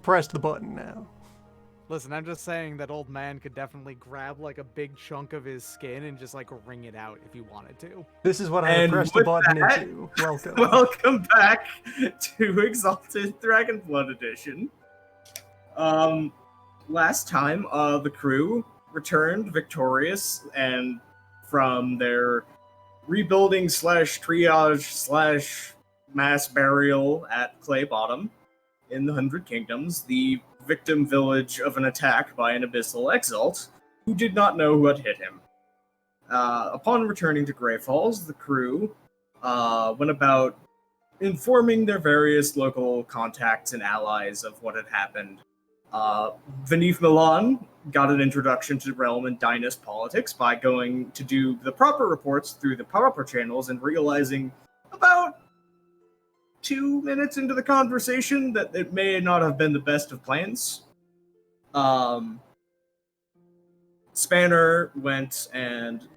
pressed the button now. Listen, I'm just saying that old man could definitely grab like a big chunk of his skin and just like wring it out if he wanted to. This is what I And pressed the with button that, into. Welcome. Welcome back to Exalted Dragonblood Edition. Last time, the crew returned victorious and from their rebuilding / triage / mass burial at Clay Bottom in the 100 Kingdoms, the victim village of an attack by an abyssal Exalt, who did not know who had hit him. Upon returning to Grey Falls, the crew went about informing their various local contacts and allies of what had happened. Vanif Milan got an introduction to realm and dynast politics by going to do the proper reports through the proper channels and realizing about 2 minutes into the conversation that it may not have been the best of plans. Spanner went and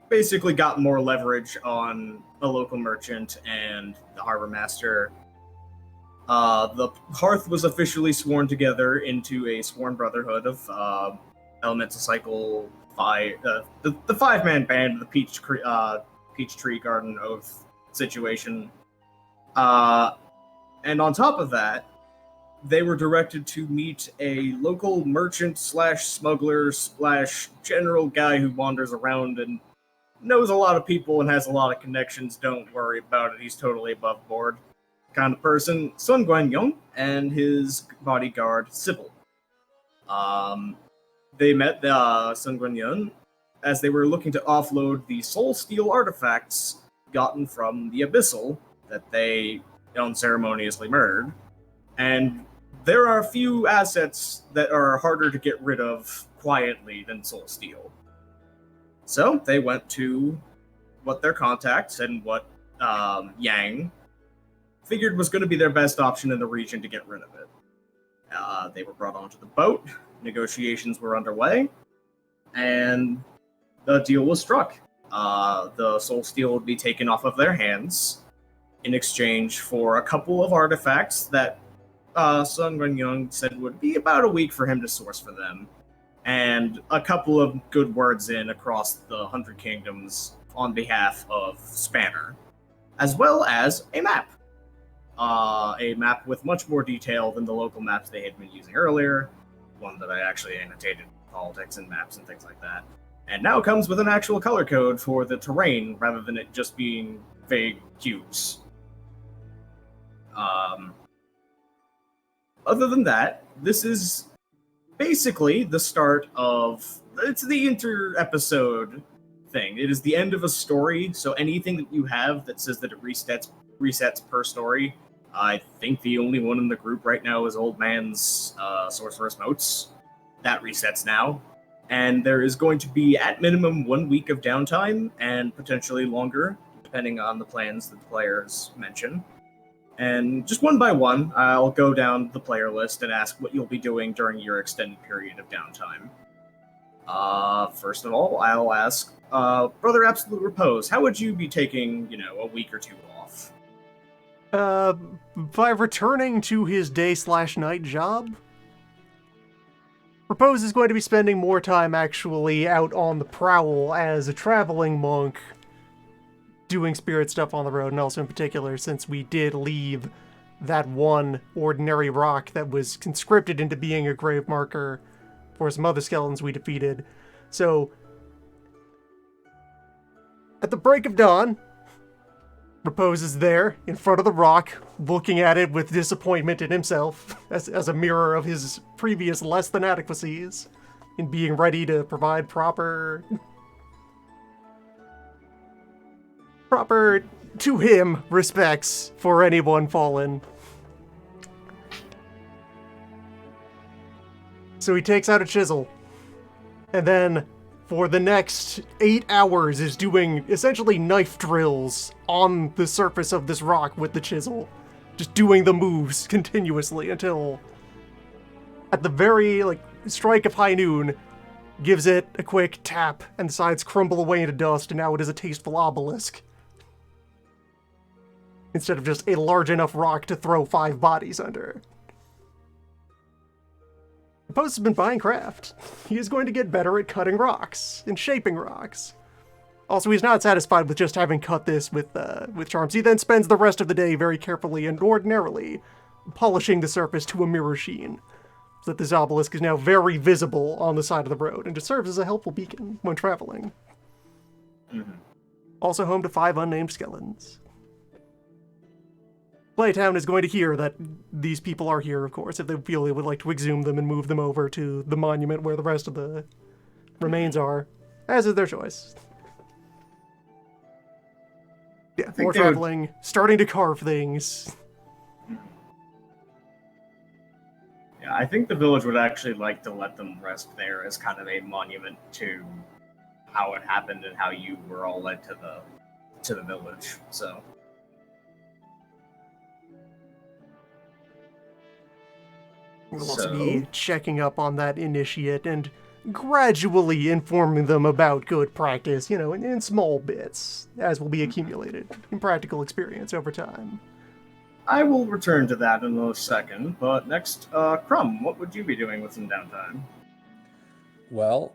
basically got more leverage on a local merchant and the harbor master. The Hearth was officially sworn together into a sworn brotherhood of Elemental Cycle 5, the five-man band, the Peach Tree Garden Oath situation. And on top of that, they were directed to meet a local merchant / smuggler / general guy who wanders around and knows a lot of people and has a lot of connections. Don't worry about it. He's totally above board kind of person. Sun Guanyong and his bodyguard, Sybil. They met Sun Guanyong as they were looking to offload the soul steel artifacts gotten from the Abyssal that they unceremoniously murdered. And there are a few assets that are harder to get rid of quietly than soul steel. So they went to what their contacts and what Yang figured was going to be their best option in the region to get rid of it. They were brought onto the boat, negotiations were underway, and the deal was struck. The soul steel would be taken off of their hands in exchange for a couple of artifacts that Sun Guanyong said would be about a week for him to source for them, and a couple of good words in across the 100 Kingdoms on behalf of Spanner, as well as a map. A map with much more detail than the local maps they had been using earlier, one that I actually annotated politics and maps and things like that, and now comes with an actual color code for the terrain rather than it just being vague cubes. Other than that, this is basically the start of... It's the inter-episode thing. It is the end of a story, so anything that you have that says that it resets per story, I think the only one in the group right now is Old Man's Sorcerer's Motes. That resets now. And there is going to be, at minimum, 1 week of downtime, and potentially longer, depending on the plans that the players mention. And just one by one, I'll go down the player list and ask what you'll be doing during your extended period of downtime. First of all, I'll ask, Brother Absolute Repose, how would you be taking, a week or two off? By returning to his day/night job. Repose is going to be spending more time actually out on the prowl as a traveling monk, doing spirit stuff on the road, and also in particular, since we did leave that one ordinary rock that was conscripted into being a grave marker for some other skeletons we defeated. So, at the break of dawn, Repose is there, in front of the rock, looking at it with disappointment in himself, as a mirror of his previous less than adequacies, in being ready to provide proper, to him, respects for anyone fallen. So he takes out a chisel, and then for the next 8 hours is doing essentially knife drills on the surface of this rock with the chisel. Just doing the moves continuously until at the very, strike of high noon, gives it a quick tap and the sides crumble away into dust, and now it is a tasteful obelisk. Instead of just a large enough rock to throw 5 bodies under. Post has been buying craft. He is going to get better at cutting rocks and shaping rocks. Also, he's not satisfied with just having cut this with charms. He then spends the rest of the day very carefully and ordinarily polishing the surface to a mirror sheen, so that this obelisk is now very visible on the side of the road and just serves as a helpful beacon when traveling. Mm-hmm. Also home to 5 unnamed skeletons. Playtown is going to hear that these people are here, of course, if they feel they would like to exhume them and move them over to the monument where the rest of the remains are, as is their choice. Yeah, more traveling, starting to carve things. Yeah, I think the village would actually like to let them rest there as kind of a monument to how it happened and how you were all led to the village. So We'll also be checking up on that initiate and gradually informing them about good practice, in small bits, as will be accumulated in practical experience over time. I will return to that in a second, but next, Crumb, what would you be doing with some downtime? Well,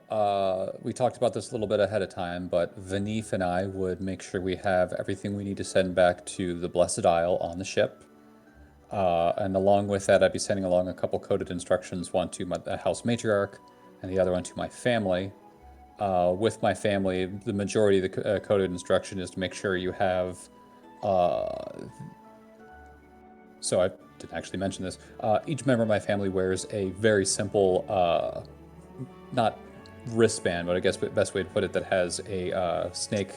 we talked about this a little bit ahead of time, but Vanif and I would make sure we have everything we need to send back to the Blessed Isle on the ship. And along with that, I'd be sending along a couple coded instructions, one to the house matriarch and the other one to my family. With my family, the majority of the coded instruction is to make sure you have... So I didn't actually mention this. Each member of my family wears a very simple, not wristband, but I guess the best way to put it, that has a snake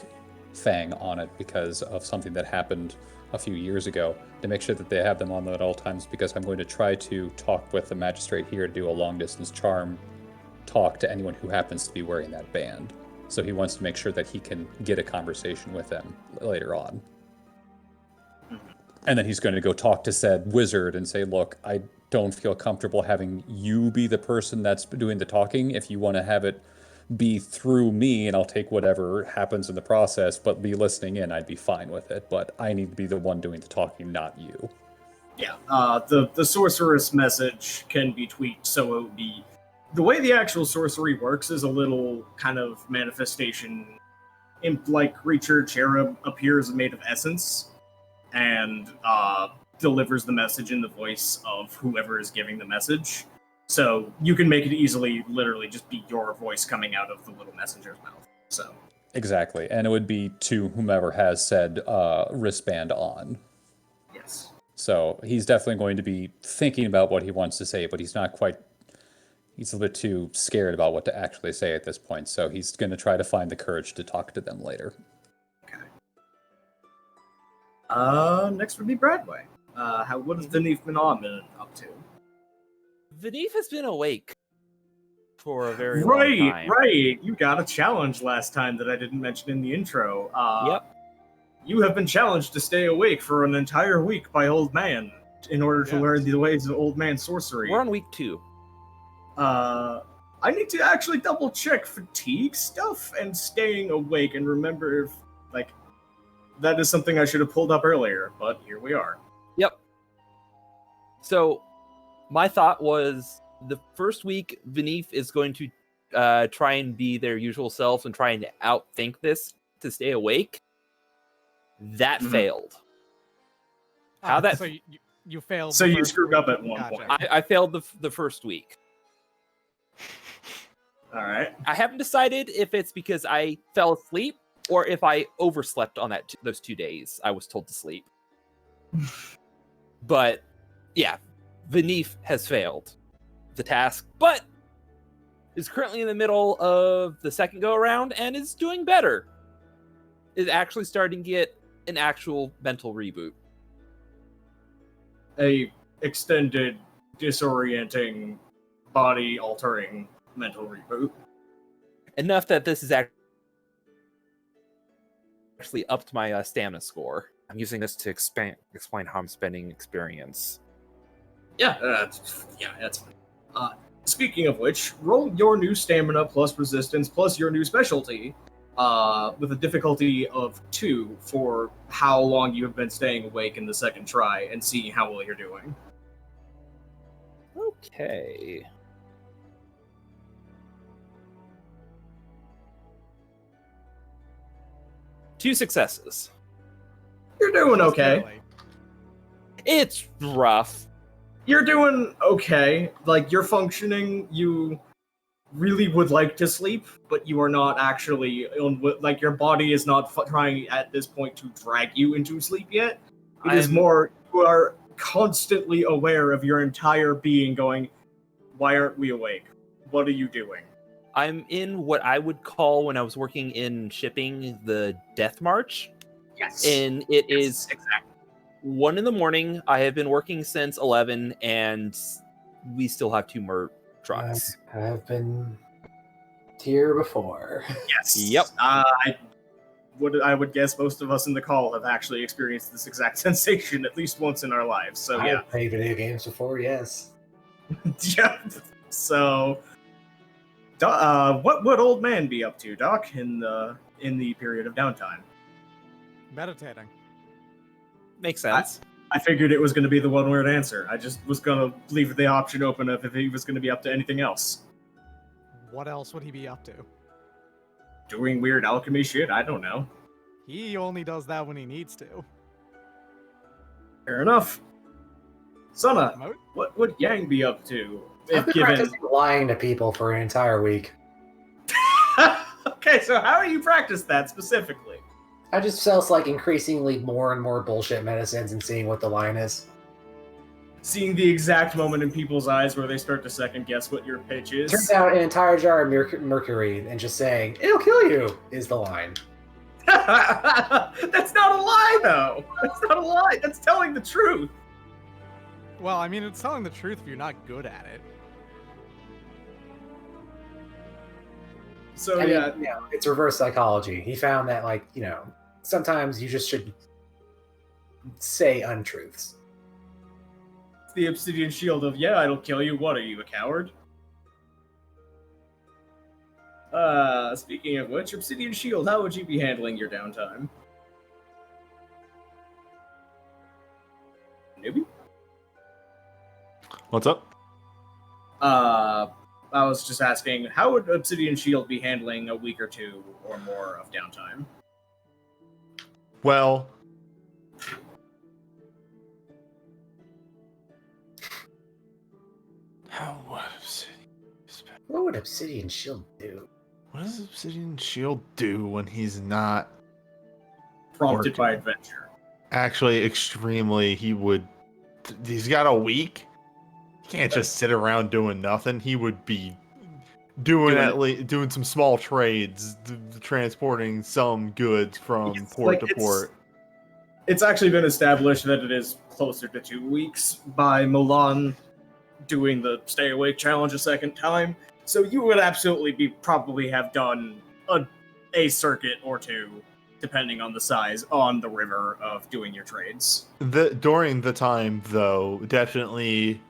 fang on it because of something that happened a few years ago, to make sure that they have them on them at all times, because I'm going to try to talk with the magistrate here to do a long-distance charm talk to anyone who happens to be wearing that band. So he wants to make sure that he can get a conversation with them later on. And then he's going to go talk to said wizard and say, look, I don't feel comfortable having you be the person that's doing the talking. If you want to have it be through me, and I'll take whatever happens in the process, but be listening in, I'd be fine with it. But I need to be the one doing the talking, not you. Yeah, the sorceress message can be tweaked, so it would be... The way the actual sorcery works is a little kind of manifestation. Imp-like creature cherub appears made of essence, and delivers the message in the voice of whoever is giving the message. So you can make it easily, literally, just be your voice coming out of the little messenger's mouth. So exactly, and it would be to whomever has said wristband on. Yes. So he's definitely going to be thinking about what he wants to say, but he's not quite... He's a little bit too scared about what to actually say at this point, so he's going to try to find the courage to talk to them later. Okay. Next would be Bradway. What has Vanif been up to? Vanif has been awake for a very long time. Right. You got a challenge last time that I didn't mention in the intro. Yep. You have been challenged to stay awake for an entire week by Old Man in order to learn the ways of Old Man sorcery. We're on week 2. I need to actually double check fatigue stuff and staying awake and remember if, that is something I should have pulled up earlier, but here we are. Yep. So, my thought was the first week, Vanif is going to try and be their usual selves and try and outthink this to stay awake. That failed. How that? So you failed. So you screwed up at one point. I failed the first week. All right. I haven't decided if it's because I fell asleep or if I overslept on those 2 days I was told to sleep. But yeah, Vanif has failed the task, but is currently in the middle of the second go around and is doing better. Is actually starting to get an actual mental reboot. A extended, disorienting, body-altering mental reboot. Enough that this is actually upped my stamina score. I'm using this to explain how I'm spending experience. Yeah, that's fine. Speaking of which, roll your new stamina plus resistance plus your new specialty with a difficulty of 2 for how long you have been staying awake in the second try and see how well you're doing. Okay. 2 successes. You're doing okay. Barely. It's rough. You're doing okay. Like, you're functioning. You really would like to sleep, but you are not actually like, your body is not trying at this point to drag you into sleep yet. It is more, you are constantly aware of your entire being going, why aren't we awake? What are you doing? I'm in what I would call, when I was working in shipping, the death march. Yes. And it is exactly 1 a.m. I have been working since 11, and we still have 2 more trucks. I've been here before. Yes. Yep. I would guess most of us in the call have actually experienced this exact sensation at least once in our lives. So yeah. I've played video games before, yes. Yeah. So, what would old man be up to, Doc, in the period of downtime? Meditating. Makes sense. I figured it was going to be the one-word answer. I just was going to leave the option open of if he was going to be up to anything else. What else would he be up to? Doing weird alchemy shit? I don't know. He only does that when he needs to. Fair enough. Sana, Mo- what would Yang be up to? I've been practicing lying to people for an entire week. Okay, so how do you practice that specifically? I just sells like increasingly more and more bullshit medicines and seeing what the line is. Seeing the exact moment in people's eyes where they start to second guess what your pitch is. Turns out an entire jar of mercury and just saying, it'll kill you, is the line. That's not a lie, though. That's not a lie. That's telling the truth. Well, I mean, it's telling the truth if you're not good at it. So, I mean, yeah. you know, it's reverse psychology. He found that, like, you know, sometimes you just should say untruths. The obsidian shield of, yeah, it'll kill you. What, are you, a coward? Speaking of which, obsidian shield, how would you be handling your downtime? Newbie? What's up? I was just asking, how would Obsidian Shield be handling a week or 2 or more of downtime? Well, What would Obsidian Shield do? what does Obsidian Shield do when he's not Prompted Working. by adventure. actually extremely? He's got a week. He can't just sit around doing nothing. He would be doing some small trades, transporting some goods from It's port like to it's- port. It's actually been established that it is closer to 2 weeks by Milan doing the Stay Awake challenge a second time. So you would absolutely probably have done a circuit or 2, depending on the size, on the river of doing your trades. During the time, though, definitely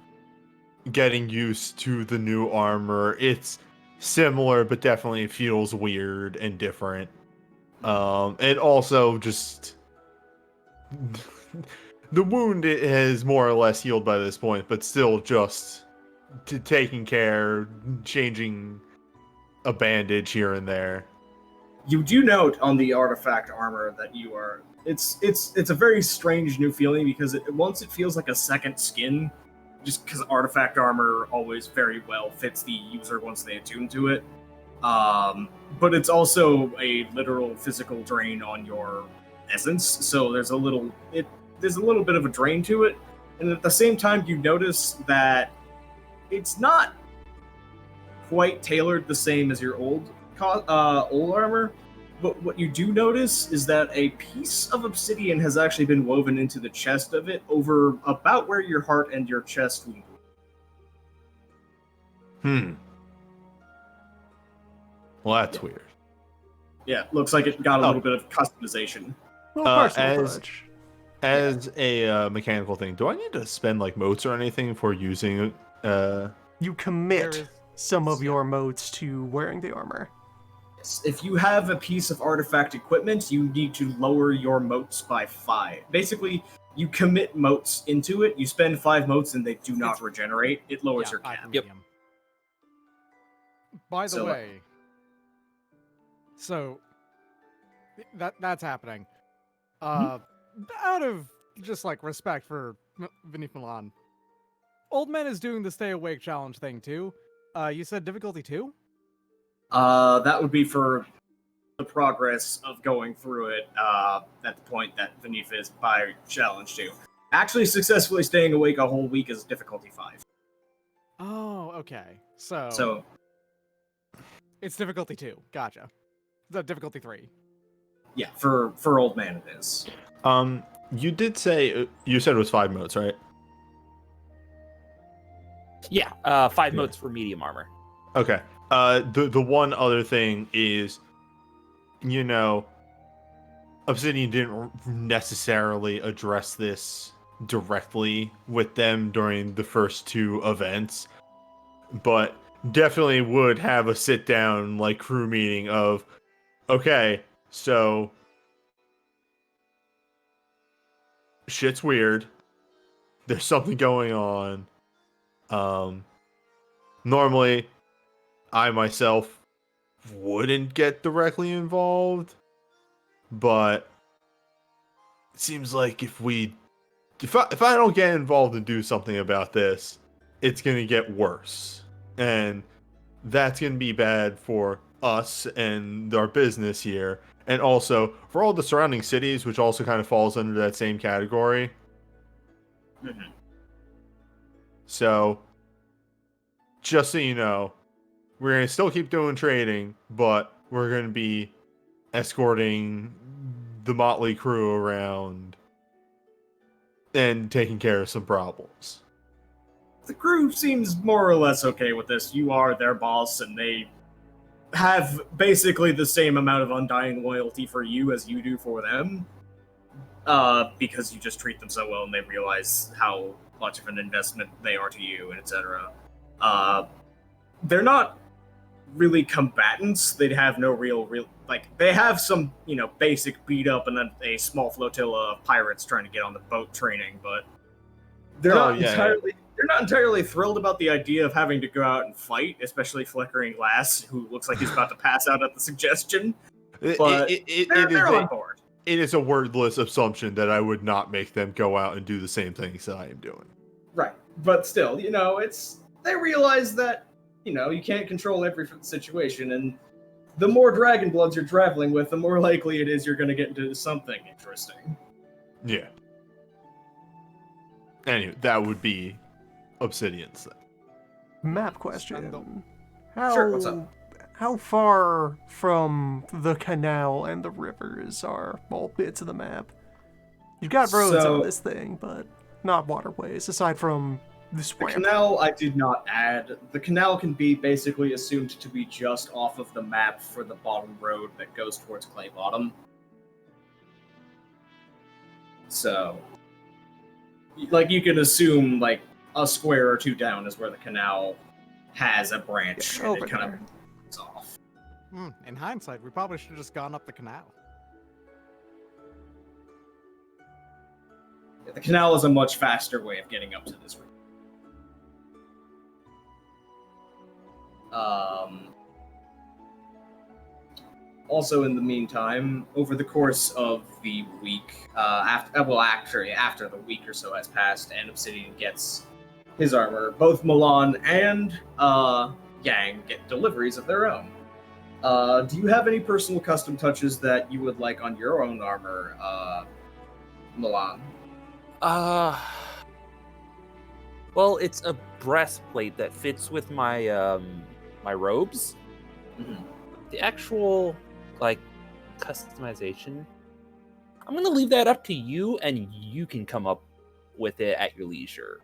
getting used to the new armor. It's similar, but definitely feels weird and different. It also just the wound is more or less healed by this point, but still just taking care, changing a bandage here and there. You do note on the artifact armor that you are. It's a very strange new feeling because once it feels like a second skin, just because artifact armor always very well fits the user once they attune to it. But it's also a literal physical drain on your essence, so there's a little bit of a drain to it, and at the same time you notice that it's not quite tailored the same as your old armor. But what you do notice is that a piece of obsidian has actually been woven into the chest of it over about where your heart and your chest meet. Well, that's weird. Yeah, looks like it got a little bit of customization. Well, personal as- touch. As a mechanical thing, do I need to spend like motes or anything for using it? You commit There is- some of your motes to wearing the armor. If you have a piece of artifact equipment, you need to lower your motes by 5. Basically, you commit motes into it, you spend 5 motes and they do not regenerate. It lowers Yeah, your I cap. believe him. By the So- way, so That's happening. Mm-hmm. Out of just like respect for Vinith Milan, Old Man is doing the stay awake challenge thing too. You said difficulty 2? That would be for the progress of going through it at the point that Vinith is by challenge 2. Actually successfully staying awake a whole week is difficulty 5. Oh, okay. So So, it's difficulty 2. Gotcha. The difficulty 3. yeah, for Old Man it is. You did say you said it was 5 modes, right? Yeah, 5 modes for medium armor. Okay. The one other thing is, Obsidian didn't necessarily address this directly with them during the first 2 events, but definitely would have a sit down like crew meeting of, okay, so shit's weird. There's something going on. Normally, I myself wouldn't get directly involved, but it seems like if I don't get involved and do something about this, it's gonna get worse, and that's gonna be bad for us and our business here, and also for all the surrounding cities, which also kind of falls under that same category. Mhm. So, just so you know, we're going to still keep doing trading, but we're going to be escorting the motley crew around and taking care of some problems. The crew seems more or less okay with this. You are their boss, and they have basically the same amount of undying loyalty for you as you do for them. Because you just treat them so well, and they realize how much of an investment they are to you, and etc. They're not really combatants. They'd have no real like they have some basic beat up and then a small flotilla of pirates trying to get on the boat training, but they're not entirely thrilled about the idea of having to go out and fight, especially Flickering Glass, who looks like he's about to pass out at the suggestion. But they're on board. It is a wordless assumption that I would not make them go out and do the same things that I am doing. Right, but still, they realize that you can't control every situation, and the more Dragon Bloods you're traveling with, the more likely it is you're going to get into something interesting. Yeah. Anyway, that would be Obsidian's thing. Map question. Sure, what's up? How far from the canal and the rivers are all bits of the map? You've got roads on this thing, but not waterways, aside from the swamp. The canal I did not add. The canal can be basically assumed to be just off of the map for the bottom road that goes towards Clay Bottom. So, you can assume, a square or 2 down is where the canal has a branch, and it kind of is off. In hindsight, we probably should have just gone up the canal. Yeah, the canal is a much faster way of getting up to this route. Also, in the meantime, over the course of the week, after the week or so has passed, and Obsidian gets his armor, both Milan and Yang get deliveries of their own. Do you have any personal custom touches that you would like on your own armor, Milan? Well, it's a breastplate that fits with my my robes. Mm-hmm. The actual customization, I'm gonna leave that up to you, and you can come up with it at your leisure.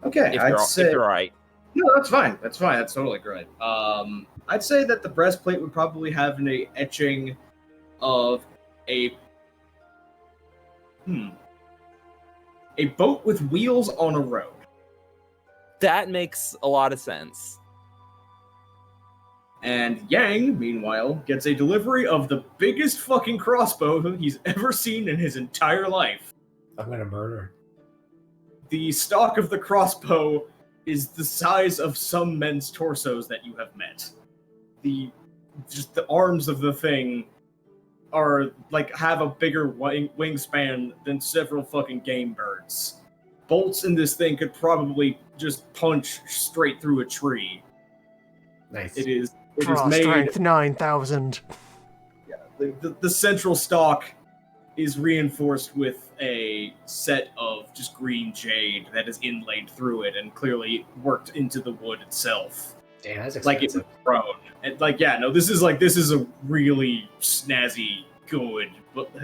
Okay, if you're all right. No, that's fine. That's fine. That's totally great. I'd say that the breastplate would probably have an etching of a boat with wheels on a road. That makes a lot of sense. And Yang, meanwhile, gets a delivery of the biggest fucking crossbow he's ever seen in his entire life. I'm gonna murder. The stock of the crossbow is the size of some men's torsos that you have met. The arms of the thing are like have a bigger wingspan than several fucking game birds. Bolts in this thing could probably just punch straight through a tree. Nice. It is Draw made. strength 9,000. The central stalk is reinforced with a set of just green jade that is inlaid through it and clearly worked into the wood itself. Damn, that's Like expensive. it's grown. And this is a really snazzy, good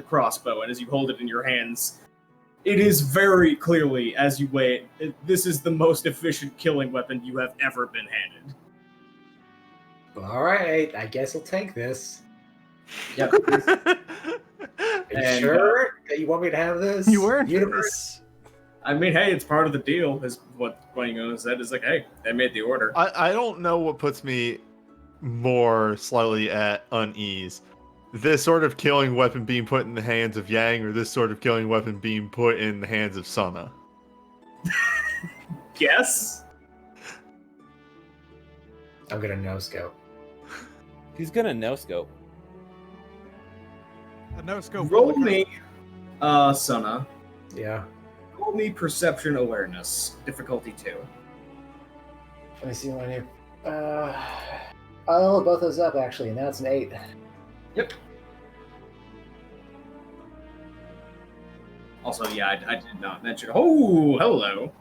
crossbow. And as you hold it in your hands, it is very clearly, as you weigh it, this is the most efficient killing weapon you have ever been handed. All right, I guess I'll take this. Yep. Are you And, sure that you want me to have this? You earned Universe? this. I mean, hey, it's part of the deal, is what Guango said. Is like, hey, they made the order. I don't know what puts me more slightly at unease. This sort of killing weapon being put in the hands of Yang, or this sort of killing weapon being put in the hands of Sana. Yes? I'm gonna no scope. He's gonna no scope. A no scope. Roll me, Sana. Yeah. Roll me perception awareness. Difficulty 2. Let me see what I do. I leveled both those up actually, and now it's an 8. Yep. Also, yeah, I did not mention. Oh, hello.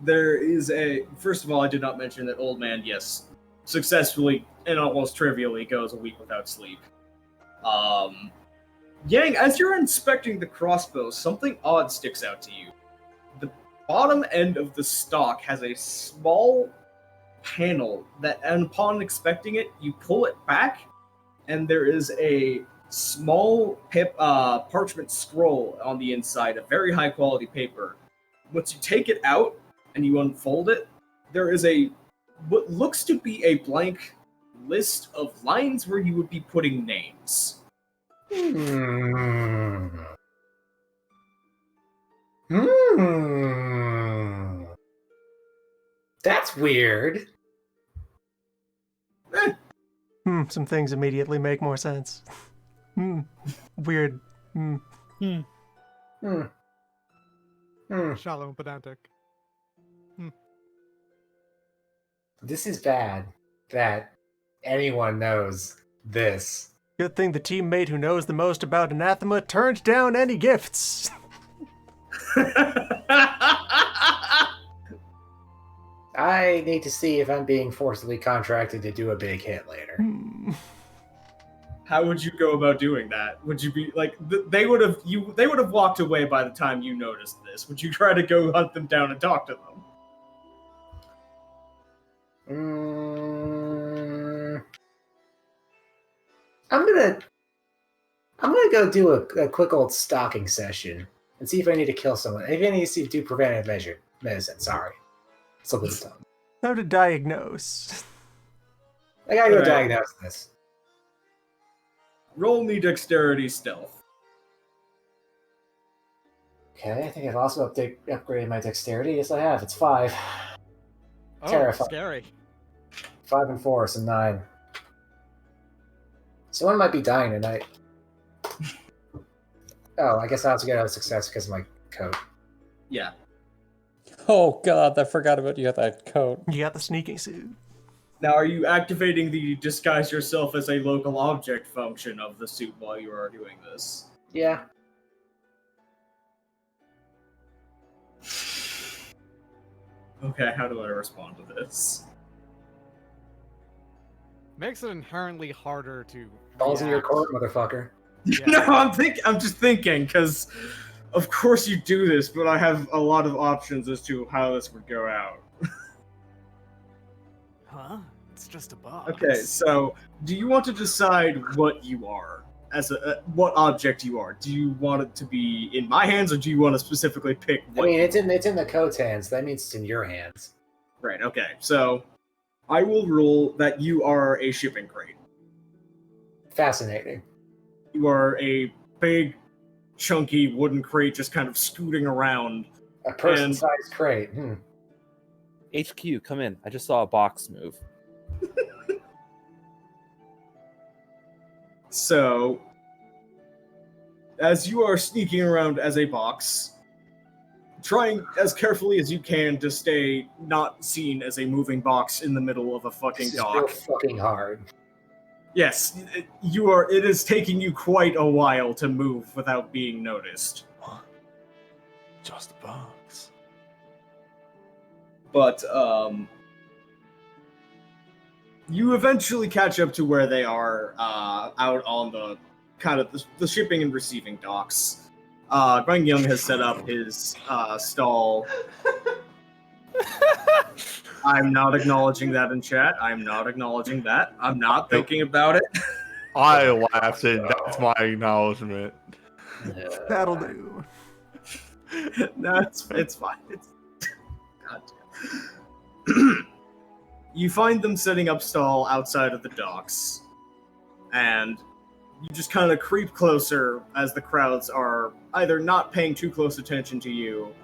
There is a. First of all, I did not mention that Old Man, yes, successfully and almost trivially goes a week without sleep. Yang, as you're inspecting the crossbow, something odd sticks out to you. The bottom end of the stock has a small panel that, and upon inspecting it, you pull it back, and there is a small parchment scroll on the inside of very high quality paper. Once you take it out and you unfold it, there is what looks to be a blank list of lines where you would be putting names. That's weird. Some things immediately make more sense. Weird. Shallow and pedantic. This is bad that anyone knows this. Good thing the teammate who knows the most about anathema turned down any gifts. I need to see if I'm being forcibly contracted to do a big hit later. How would you go about doing that? Would you be like they would have walked away by the time you noticed this? Would you try to go hunt them down and talk to them? I'm gonna go do a quick old stalking session and see if I need to kill someone. If I need to do preventative medicine. Sorry, it's a little dumb. How to diagnose? I gotta go Alright. diagnose this. Roll me dexterity stealth. Okay, I think I've also upgraded my dexterity. Yes, I have. It's 5. Oh, Terrifying. scary. 5 and 4, so 9. Someone might be dying tonight. Oh, I guess I also get a success because of my coat. Yeah. Oh god, I forgot about you got that coat. You got the sneaking suit. Now, are you activating the disguise yourself as a local object function of the suit while you are doing this? Yeah. Okay, how do I respond to this? Makes it inherently harder to. Balls in your react. court, motherfucker. Yeah. No, I'm just thinking, because of course you do this, but I have a lot of options as to how this would go out. Huh? It's just a box. Okay, so do you want to decide what you are? As what object you are? Do you want it to be in my hands, or do you want to specifically pick I what mean, it's in the coat's hands. That means it's in your hands. Right, okay. So I will rule that you are a shipping crate. Fascinating. You are a big, chunky wooden crate just kind of scooting around. A person-sized crate. HQ, come in. I just saw a box move. So, as you are sneaking around as a box, trying as carefully as you can to stay not seen as a moving box in the middle of a fucking This is real dock. fucking hard. Yes, you are. It is taking you quite a while to move without being noticed. Just a box. But you eventually catch up to where they are out on the kind of the shipping and receiving docks. Gwang Young has set up his stall. I'm not acknowledging that in chat. I'm not acknowledging that. I'm not thinking about it. I laughed and that's my acknowledgement. That'll do. No, it's fine. It's God damn. You find them setting up stall outside of the docks, and you just kind of creep closer as the crowds are either not paying too close attention to you,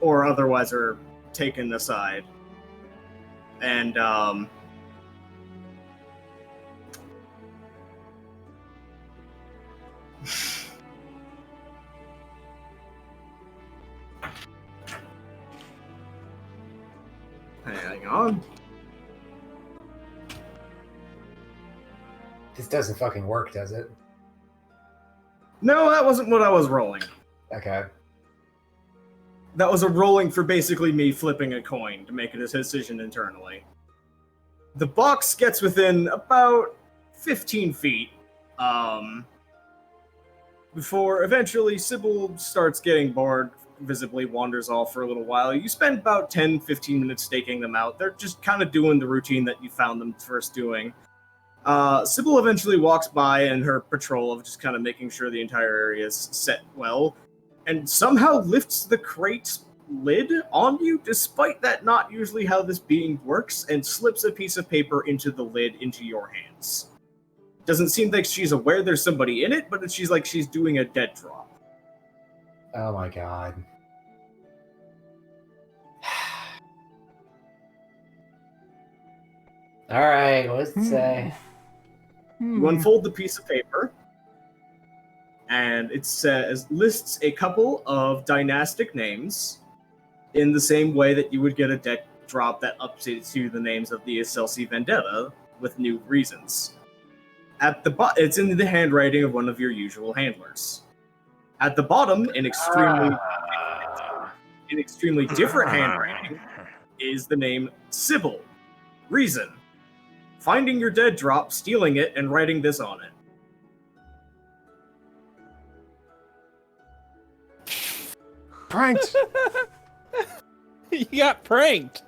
or otherwise are taken aside. And hang on. This doesn't fucking work, does it? No, that wasn't what I was rolling. Okay. That was a rolling for basically me flipping a coin to make a decision internally. The box gets within about 15 feet, before eventually Sybil starts getting bored, visibly wanders off for a little while. You spend about 10-15 minutes staking them out. They're just kind of doing the routine that you found them first doing. Sybil eventually walks by in her patrol of just kind of making sure the entire area is set well, and somehow lifts the crate lid on you, despite that not usually how this being works, and slips a piece of paper into the lid into your hands. Doesn't seem like she's aware there's somebody in it, but she's like she's doing a dead drop. Oh my god. Alright, what does it say? You unfold the piece of paper, and it says lists a couple of dynastic names in the same way that you would get a deck drop that updates you the names of the Excelsi Vendetta with new reasons. At the it's in the handwriting of one of your usual handlers. At the bottom, in extremely different handwriting, is the name Sybil. Reason: finding your dead drop, stealing it, and writing this on it. Pranked! You got pranked.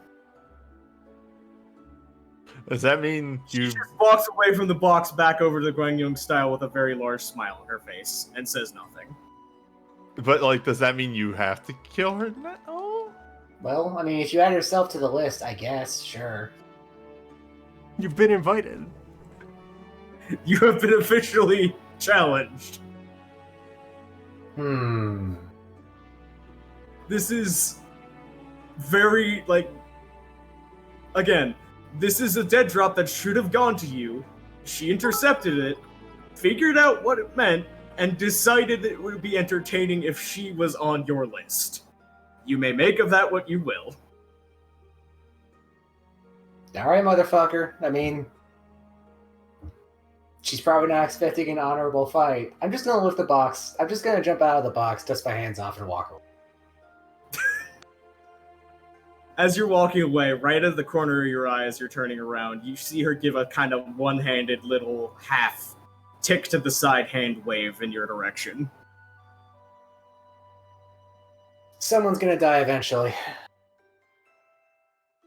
Does that mean you? She just walks away from the box back over to the Guangyong style with a very large smile on her face and says nothing. But like, does that mean you have to kill her? No. Well, I mean, if you add yourself to the list, I guess, sure. You've been invited. You have been officially challenged. This is very, like, again, this is a dead drop that should have gone to you. She intercepted it, figured out what it meant, and decided that it would be entertaining if she was on your list. You may make of that what you will. Alright, motherfucker. I mean, she's probably not expecting an honorable fight. I'm just gonna lift the box. I'm just gonna jump out of the box, dust my hands off, and walk away. As you're walking away, right at the corner of your eye as you're turning around, you see her give a kind of one-handed little half tick to the side hand wave in your direction. Someone's gonna die eventually.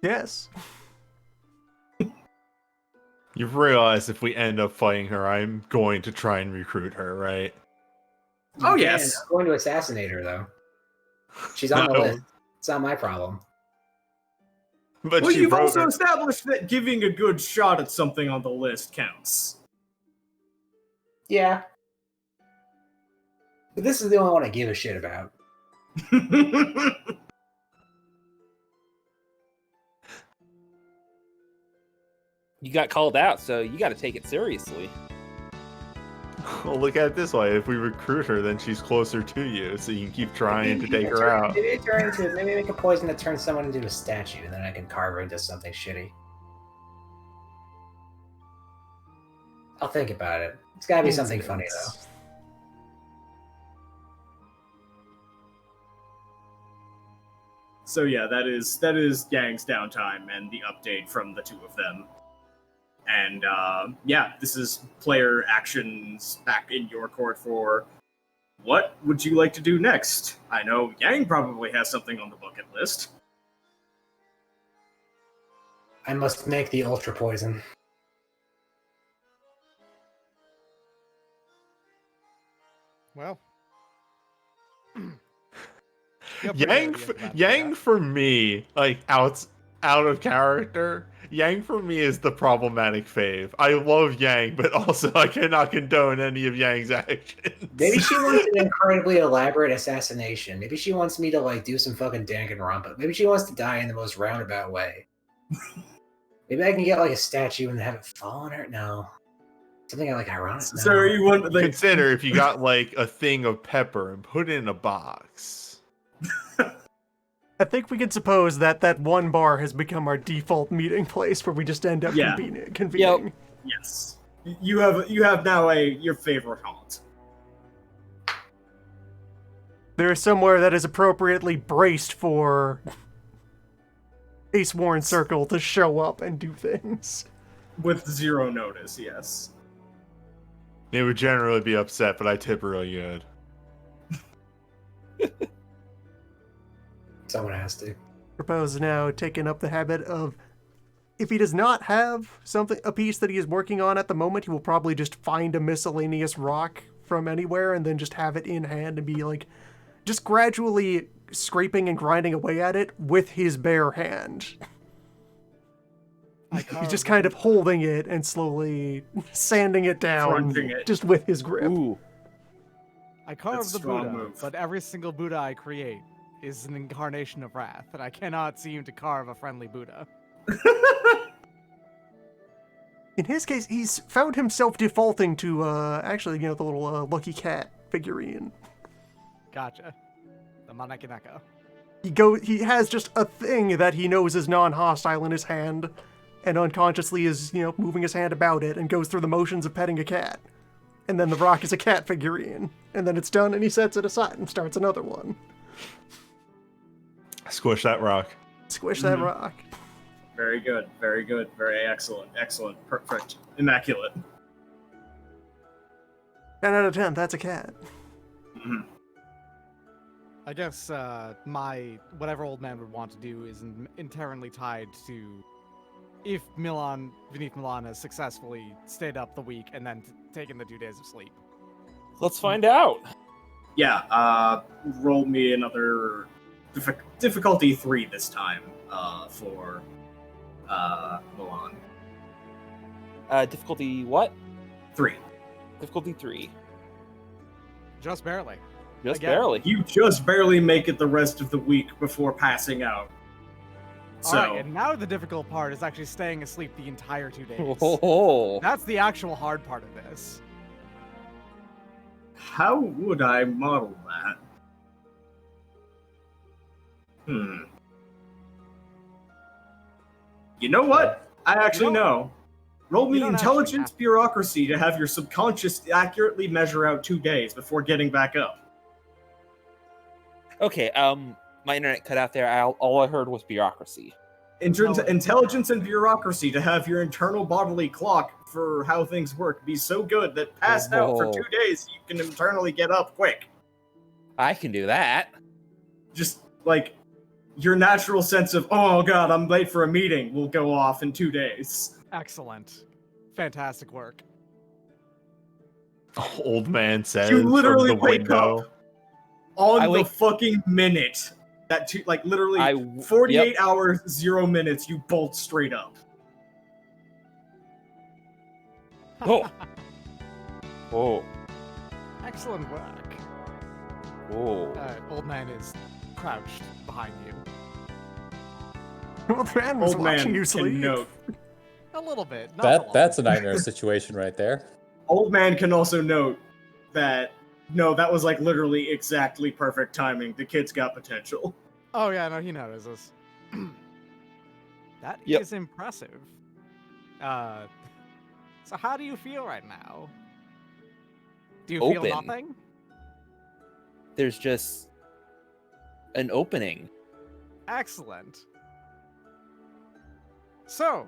Yes. You've realized if we end up fighting her, I'm going to try and recruit her, right? Oh, You yes. can. I'm going to assassinate her, though. She's on the No. list. It's not my problem. But Well, she you've wrote also her. established that giving a good shot at something on the list counts. Yeah. But this is the only one I give a shit about. You got called out, so you got to take it seriously. Well, look at it this way: if we recruit her, then she's closer to you, so you can keep trying to take her turn- out. Maybe make a poison that turns someone into a statue, and then I can carve her into something shitty. I'll think about it. It's gotta be something funny though. So yeah, that is Yang's downtime and the update from the two of them. And yeah, this is player actions back in your court for what would you like to do next? I know Yang probably has something on the bucket list. I must make the ultra poison. Well. Yang for me, like out of character. Yang for me is the problematic fave. I love Yang, but also I cannot condone any of Yang's actions. Maybe she wants an incredibly elaborate assassination. Maybe she wants me to like do some fucking Danganronpa. Maybe she wants to die in the most roundabout way. Maybe I can get like a statue and have it fall on her. No, something like ironic. No. So you want like Consider if you got like a thing of pepper and put it in a box. I think we can suppose that that one bar has become our default meeting place where we just end up Yeah. convening. yes, you have now your favorite haunt. There is somewhere that is appropriately braced for a sworn circle to show up and do things. With zero notice, yes. They would generally be upset, but I tip really good. Someone has to. Propose now taking up the habit of, if he does not have a piece that he is working on at the moment, he will probably just find a miscellaneous rock from anywhere and then just have it in hand and be like, just gradually scraping and grinding away at it with his bare hand. He's just kind of holding it and slowly sanding it down, Crunching it. just with his grip. Ooh. I carve That's a the strong Buddha, move. but every single Buddha I create is an incarnation of wrath, and I cannot seem to carve a friendly Buddha. In his case, he's found himself defaulting to, actually, the little lucky cat figurine. Gotcha. The Manakineka. He has just a thing that he knows is non-hostile in his hand, and unconsciously is, moving his hand about it and goes through the motions of petting a cat. And then the rock is a cat figurine. And then it's done and he sets it aside and starts another one. Squish that rock. Squish that rock. Very good, very good, very excellent, perfect, immaculate. 10 out of 10, that's a cat. Mhm. I guess whatever old man would want to do is inherently tied to if Vinith Milan has successfully stayed up the week and then taken the 2 days of sleep. Let's find out. Yeah, roll me another difficulty 3 this time for Milan. Difficulty what? 3. Difficulty 3. Just barely. Just Again. barely. You just barely make it the rest of the week before passing out. So, Alright, and now the difficult part is actually staying asleep the entire 2 days. Oh. That's the actual hard part of this. how would I model that? You know what? I actually You don't- know. Roll you me don't intelligence actually have- bureaucracy to have your subconscious accurately measure out 2 days before getting back up. Okay, my internet cut out there. All I heard was bureaucracy. Intelligence and bureaucracy to have your internal bodily clock for how things work be so good that passed out for Whoa. 2 days you can internally get up quick. I can do that. Just like your natural sense of, oh god, I'm late for a meeting will go off in 2 days. Excellent. Fantastic work. Old man says You literally from the wake window. up on I the wake- fucking minute. Like literally I 48 hours, 0 minutes, you bolt straight up. Oh. Oh. Excellent work. Oh. Old man is crouched behind you. Well, the man was Old watching man you can sleep. note. A little bit. Not a lot. That's a nightmare situation right there. Old man can also note that no, that was like literally exactly perfect timing. The kid's got potential. Oh yeah, no, he notices. That is Yep. impressive. So how do you feel right now? Do you feel Open. nothing? There's just an opening. Excellent. So,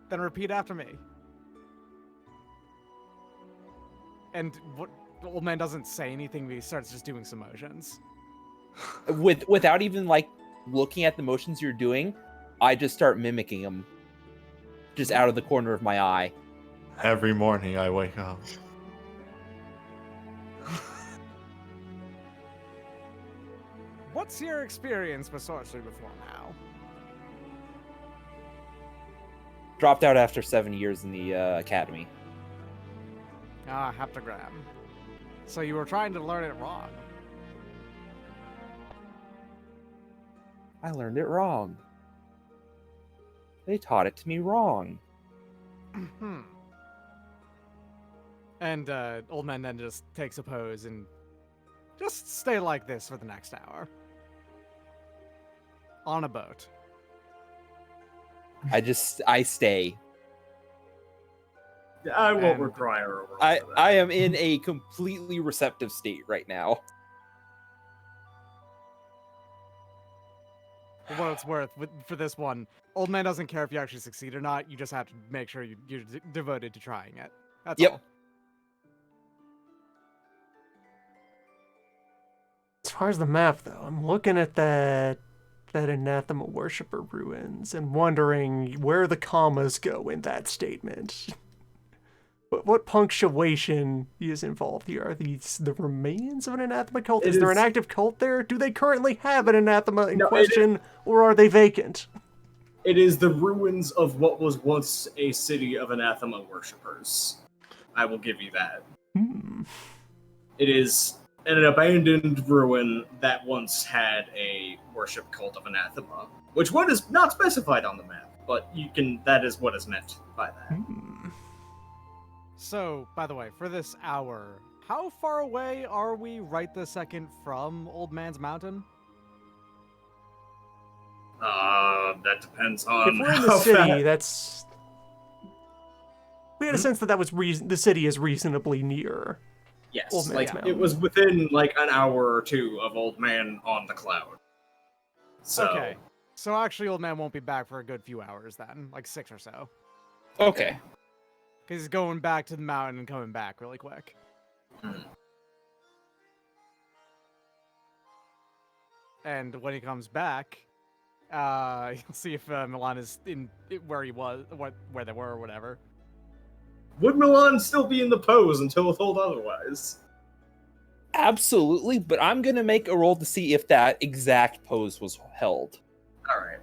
then repeat after me. And what? The old man doesn't say anything, but he starts just doing some motions. Without even like looking at the motions you're doing, I just start mimicking them, just out of the corner of my eye. Every morning I wake up. What's your experience with sorcery before now? Dropped out after 7 years in the academy. Ah, heptagram. So you were trying to learn it wrong. I learned it wrong. They taught it to me wrong. And old man then just takes a pose and just stay like this for the next hour. On a boat. I stay. I won't And require a roll I for that. I am in a completely receptive state right now. For what it's worth, for this one, old man doesn't care if you actually succeed or not. You just have to make sure you're devoted to trying it. That's Yep. all. As far as the map, though, I'm looking at that anathema worshipper ruins and wondering where the commas go in that statement. What punctuation is involved here? Are these the remains of an anathema cult? It Is there an is- active cult there? Do they currently have an anathema in No, it question, or are they vacant? It is the ruins of what was once a city of anathema worshippers. I will give you that. It is an abandoned ruin that once had a worship cult of anathema, which one is not specified on the map, but that is what is meant by that. So, by the way, for this hour, how far away are we right this second from Old Man's Mountain? That depends on If we're in how the city, fast- that's... We had a sense that was the city is reasonably near. Yes, Old Man's like Mountain. it was within like an hour or two of Old Man on the cloud. So, Okay. So actually, Old Man won't be back for a good few hours then, like 6 or so. Okay. Because he's going back to the mountain and coming back really quick. Hmm. And when he comes back, you'll see if Milan is in where he was, where they were, or whatever. Would Milan still be in the pose until told otherwise? Absolutely, but I'm gonna make a roll to see if that exact pose was held. All right.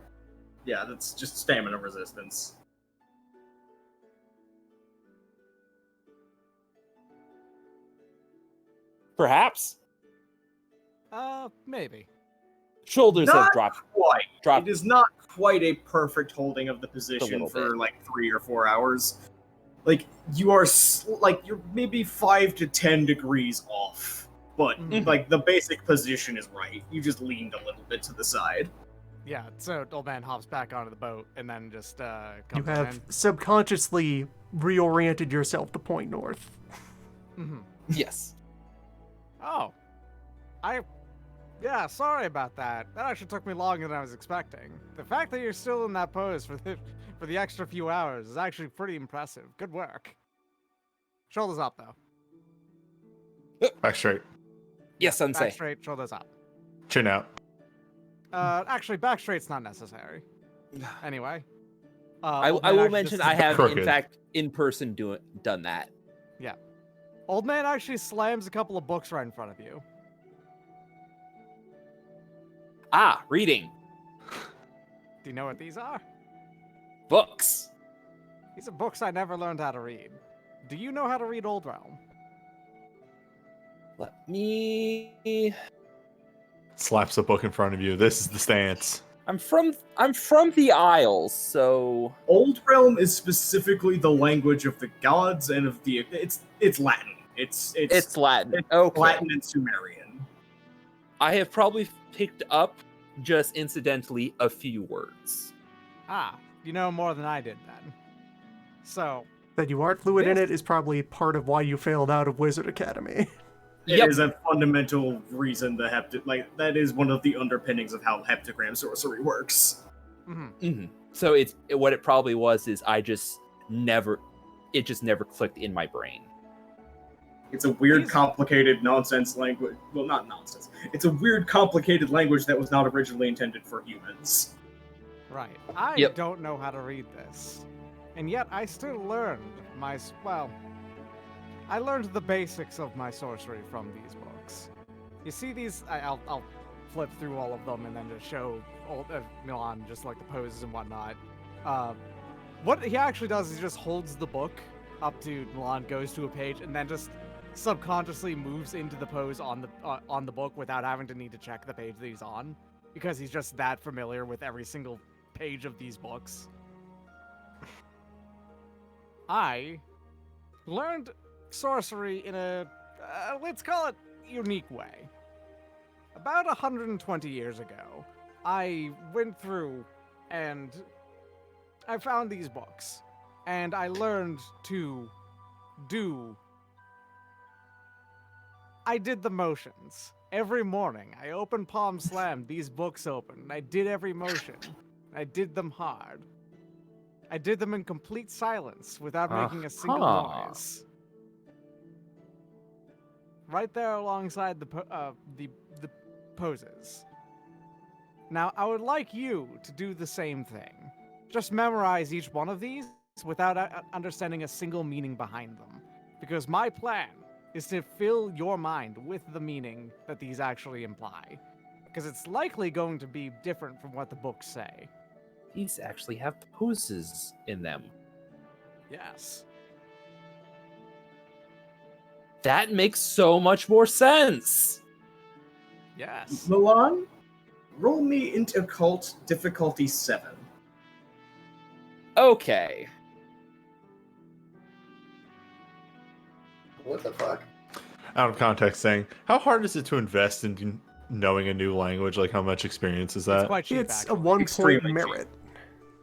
Yeah, that's just stamina resistance. Perhaps Maybe. shoulders have Not dropped. quite. Dropped It is not quite a perfect holding of the position little for bit. like 3 or 4 hours. Like you are you're maybe 5 to 10 degrees off, but Mhm. like the basic position is right. You just leaned a little bit to the side. Yeah. So Old Man hops back onto the boat and then just You comes have in. subconsciously reoriented yourself to point north. Mhm. Yes. Oh, yeah, sorry about that. That actually took me longer than I was expecting. The fact that you're still in that pose for the extra few hours is actually pretty impressive. Good work. Shoulders up, though. Back straight. Yes, Back Sensei. straight, shoulders up. Chin out. Actually, back straight's not necessary. Anyway. I Old will Man actually mention just- I have in Crooked. fact in person done that. Old Man actually slams a couple of books right in front of you. Ah, reading Do you know what these are? books. These are books I never learned how to read. Do you know how to read Old Realm? Let me. Slaps a book in front of you. This is the stance. I'm from the Isles, so Old Realm is specifically the language of the gods and of the it's Latin. It's Latin. It's Okay. Latin and Sumerian. I have probably picked up just incidentally a few words. Ah, you know more than I did then. So, That you aren't fluent in This- it is probably part of why you failed out of Wizard Academy. It Yep. is a fundamental reason that is one of the underpinnings of how heptagram sorcery works. So what it probably was is it just never clicked in my brain. It's a weird, These- complicated, nonsense language. Well, not nonsense. It's a weird, complicated language that was not originally intended for humans. right. I Yep. don't know how to read this. And yet I still learned I learned the basics of my sorcery from these books. You see these, I'll flip through all of them and then just show Milan just like the poses and whatnot. What he actually does is he just holds the book up to Milan, goes to a page, and then just subconsciously moves into the pose on the book without having to need to check the page that he's on, because he's just that familiar with every single page of these books. I learned sorcery in a, let's call it, unique way. About 120 years ago, I went through and I found these books, and I learned to do. I did the motions. Every morning, I opened Palm Slam, these books open, and I did every motion. I did them hard. I did them in complete silence without making a single Uh-huh. noise. Right there alongside the poses. Now, I would like you to do the same thing. Just memorize each one of these without understanding a single meaning behind them. Because my plan is to fill your mind with the meaning that these actually imply. Because it's likely going to be different from what the books say. These actually have poses in them. Yes. That makes so much more sense. Yes. Milan, roll me into occult difficulty 7. Okay. What the fuck? Out of context saying, how hard is it to invest in knowing a new language? Like, how much experience is It's that? quite cheap, It's a actually. 1 point Extremely cheap. merit.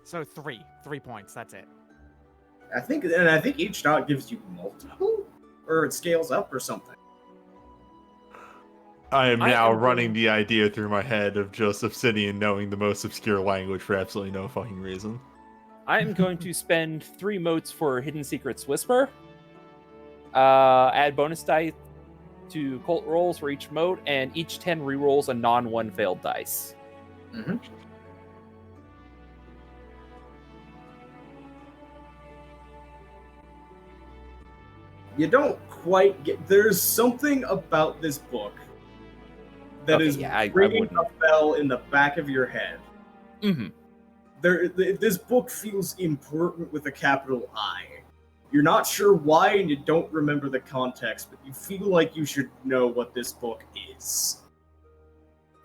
So 3 points, that's it. I think each dot gives you multiple, or it scales up or something. I am I now am running going- the idea through my head of just Obsidian knowing the most obscure language for absolutely no fucking reason. I am going to spend 3 motes for Hidden Secrets Whisper. Add bonus die to cult rolls for each mote, and each 10 rerolls a non-1 failed dice. Mm-hmm. You don't quite get. There's something about this book that Okay, is yeah, I ringing wouldn't. a bell in the back of your head. Mm-hmm. This book feels important with a capital I. You're not sure why, and you don't remember the context, but you feel like you should know what this book is.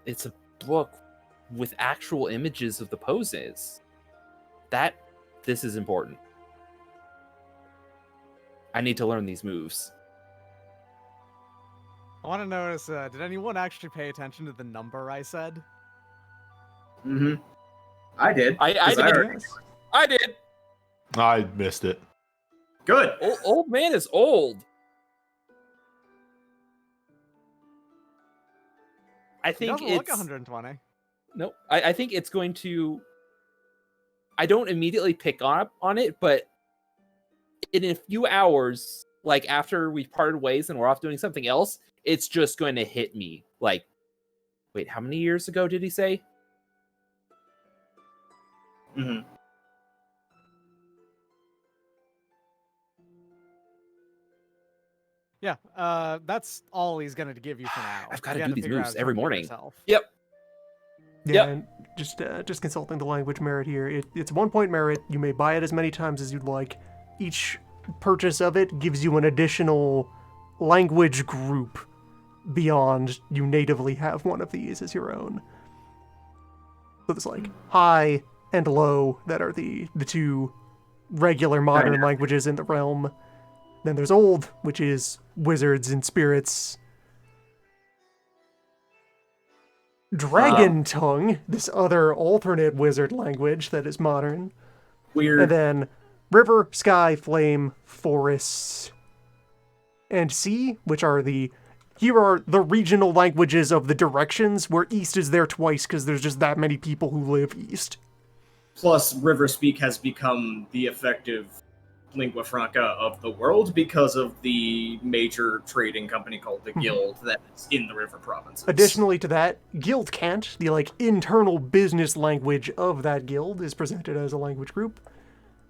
It's a book with actual images of the poses. This is important. I need to learn these moves. I want to notice, did anyone actually pay attention to the number I said? Mm-hmm. I did. I 'cause did. already- Yes. I did. I missed it. Good. Old man is old. I It think doesn't look it's 120. no. I think it's going to. I don't immediately pick up on it, but in a few hours, like after we parted ways and we're off doing something else, it's just going to hit me. Like, wait, how many years ago did he say? Mm-hmm. Yeah, that's all he's gonna give you for now. I've gotta You do these figure out moves how to every do it morning. yourself. Yep. Yeah, Yep. and just consulting the language merit here. It's 1 point merit. You may buy it as many times as you'd like. Each purchase of it gives you an additional language group beyond you natively have one of these as your own. So there's like high and low that are the two regular modern languages in the realm. Then there's Old, which is wizards and spirits. Dragon Tongue, this other alternate wizard language that is modern. Weird. And then River, Sky, Flame, Forests, and Sea, which are here are the regional languages of the directions, where East is there twice because there's just that many people who live East. Plus, River Speak has become the effective lingua franca of the world because of the major trading company called the Guild that's in the River provinces. Additionally to that, Guild Cant, the internal business language of that guild, is presented as a language group,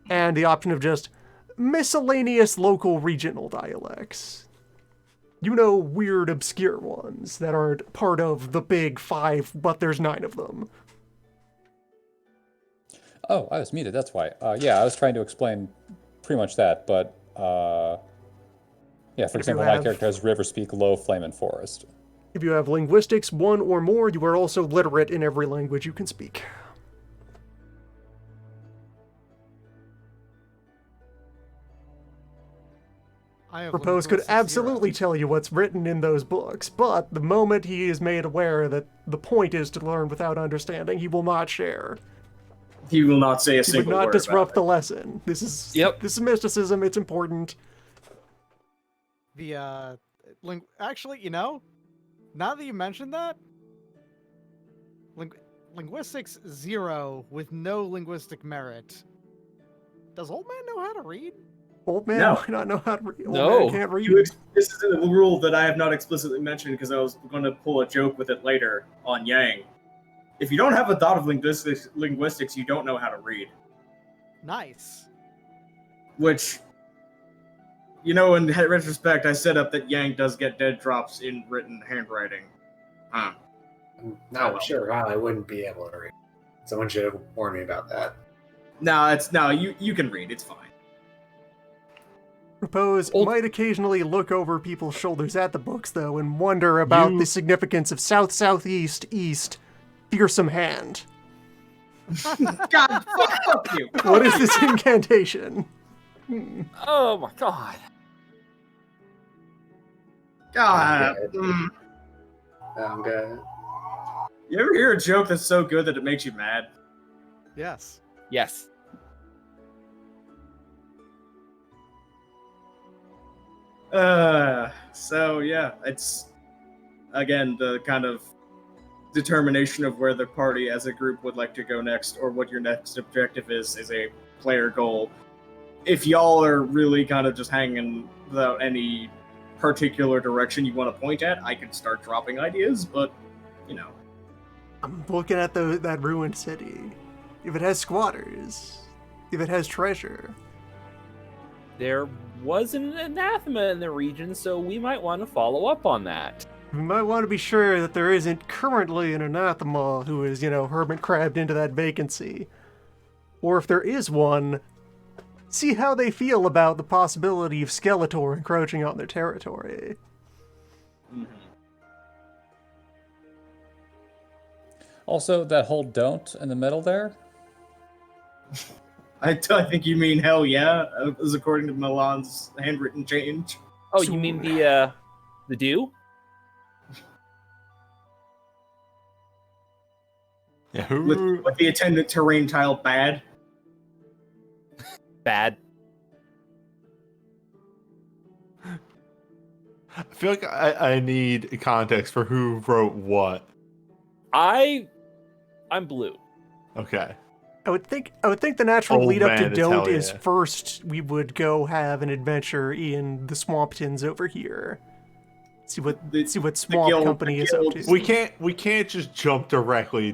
and the option of just miscellaneous local regional dialects. Weird, obscure ones that aren't part of the big 5, but there's 9 of them. Oh, I was muted, that's why. Yeah, I was trying to explain pretty much that, but yeah, for example, my character has River Speak, Low, Flame, and Forest. If you have linguistics 1 or more, you are also literate in every language you can speak. Propose could absolutely tell you what's written in those books, but the moment he is made aware that the point is to learn without understanding, he will not share. He will not say a single word. He would not disrupt the lesson. This is mysticism. It's important. Actually, now that you mentioned that, linguistics 0 with no linguistic merit. Does Old Man know how to read? Old Man might not know how to read. No. Old Man can't read. This is a rule that I have not explicitly mentioned because I was going to pull a joke with it later on Yang. If you don't have a dot of linguistics, you don't know how to read. Nice. Which, in retrospect, I set up that Yang does get dead drops in written handwriting. Huh. No, sure, I wouldn't be able to read. Someone should have warned me about that. You can read. It's fine. Propose might occasionally look over people's shoulders at the books, though, and wonder about the significance of south, southeast, east, fearsome hand. God, fuck you! What is this incantation? Oh my god. God. I'm good. You ever hear a joke that's so good that it makes you mad? Yes. Yes. So yeah, it's again the kind of determination of where the party as a group would like to go next, or what your next objective is a player goal. If y'all are really kind of just hanging without any particular direction you want to point at, I can start dropping ideas, but I'm looking at that ruined city. If it has squatters, if it has treasure. There was an anathema in the region, so we might want to follow up on that. We might want to be sure that there isn't currently an anathema who is, hermit crabbed into that vacancy. Or if there is one, see how they feel about the possibility of Skeletor encroaching on their territory. Mm-hmm. Also, that whole don't in the middle there? I think you mean hell yeah, as according to Milan's handwritten change. Oh, you mean the do? Yeah, With the attendant terrain tile bad? Bad. I feel like I need context for who wrote what. I'm blue. Okay. I would think the natural Old lead up to man, don't hell is yeah. first we would go have an adventure in the Swamptons over here. See what Swamp guild- Company the is up guild- to. We can't just jump directly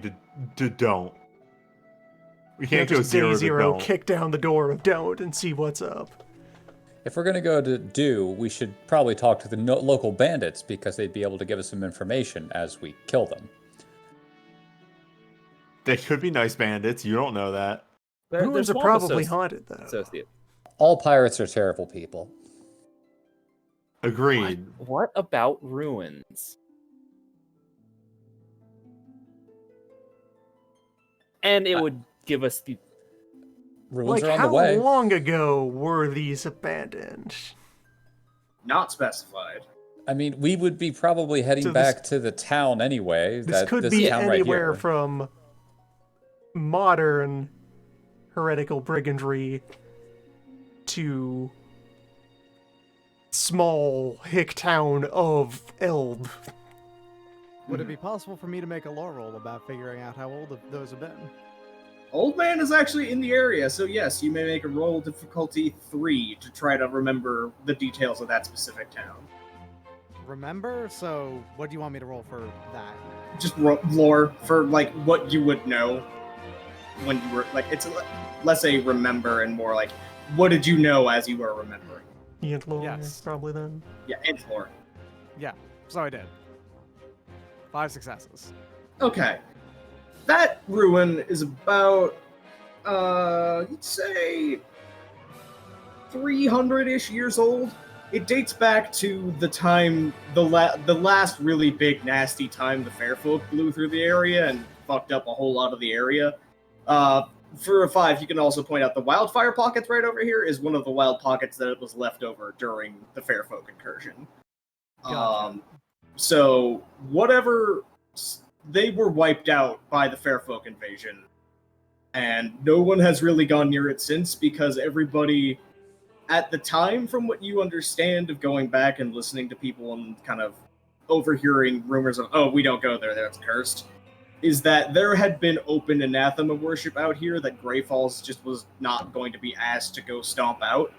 to don't. We You can't know, go just day 0 to zero, don't. kick down the door of don't and see what's up. If we're going to go to do, we should probably talk to the local bandits because they'd be able to give us some information as we kill them. They could be nice bandits. You don't know that. Ruins are probably haunted, though. Associate. All pirates are terrible people. Agreed. What about ruins? And it would give us the Ruins Like, are on how the way. long ago were these abandoned? Not specified. I mean, we would be probably heading So this- back to the town anyway. This could be town right anywhere here. from modern heretical brigandry to small hick town of Eld. Would it be possible for me to make a lore roll about figuring out how old those have been? Old Man is actually in the area, so yes, you may make a roll difficulty 3 to try to remember the details of that specific town. Remember? So, what do you want me to roll for that? Just lore for like what you would know when you were like it's less a remember and more like what did you know as you were remembering. Ant lore, Yes. probably then. Yeah, and lore. Yeah, so I did. 5 successes. Okay. That ruin is about, you'd say 300-ish years old. It dates back to the time, the last really big nasty time the Fairfolk blew through the area and fucked up a whole lot of the area. For a 5, you can also point out the wildfire pockets right over here is one of the wild pockets that was left over during the Fairfolk incursion. Gotcha. So whatever, they were wiped out by the Fairfolk invasion, and no one has really gone near it since because everybody, at the time, from what you understand of going back and listening to people and kind of overhearing rumors of, oh, we don't go there, that's cursed, is that there had been open anathema worship out here that Grey Falls just was not going to be asked to go stomp out.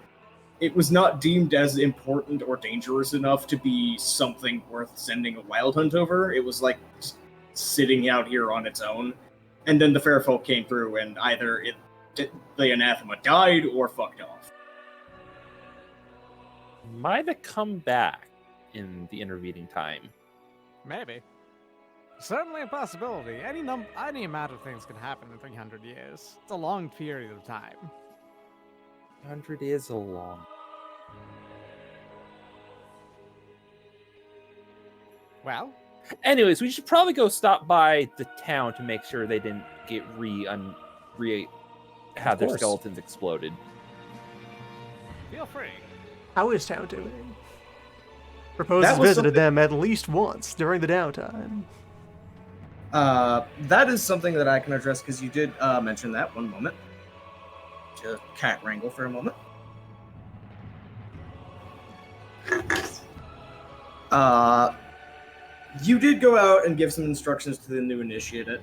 It was not deemed as important or dangerous enough to be something worth sending a wild hunt over. It was like just sitting out here on its own. And then the Fairfolk came through and either the anathema died or fucked off. Might have come back in the intervening time. Maybe. Certainly a possibility. Any amount of things can happen in 300 years. It's a long period of time. 100 is a long. Well, Anyways, we should probably go stop by the town to make sure they didn't get have their course. skeletons exploded. feel free. How is town doing? Propose That has was visited something- them at least once during the downtime. That is something that I can address because you did mention that. One moment. Just cat wrangle for a moment. You did go out and give some instructions to the new initiate.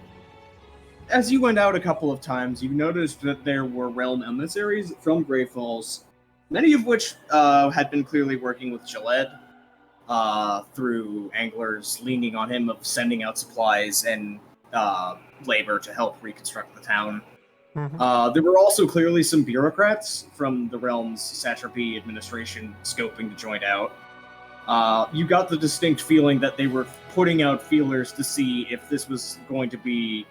As you went out a couple of times, you noticed that there were realm emissaries from Grey Falls, many of which had been clearly working with Jaled through anglers leaning on him of sending out supplies and labor to help reconstruct the town. Mhm. There were also clearly some bureaucrats from the realm's satrapy administration scoping to join out. You got the distinct feeling that they were putting out feelers to see if this was going to be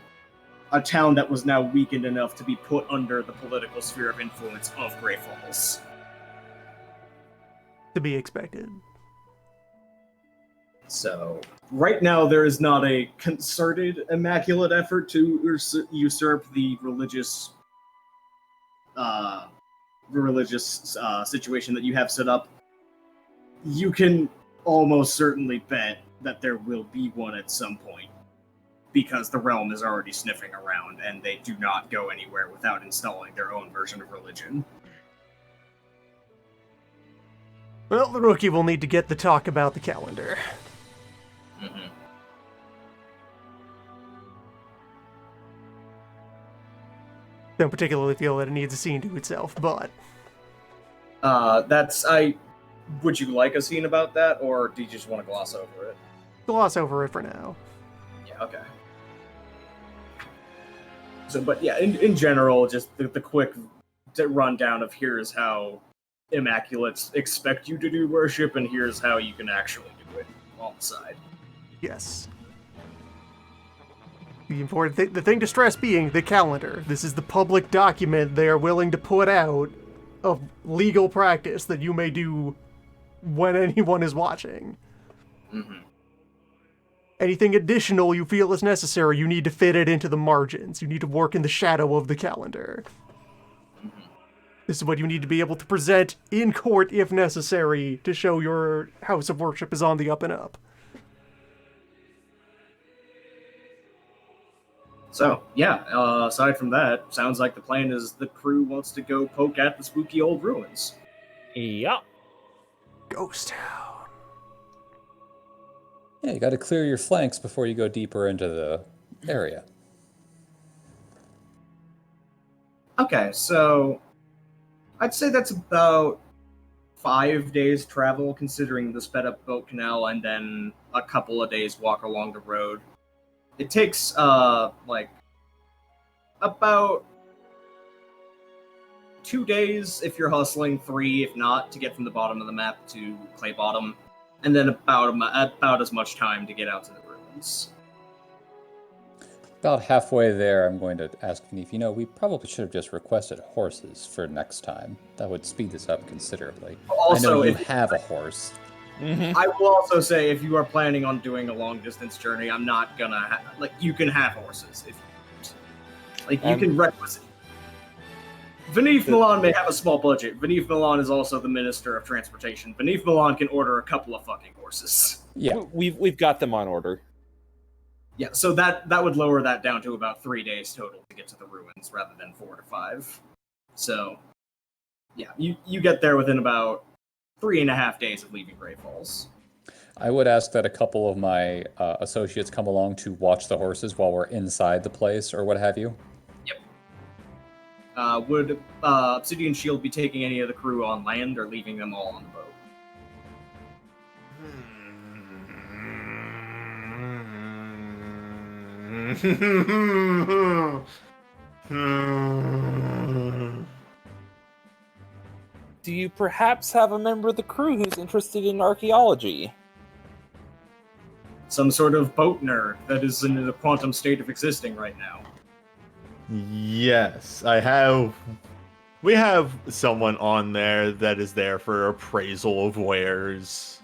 a town that was now weakened enough to be put under the political sphere of influence of Grey Falls. To be expected. So, right now there is not a concerted, immaculate effort to usurp the religious situation that you have set up. You can almost certainly bet that there will be one at some point, because the realm is already sniffing around, and they do not go anywhere without installing their own version of religion. Well, the rookie will need to get the talk about the calendar. Mm-hmm. Don't particularly feel that it needs a scene to itself, but Would you like a scene about that, or do you just want to gloss over it? gloss over it for now. Yeah, okay. So, but yeah, in general, just the quick rundown of here's how Immaculates expect you to do worship, and here's how you can actually do it on the side. Yes. The important thing, the thing to stress being the calendar. This is the public document they are willing to put out of legal practice that you may do when anyone is watching. Mm-hmm. Anything additional you feel is necessary, you need to fit it into the margins. You need to work in the shadow of the calendar. This is what you need to be able to present in court if necessary to show your house of worship is on the up and up. So, yeah, aside from that, sounds like the plan is the crew wants to go poke at the spooky old ruins. Yup. Ghost Town. Yeah, you got to clear your flanks before you go deeper into the area. Okay, so I'd say that's about 5 days travel, considering the sped up boat canal and then a couple of days walk along the road. It takes, like, about 2 days if you're hustling, 3 if not, to get from the bottom of the map to Clay Bottom, and then about as much time to get out to the ruins. About halfway there, I'm going to ask Vanif, we probably should have just requested horses for next time. That would speed this up considerably. Also, I know you if- have a horse. I will also say, if you are planning on doing a long distance journey, I'm not gonna you can have horses if you want. Like you can requisite. Vanif Milan may have a small budget. Vanif Milan is also the Minister of Transportation. Vanif Milan can order a couple of fucking horses. Yeah. We've got them on order. Yeah, so that would lower that down to about 3 days total to get to the ruins rather than 4 to 5. So, yeah, you get there within about 3.5 days of leaving Grey Falls. I would ask that a couple of my associates come along to watch the horses while we're inside the place or what have you. Yep. Would Obsidian Shield be taking any of the crew on land or leaving them all on the boat? Do you perhaps have a member of the crew who's interested in archaeology? Some sort of boat nerd that is in a quantum state of existing right now. Yes, I have. We have someone on there that is there for appraisal of wares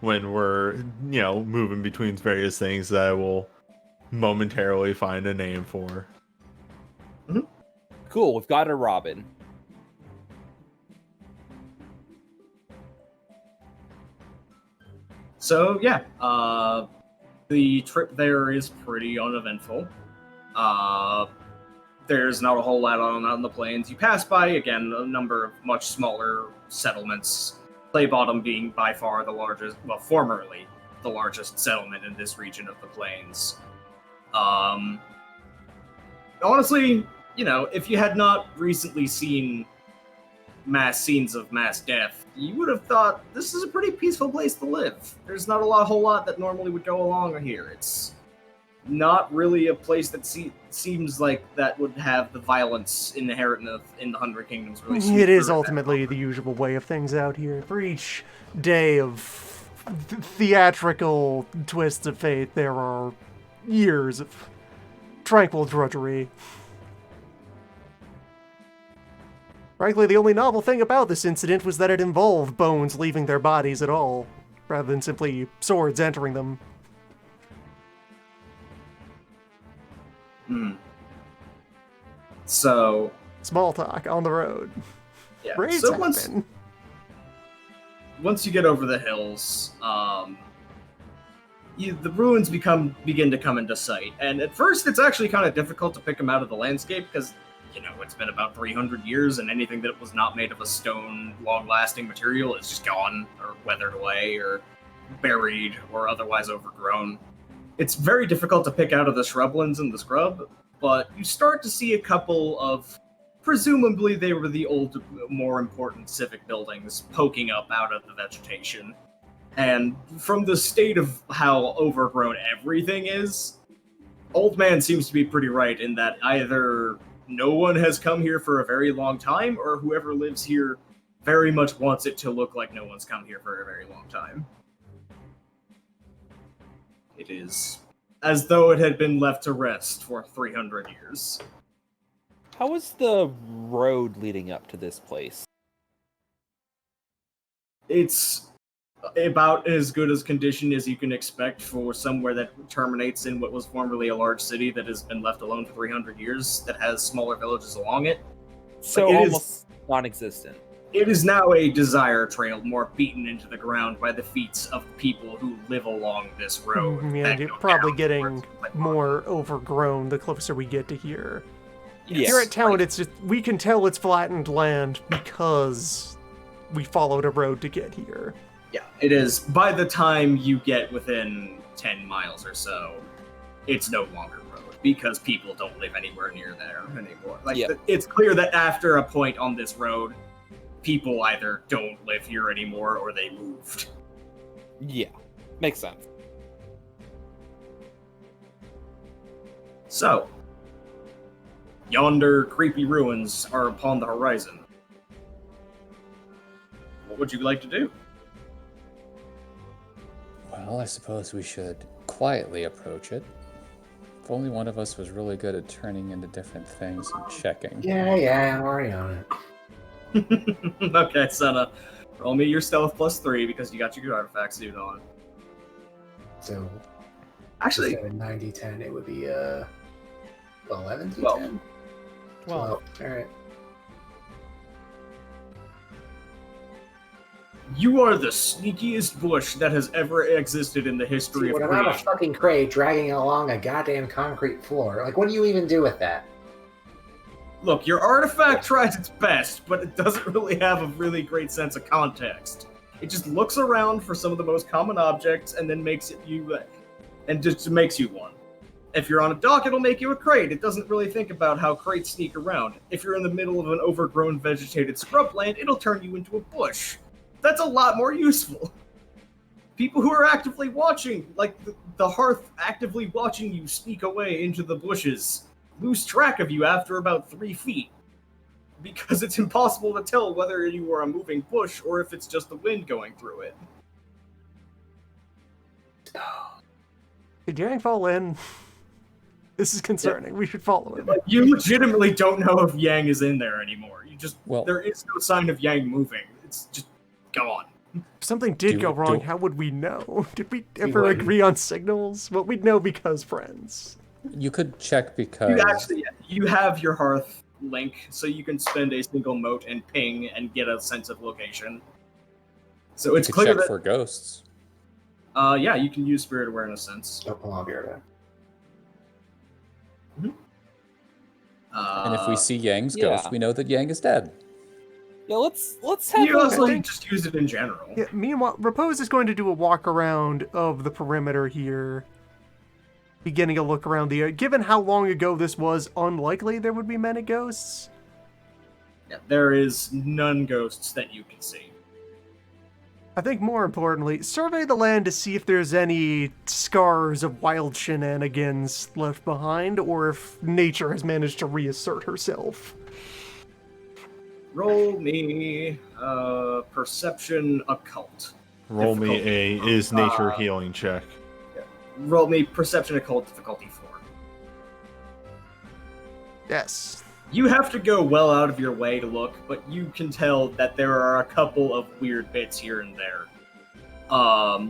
when we're, moving between various things that I will momentarily find a name for. Cool, we've got a Robin. So yeah, the trip there is pretty uneventful. There's not a whole lot on the plains. You pass by, again, a number of much smaller settlements, Clay Bottom being by far the largest, well, formerly the largest settlement in this region of the plains. Honestly, if you had not recently seen mass scenes of mass death, you would have thought this is a pretty peaceful place to live. There's not a whole lot that normally would go along here. It's not really a place that seems like that would have the violence inherent in the Hundred Kingdoms. Really, it is ultimately the usual way of things out here. For each day of theatrical twists of fate, there are years of tranquil drudgery. Frankly, the only novel thing about this incident was that it involved bones leaving their bodies at all, rather than simply swords entering them. So, small talk on the road. Yeah. Raids So happen. once you get over the hills, the ruins begin to come into sight. And at first, it's actually kind of difficult to pick them out of the landscape because, it's been about 300 years, and anything that was not made of a stone, long-lasting material is just gone, or weathered away, or buried, or otherwise overgrown. It's very difficult to pick out of the shrublands and the scrub, but you start to see a couple of, presumably they were the old, more important civic buildings poking up out of the vegetation. And from the state of how overgrown everything is, Old Man seems to be pretty right in that either no one has come here for a very long time, or whoever lives here very much wants it to look like no one's come here for a very long time. It is as though it had been left to rest for 300 years. How was the road leading up to this place? It's about as good as condition as you can expect for somewhere that terminates in what was formerly a large city that has been left alone for 300 years, that has smaller villages along it. So Like, it is- almost non-existent. It is now a desire trail, more beaten into the ground by the feet of people who live along this road. Yeah, that you're go probably down getting towards Plymouth. more overgrown the closer we get to here. Yes. Here at town, it's just we can tell it's flattened land because we followed a road to get here. Yeah, it is. By the time you get within 10 miles or so, it's no longer road because people don't live anywhere near there anymore. Like, Yeah. it's clear that after a point on this road, people either don't live here anymore or they moved. Yeah, makes sense. So, yonder creepy ruins are upon the horizon. What would you like to do? Well, I suppose we should quietly approach it. If only one of us was really good at turning into different things and checking. Yeah, I'm already on it. Okay, Senna. Roll me your stealth +3 because you got your good artifact suit on. So Actually, instead of 90, 10, it would be 11 to 12. 10? 12. Alright. you are the sneakiest bush that has ever existed in the history See, of when I'm on a creation. fucking crate dragging along a goddamn concrete floor, like, what do you even do with that? Look, your artifact tries its best, but it doesn't really have a really great sense of context. It just looks around for some of the most common objects and then makes it you, and just makes you one. If you're on a dock, it'll make you a crate. It doesn't really think about how crates sneak around. If you're in the middle of an overgrown vegetated scrubland, it'll turn you into a bush. That's a lot more useful. People who are actively watching, like the hearth actively watching you sneak away into the bushes, lose track of you after about 3 feet. Because it's impossible to tell whether you are a moving bush or if it's just the wind going through it. Did Yang fall in? This is concerning. We should follow him. Like, you legitimately don't know if Yang is in there anymore. Well- There is no sign of Yang moving. It's just gone. If something did go wrong, how would we know? Did we ever wouldn't. agree on signals? Well, we'd know because friends. You could check because You have your hearth link, so you can spend a single mote and ping and get a sense of location. So you it's could clear check that for ghosts. yeah, you can use spirit awareness sense. Oh, hold on, I'll be right back. And if we see Yang's yeah. ghost, we know that Yang is dead. Yeah, let's have you a also think- just use it in general. Yeah, meanwhile, Repose is going to do a walk around of the perimeter here, beginning a look around the area. Given how long ago this was, unlikely there would be many ghosts. Yeah, there is none ghosts that you can see. I think more importantly, survey the land to see if there's any scars of wild shenanigans left behind, or if nature has managed to reassert herself. Roll me perception occult. Roll me a Difficult. is nature healing check. Roll me perception occult difficulty 4. Yes. You have to go well out of your way to look, but you can tell that there are a couple of weird bits here and there.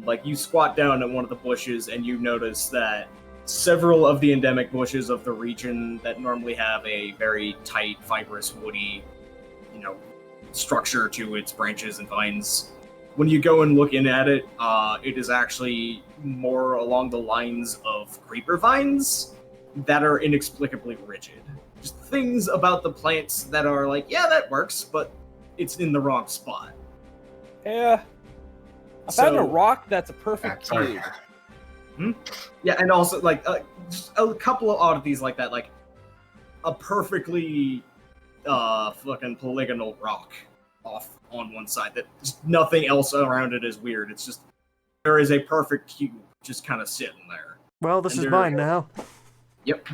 Like you squat down at one of the bushes and you notice that several of the endemic bushes of the region that normally have a very tight, fibrous, woody, structure to its branches and vines. When you go and look in at it, it is actually more along the lines of creeper vines that are inexplicably rigid. Just things about the plants that are like, yeah, that works, but it's in the wrong spot. Yeah. I found a So- rock that's a perfect Sorry. cube. Yeah, and also like just a couple of oddities like that, like a perfectly fucking polygonal rock off on one side that just nothing else around it is weird. It's just there is a perfect cube just kind of sitting there. Well, this And is there- mine now. Yep.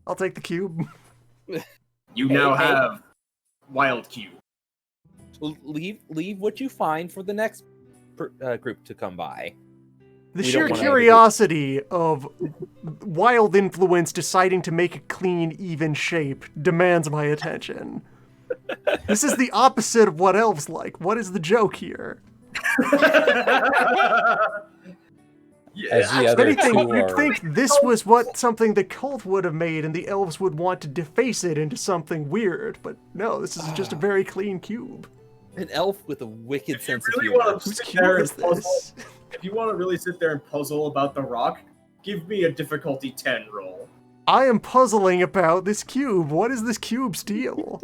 I'll take the cube. You now hey. have wild cube. Leave what you find for the next group to come by. The We sheer don't wanna- curiosity of wild influence deciding to make a clean, even shape demands my attention. This is the opposite of what elves like. What is the joke here? as the If other anything, two you'd are. think this was what something the cult would have made, and the elves would want to deface it into something weird. But no, this is just a very clean cube. An elf with a wicked If you sense of really humor. want to Whose sit cube there and is puzzle, this? if you want to really sit there and puzzle about the rock, give me a difficulty 10 roll. I am puzzling about this cube. What is this cube's deal?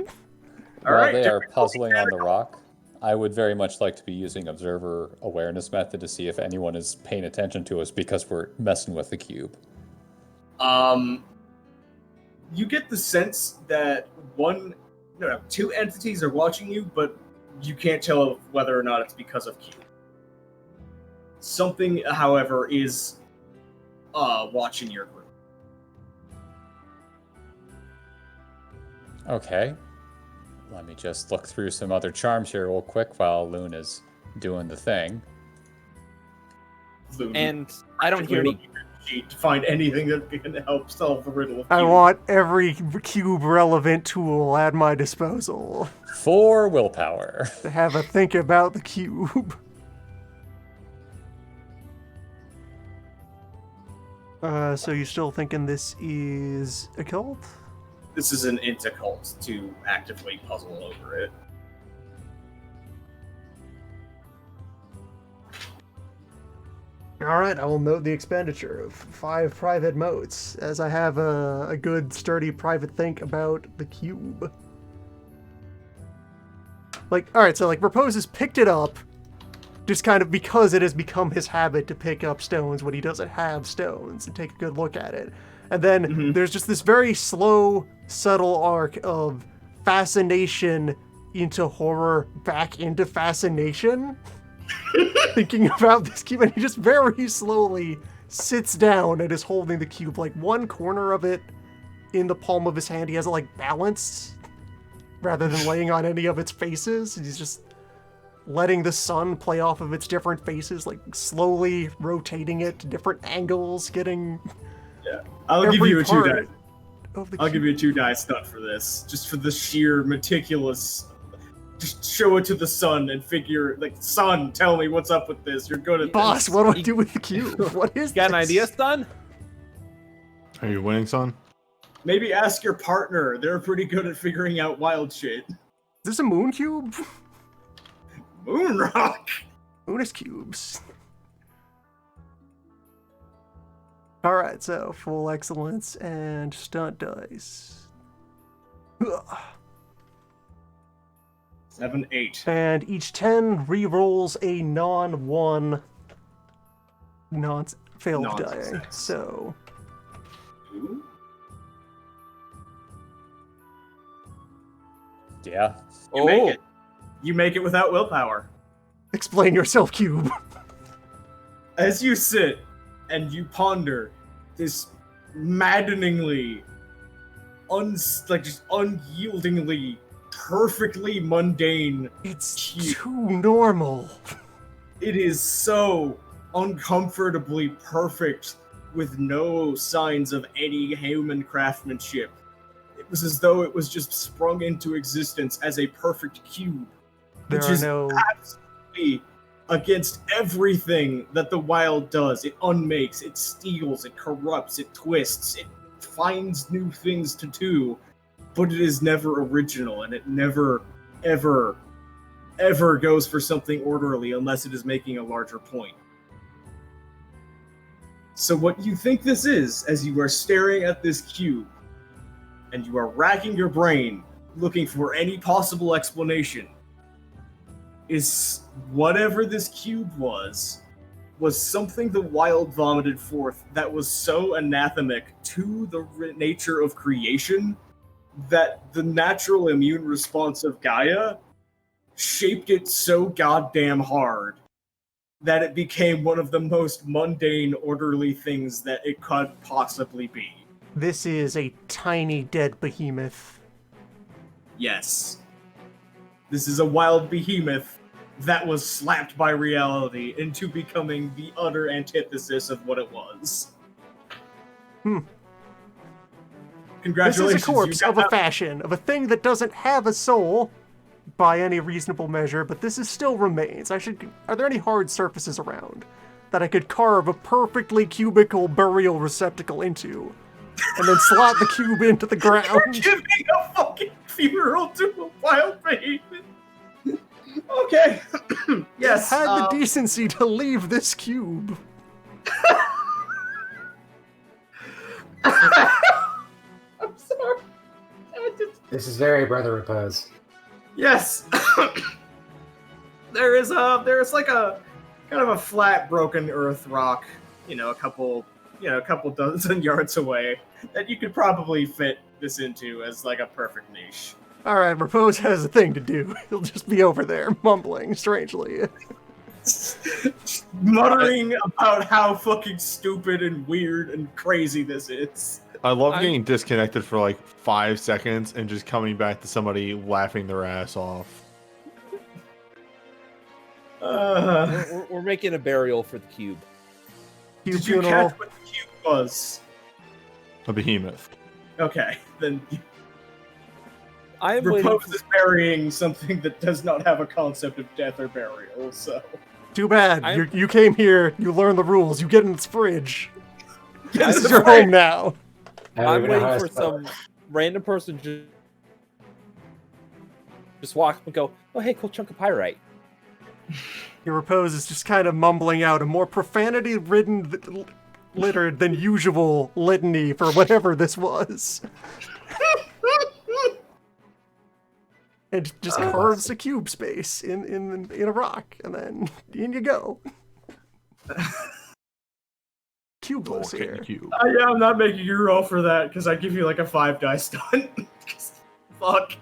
While Alright, they are difficulty puzzling 10. on the rock, I would very much like to be using observer awareness method to see if anyone is paying attention to us because we're messing with the cube. You get the sense that two entities are watching you, but you can't tell whether or not it's because of Q. Something, however, is watching your group. Okay. Let me just look through some other charms here real quick while Loon is doing the thing. And I don't hear any. Sheet to find anything that can help solve the riddle of I Q. want every cube-relevant tool at my disposal 4 willpower. to have a think about the cube. So you're still thinking this is a cult? This is an intercult to actively puzzle over it. Alright, I will note the expenditure of 5 private motes, as I have a good, sturdy private think about the cube. Alright, so Repose has picked it up, just kind of because it has become his habit to pick up stones when he doesn't have stones, and take a good look at it. And then there's just this very slow, subtle arc of fascination into horror, back into fascination. Thinking about this cube, and he just very slowly sits down and is holding the cube, one corner of it in the palm of his hand. He has it balanced rather than laying on any of its faces. He's just letting the sun play off of its different faces, slowly rotating it to different angles, getting I'll give every you a 2 part die. of the I'll cube. give you a 2 die stunt for this, just for the sheer meticulous. Just show it to the sun and figure, sun, tell me what's up with this. You're good at Boss, this. what do I do with the cube? What is Got an this? idea, son? Are you winning, son? Maybe ask your partner. They're pretty good at figuring out wild shit. Is this a moon cube? Moon rock. Moonus cubes. Alright, so full excellence and stunt dice. Ugh. 7, 8. And each 10 re-rolls a non-1 failed die. Non-success. So 2. Yeah. You make it. You make it without willpower. explain yourself, cube. As you sit and you ponder this maddeningly, just unyieldingly, perfectly mundane, It's cube. too normal. It is so uncomfortably perfect with no signs of any human craftsmanship. It was as though it was just sprung into existence as a perfect cube. There which are is no absolutely against everything that the wild does. It unmakes, it steals, it corrupts, it twists, it finds new things to do, but it is never original, and it never, ever, ever goes for something orderly unless it is making a larger point. So what you think this is, as you are staring at this cube, and you are racking your brain, looking for any possible explanation, is whatever this cube was something the wild vomited forth that was so anathemic to the nature of creation that the natural immune response of Gaia shaped it so goddamn hard that it became one of the most mundane, orderly things that it could possibly be. This is a tiny dead behemoth. Yes. This is a wild behemoth that was slapped by reality into becoming the utter antithesis of what it was. This Congratulations. is a corpse you of a got- fashion, of a thing that doesn't have a soul by any reasonable measure, but this is still remains. Are there any hard surfaces around? that I could carve a perfectly cubical burial receptacle into, and then slot the cube into the You're ground. giving a fucking funeral to a wild behemoth. Okay. Yes. Had the decency to leave this cube. I'm sorry. This is very Brother Repose. Yes. There's like a kind of a flat, broken earth rock, a couple dozen yards away that you could probably fit this into as like a perfect niche. Alright, Repose has a thing to do. He'll just be over there, mumbling strangely. Muttering about how fucking stupid and weird and crazy this is. I love getting disconnected for like 5 seconds and just coming back to somebody laughing their ass off. We're making a burial for the cube. Cube Did you funeral. catch what the cube was? A behemoth. Okay, then I am waiting. Repose is burying something that does not have a concept of death or burial, so. Too bad. You came here, you learn the rules, you get in this fridge. This is That's your right. home now. I'm waiting for some random person to just walk up and go, "Oh, hey, cool chunk of pyrite." Your Repose is just kind of mumbling out a more profanity-ridden, littered than usual litany for whatever this was. And just carves a cube space in a rock, and then in you go. Cubeless here. Cube. Yeah, I'm not making you roll for that because I give you like a 5 dice stunt. Fuck.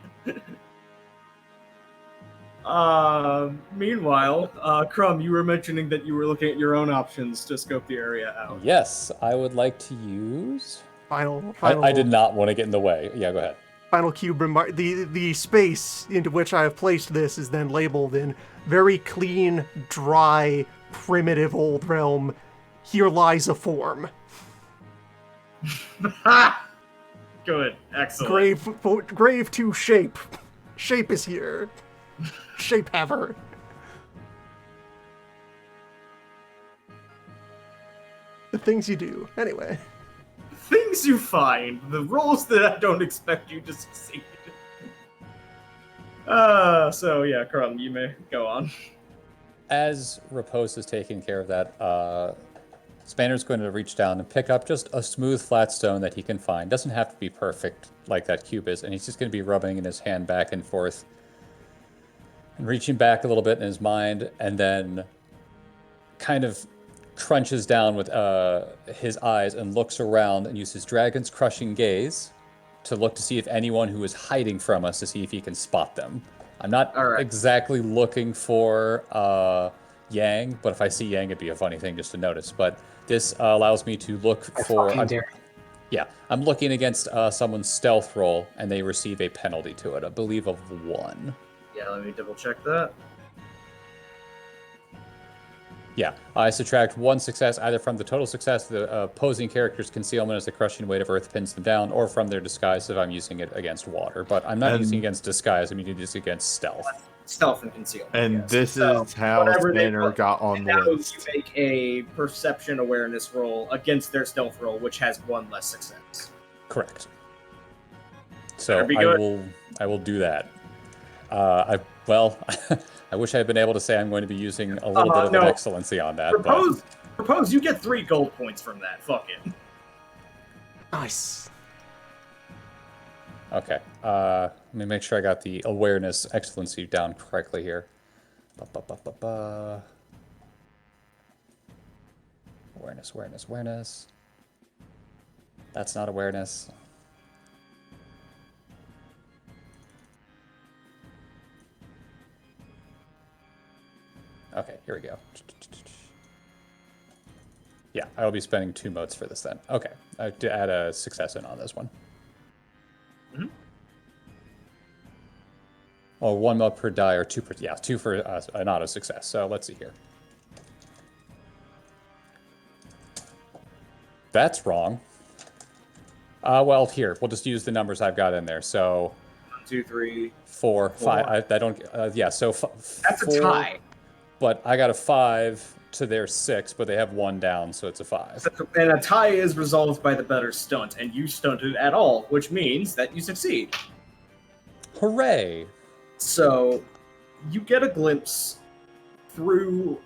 Meanwhile, Crumb, you were mentioning that you were looking at your own options to scope the area out. Yes, I would like to use. Final. I did not want to get in the way. Yeah, go ahead. Final cube remark. The space into which I have placed this is then labeled in very clean, dry, primitive old realm. Here lies a form. Good, excellent. Grave to shape. Shape is here. Shape haver. The things you do. Anyway. Things you find, the roles that I don't expect you to succeed. So yeah, Crumb, you may go on. As Repose is taking care of that, Spanner's going to reach down and pick up just a smooth, flat stone that he can find. Doesn't have to be perfect like that cube is, and he's just going to be rubbing in his hand back and forth and reaching back a little bit in his mind, and then kind of crunches down with his eyes and looks around and uses Dragon's Crushing Gaze to look to see if anyone who is hiding from us, to see if he can spot them. I'm not exactly looking for Yang, but if I see Yang, it'd be a funny thing just to notice. But this allows me to look for... I'm looking against someone's stealth roll, and they receive a penalty to it, I believe of 1. Yeah, let me double check that. Yeah, I subtract 1 success either from the total success of the opposing character's concealment as the crushing weight of earth pins them down, or from their disguise if I'm using it against water. But I'm not using it against disguise, I'm using it against stealth. Stealth and concealment. And yes. this So, is how whatever they Spanner put- got on and the now list. you make a perception awareness roll against their stealth roll, which has 1 less success. Correct. So Better be good. I will do that. I wish I had been able to say I'm going to be using a little bit of an excellency on that. Propose, you get 3 gold points from that. Fuck it. Nice. Okay. Let me make sure I got the awareness excellency down correctly here. Awareness. That's not awareness. Okay, here we go. Yeah, I will be spending 2 motes for this then. Okay, I have to add a success in on this one. Mhm. Oh, 1 mote per die, or 2 per... Yeah, 2 for an auto success. So let's see here. That's wrong. Well, here, we'll just use the numbers I've got in there. So... 1, 2, 3, 4, 5... I don't... yeah, so... That's 4, a tie. But I got a 5, to their 6, but they have 1 down, so it's a 5. And a tie is resolved by the better stunt, and you stunted at all, which means that you succeed. Hooray! So, you get a glimpse through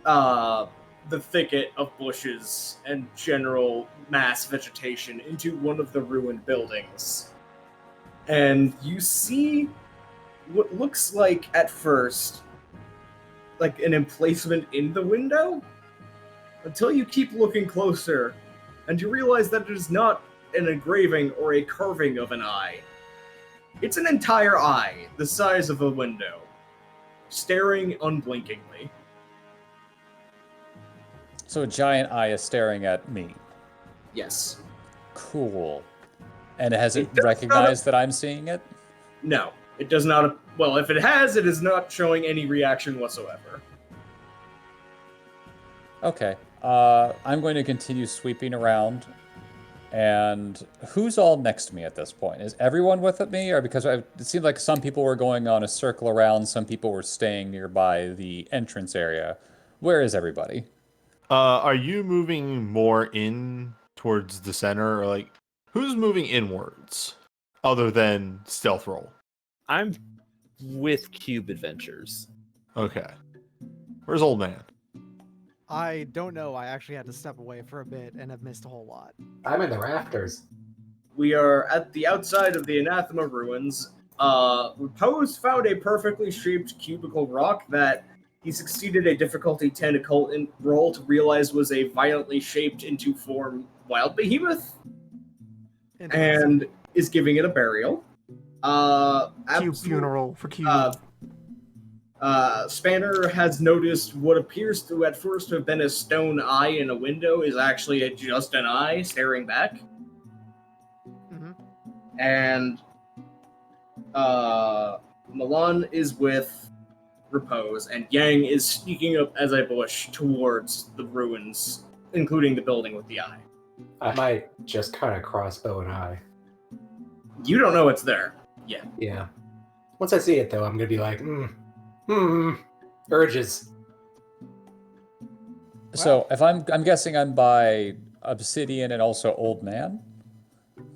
the thicket of bushes and general mass vegetation into one of the ruined buildings. And you see what looks like, at first, like an emplacement in the window, until you keep looking closer, and you realize that it is not an engraving or a carving of an eye. It's an entire eye, the size of a window, staring unblinkingly. So a giant eye is staring at me. Yes. Cool. And has it It does recognized that I'm seeing it? No, it does not. Well, if it has, it is not showing any reaction whatsoever. Okay. I'm going to continue sweeping around. And who's all next to me at this point? Is everyone with me? Or because it seemed like some people were going on a circle around, some people were staying nearby the entrance area. Where is everybody? Are you moving more in towards the center, or like who's moving inwards other than stealth roll? I'm with Cube Adventures. Okay. Where's old man? I don't know. I actually had to step away for a bit and have missed a whole lot. I'm in the rafters. We are at the outside of the Anathema ruins. Repose found a perfectly shaped cubical rock that he succeeded a difficulty 10 occult roll to realize was a violently shaped into form wild behemoth, and is giving it a burial. Cube funeral for Cube. Spanner has noticed what appears to at first have been a stone eye in a window is actually just an eye staring back. Mm-hmm. And Milan is with Repose, and Yang is sneaking up as a bush towards the ruins, including the building with the eye. I might just kind of crossbow an eye. You don't know it's there yet. Yeah. Once I see it, though, I'm gonna be like, urges. So if I'm guessing I'm by Obsidian and also Old Man?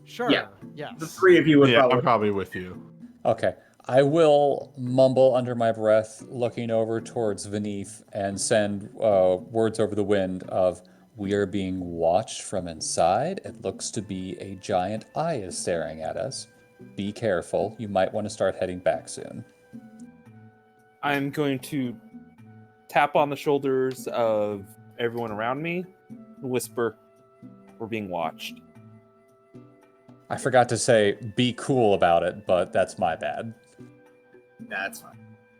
Sure. Yeah. Yes. The three of you would Yeah, probably. I'm probably with you. Okay. I will mumble under my breath, looking over towards Beneath, and send words over the wind of, "We are being watched from inside. It looks to be a giant eye is staring at us. Be careful. You might want to start heading back soon." I'm going to tap on the shoulders of everyone around me and whisper, "We're being watched." I forgot to say, be cool about it, but that's my bad. That's fine.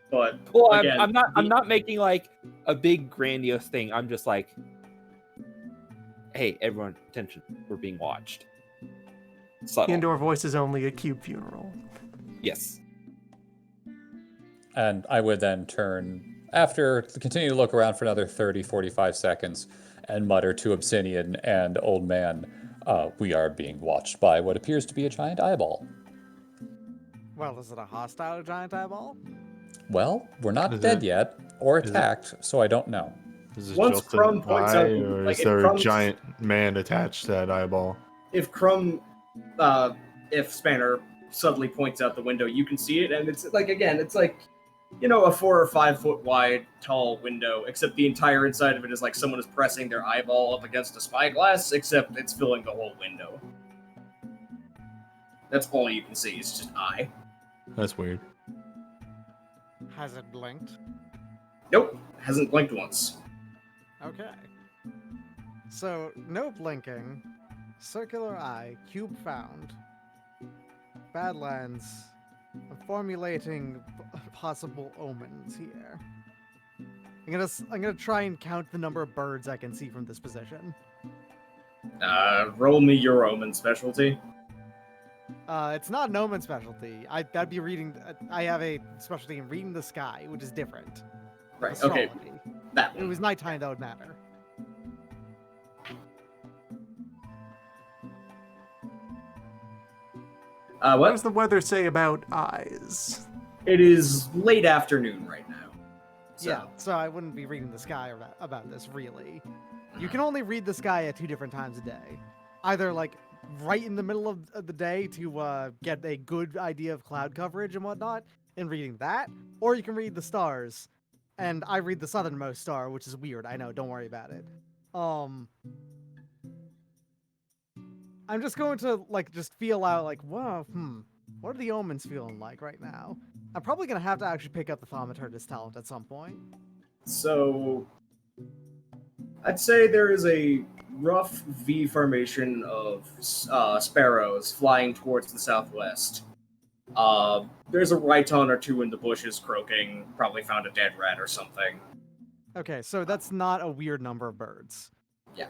But Well, again, I'm not making like a big grandiose thing. I'm just like, "Hey, everyone, attention! We're being watched." Subtle. Indoor voice is only a Cube funeral. Yes. And I would then turn, after continue to look around for another 30, 45 seconds, and mutter to Obsidian and Old Man, "We are being watched by what appears to be a giant eyeball." Well, is it a hostile giant eyeball? Well, we're not Is dead it- yet, or is it- attacked, so I don't know. Is it Once just Crumb an points eye, out, or like, is if there a Crumb's- giant man attached to that eyeball? if Crumb, if Spanner suddenly points out the window, you can see it, and it's like, again, it's like, you know, a 4 or 5 foot wide, tall window, except the entire inside of it is like someone is pressing their eyeball up against a spyglass, except it's filling the whole window. That's all you can see, it's just eye. That's weird. Has it blinked? Nope, hasn't blinked once. Okay. So, no blinking. Circular eye. Cube found. Badlands. I'm formulating possible omens here. I'm gonna try and count the number of birds I can see from this position. Roll me your omen specialty. It's not an omen specialty. That'd be reading. I have a specialty in reading the sky, which is different. Right, okay, Astrology. that If it one. was nighttime, that would matter. What What? does the weather say about eyes? It is late afternoon right now. Yeah, so I wouldn't be reading the sky about this, really. You can only read the sky at 2 different times a day. Either, like, right in the middle of the day to get a good idea of cloud coverage and whatnot, and reading that, or you can read the stars. And I read the southernmost star, which is weird, I know, don't worry about it. I'm just going to, like, just feel out, like, whoa, what are the omens feeling like right now? I'm probably going to have to actually pick up the Thaumaturgus talent at some point. So, I'd say there is a rough V formation of sparrows flying towards the southwest. There's a rhyton or two in the bushes croaking, probably found a dead rat or something. Okay, so that's not a weird number of birds. Yeah.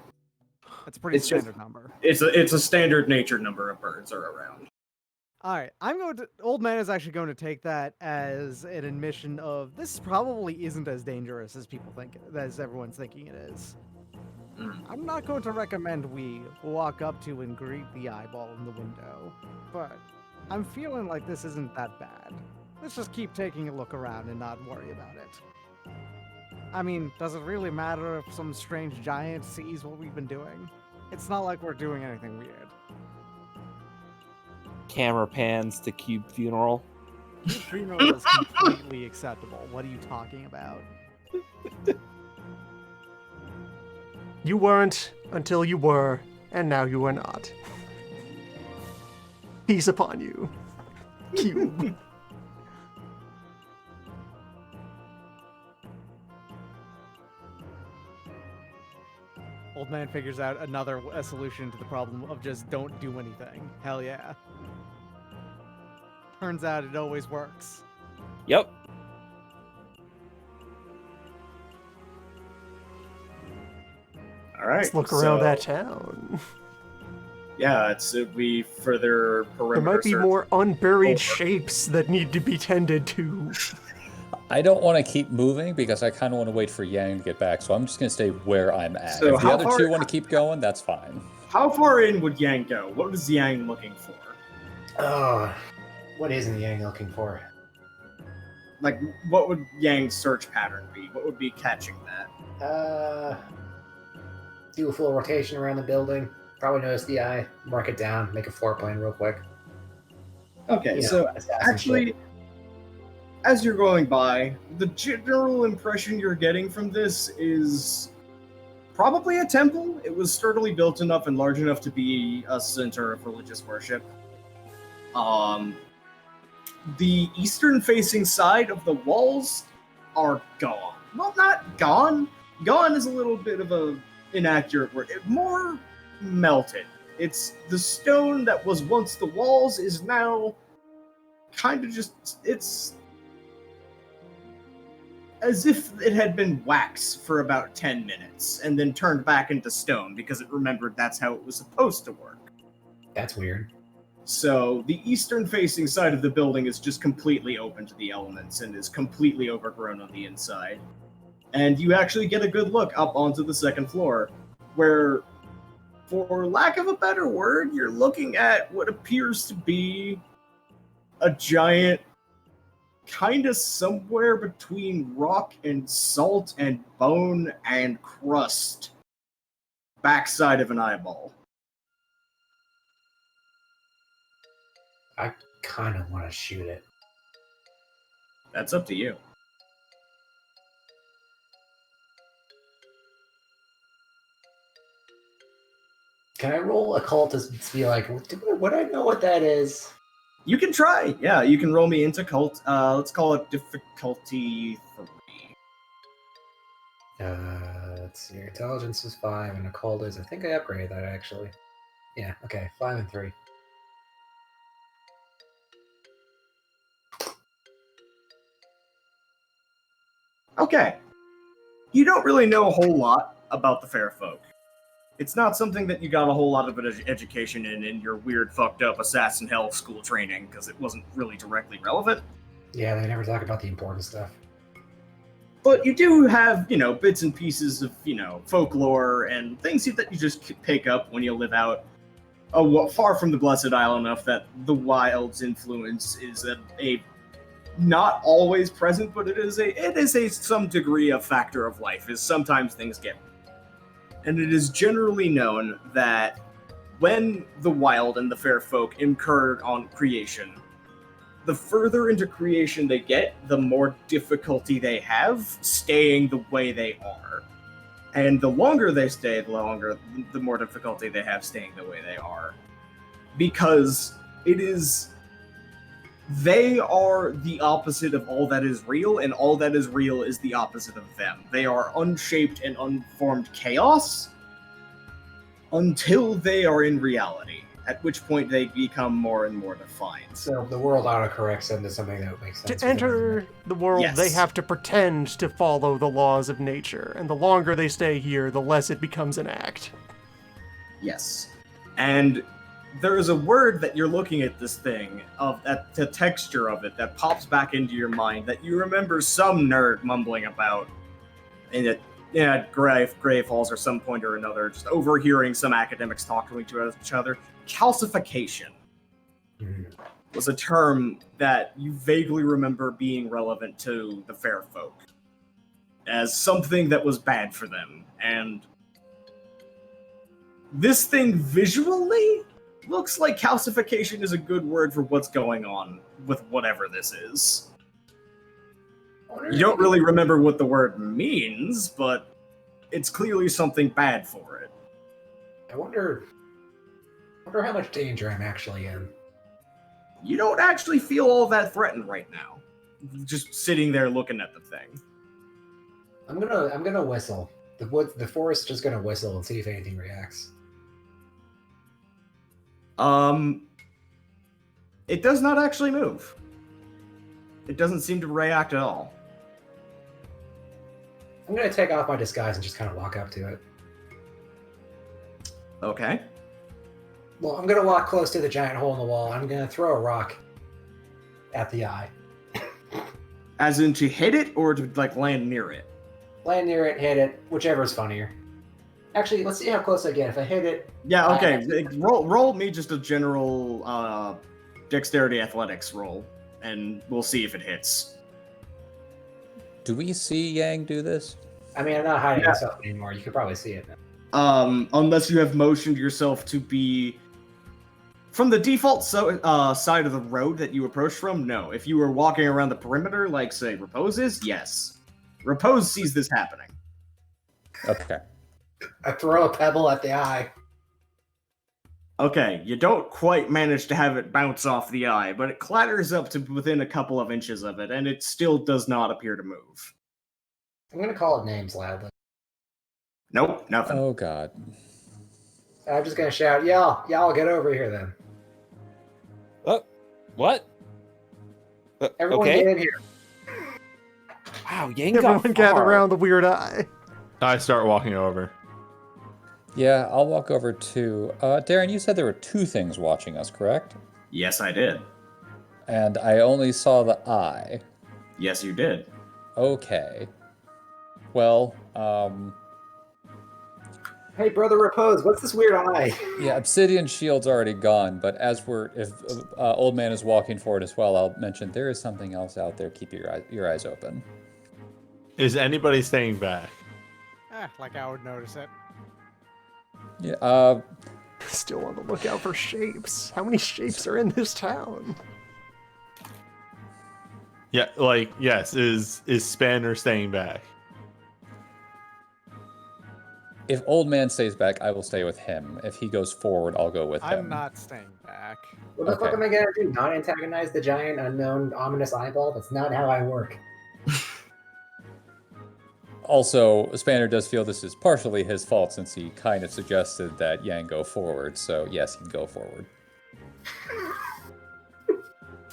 That's a pretty It's just- standard number. It's a standard nature number of birds are around. All right, Old Man is actually going to take that as an admission of this probably isn't as dangerous as people think, as everyone's thinking it is. I'm not going to recommend we walk up to and greet the eyeball in the window, but I'm feeling like this isn't that bad. Let's just keep taking a look around and not worry about it. I mean, does it really matter if some strange giant sees what we've been doing? It's not like we're doing anything weird. Camera pans to Cube Funeral. Funeral is completely acceptable. What are you talking about? You weren't until you were, and now you are not. Peace upon you. Cube. Old Man figures out a solution to the problem of just don't do anything. Hell yeah. Turns out it always works. Yep. All right. Let's look around that town. Yeah, it'd be further perimeter. There might be search. more unburied shapes that need to be tended to. I don't want to keep moving because I kind of want to wait for Yang to get back, so I'm just going to stay where I'm at. So if the how other far- two want to keep going, that's fine. How far in would Yang go? What was Yang looking for? Oh, what isn't Yang looking for? Like, what would Yang's search pattern be? What would be catching that? Do a full rotation around the building. Probably notice the eye. Mark it down. Make a floor plan real quick. Okay, You know, so assassin actually, shit. as you're going by, the general impression you're getting from this is probably a temple. It was sturdily built enough and large enough to be a center of religious worship. The eastern-facing side of the walls are gone. Well, not gone. Gone is a little bit of a inaccurate word. More melted. It's the stone that was once the walls is now kind of just, it's as if it had been wax for about 10 minutes and then turned back into stone because it remembered that's how it was supposed to work. That's weird. So the eastern facing side of the building is just completely open to the elements and is completely overgrown on the inside. And you actually get a good look up onto the second floor where, for lack of a better word, you're looking at what appears to be a giant, kind of somewhere between rock and salt and bone and crust, backside of an eyeball. I kind of want to shoot it. That's up to you. Can I roll occultist to be like, would I know what that is? You can try. Yeah, you can roll me into cult. Let's call it difficulty 3. Let's see. Your intelligence is 5 and occult is, I think I upgraded that actually. Yeah, okay, 5 and 3. Okay. You don't really know a whole lot about the fair folk. It's not something that you got a whole lot of education in your weird, fucked up assassin hell school training, because it wasn't really directly relevant. Yeah, they never talk about the important stuff. But you do have, bits and pieces of, folklore and things that you just pick up when you live out far from the Blessed Isle enough that the wild's influence is a not always present, but it is a some degree of factor of life. Is sometimes things get, and it is generally known that when the wild and the fair folk incur on creation, the further into creation they get, the more difficulty they have staying the way they are. And the longer they stay, the more difficulty they have staying the way they are. Because they are the opposite of all that is real, and all that is real is the opposite of them. They are unshaped and unformed chaos until they are in reality, at which point they become more and more defined. So the world autocorrects into something that makes sense. To enter the world, they Yes. have to pretend to follow the laws of nature, and the longer they stay here, the less it becomes an act. Yes. And there is a word that you're looking at this thing, at the texture of it, that pops back into your mind that you remember some nerd mumbling about at Grey Falls or some point or another, just overhearing some academics talking to each other. Calcification was a term that you vaguely remember being relevant to the fair folk as something that was bad for them. And this thing visually looks like calcification is a good word for what's going on with whatever this is. You don't really remember what the word means, but it's clearly something bad for it. I wonder how much danger I'm actually in. You don't actually feel all that threatened right now. Just sitting there looking at the thing. I'm gonna whistle. The forest just gonna whistle and see if anything reacts. It does not actually move. It doesn't seem to react at all. I'm gonna take off my disguise and just kind of walk up to it. Okay. Well, I'm gonna walk close to the giant hole in the wall. I'm gonna throw a rock at the eye. As in to hit it or to like land near it? Land near it, hit it, whichever is funnier. Actually, let's see how close I get. If I hit it, Yeah, okay. Roll me just a general dexterity athletics roll, and we'll see if it hits. Do we see Yang do this? I mean, I'm not hiding myself anymore. You could probably see it now. Unless you have motioned yourself to be from the default side of the road that you approach from. No, if you were walking around the perimeter, like say Repose is, yes, Repose sees this happening. Okay. I throw a pebble at the eye. Okay, you don't quite manage to have it bounce off the eye, but it clatters up to within a couple of inches of it, and it still does not appear to move. I'm gonna call it names loudly. Nope, nothing. Oh God. I'm just gonna shout, y'all get over here then. What? Everyone Okay. get in here. Wow, Yang got Everyone gather far. around the weird eye. I start walking over. Yeah, I'll walk over to... Darren, you said there were two things watching us, correct? Yes, I did. And I only saw the eye. Yes, you did. Okay. Well, Hey, brother Repose, what's this weird eye? yeah, Obsidian Shield's already gone, but if Old Man is walking forward as well, I'll mention there is something else out there. Keep your eyes open. Is anybody staying back? Like I would notice it. Yeah, Still on the lookout for shapes. How many shapes are in this town? Yeah, yes. Is Spanner staying back? if Old Man stays back, I will stay with him. If he goes forward, I'll go with him. I'm not staying back. What the fuck Okay. am I gonna do? Not antagonize the giant, unknown, ominous eyeball? That's not how I work. Also, Spanner does feel this is partially his fault since he kind of suggested that Yang go forward. So yes, he'd go forward.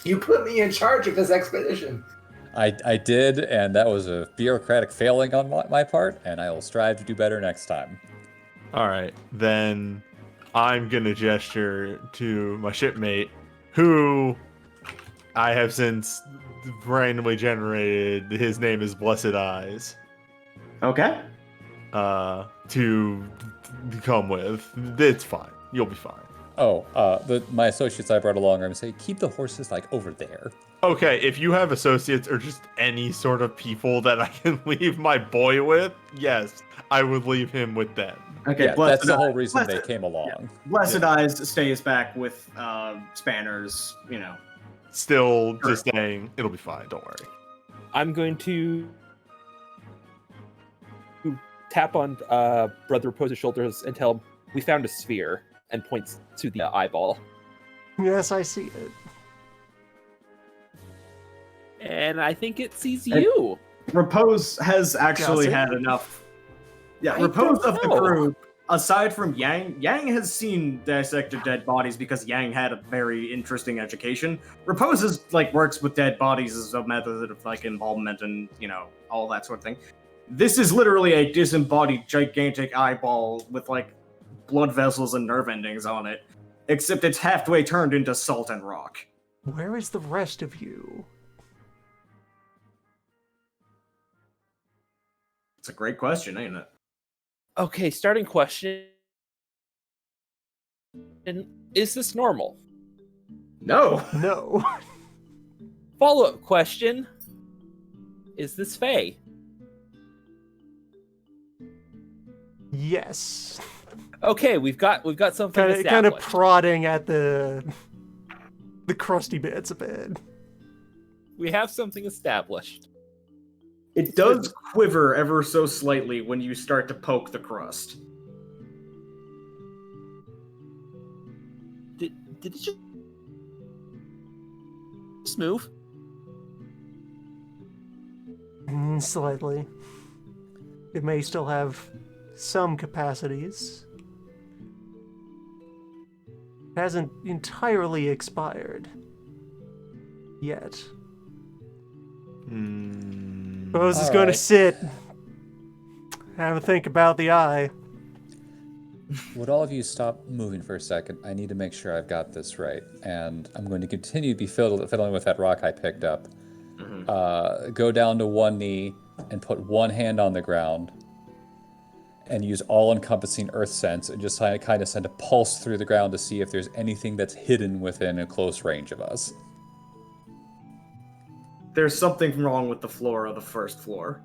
You put me in charge of this expedition. I did, and that was a bureaucratic failing on my part, and I will strive to do better next time. All right, then I'm gonna gesture to my shipmate, who I have since randomly generated. His name is Blessed Eyes. Okay. To come with. It's fine. You'll be fine. My associates I brought along are going to say, keep the horses like over there. Okay, if you have associates or just any sort of people that I can leave my boy with, yes, I would leave him with them. Okay, Yeah, Blessed that's the whole Eyes- reason they Blessed- came along. Blessed Eyes stays back with Spanners, you know. Still just saying, it'll be fine, don't worry. I'm going to tap on Brother Repose's shoulders and tell him, we found a sphere, and points to the eyeball. Yes, I see it. And I think it sees you. Repose has actually Does it? had enough. Yeah, I Repose don't of the know. group, aside from Yang, Yang has seen dissected dead bodies because Yang had a very interesting education. Repose is like works with dead bodies as a method of like embalmment and all that sort of thing. This is literally a disembodied gigantic eyeball with like blood vessels and nerve endings on it, except it's halfway turned into salt and rock. Where is the rest of you? It's a great question, ain't it? Okay, starting question. Is this normal? No. No. Follow-up question. Is this Fae? Yes. Okay, we've got something Kind of established. prodding at the crusty bits a bit. We have something established. It does quiver ever so slightly when you start to poke the crust. Did it just move? Slightly. It may still have some capacities. It hasn't entirely expired. Yet. Rose is going to Alright. sit. Have a think about the eye. Would all of you stop moving for a second? I need to make sure I've got this right. And I'm going to continue to be fiddling with that rock I picked up. Go down to one knee and put one hand on the ground. And use all-encompassing earth sense and just kind of send a pulse through the ground to see if there's anything that's hidden within a close range of us. There's something wrong with the floor of the first floor.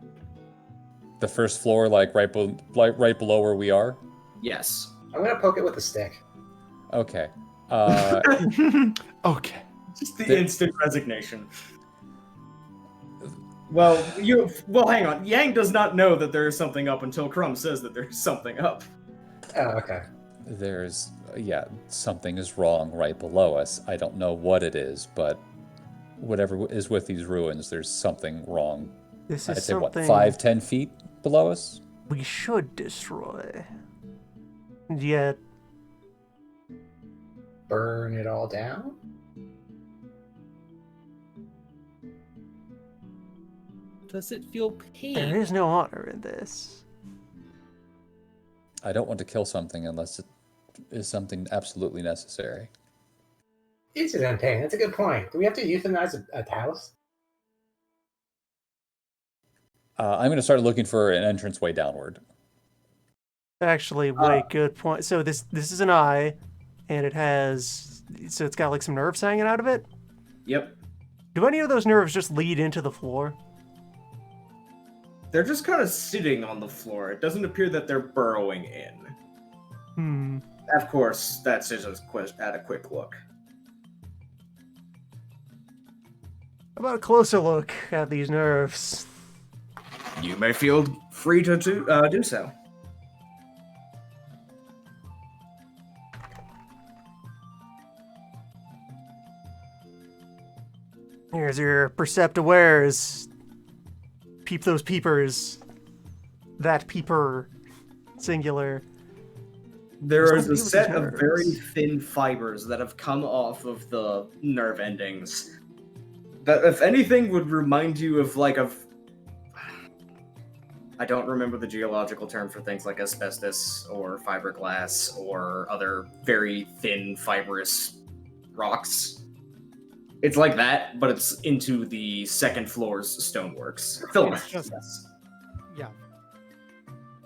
The first floor, like right below where we are? Yes. I'm gonna poke it with a stick. Okay. Okay. Just the instant resignation. Well, hang on. Yang does not know that there is something up until Crumb says that there's something up. Oh, okay. Something is wrong right below us. I don't know what it is, but whatever is with these ruins, there's something wrong. This I'd is say, something 5-10 feet below us? we should destroy. And yet, Burn it all down? Does it feel there pain? is no honor in this. I don't want to kill something unless it is something absolutely necessary. It's in pain. That's a good point. Do we have to euthanize a house? I'm going to start looking for an entranceway downward. Actually, wait, good point. So this is an eye, and it's got like some nerves hanging out of it? Yep. Do any of those nerves just lead into the floor? They're just kind of sitting on the floor. It doesn't appear that they're burrowing in. Of course, that's just at a quick look. How about a closer look at these nerves? You may feel free to do so. Here's your perceptiwares. Peep those peepers. That peeper. Singular. There is Something a with set these of very nerves. thin fibers that have come off of the nerve endings. That, if anything, would remind you of I don't remember the geological term for things like asbestos or fiberglass or other very thin fibrous rocks. It's like that, but it's into the second floor's stoneworks. Filaments. It's just- Yeah.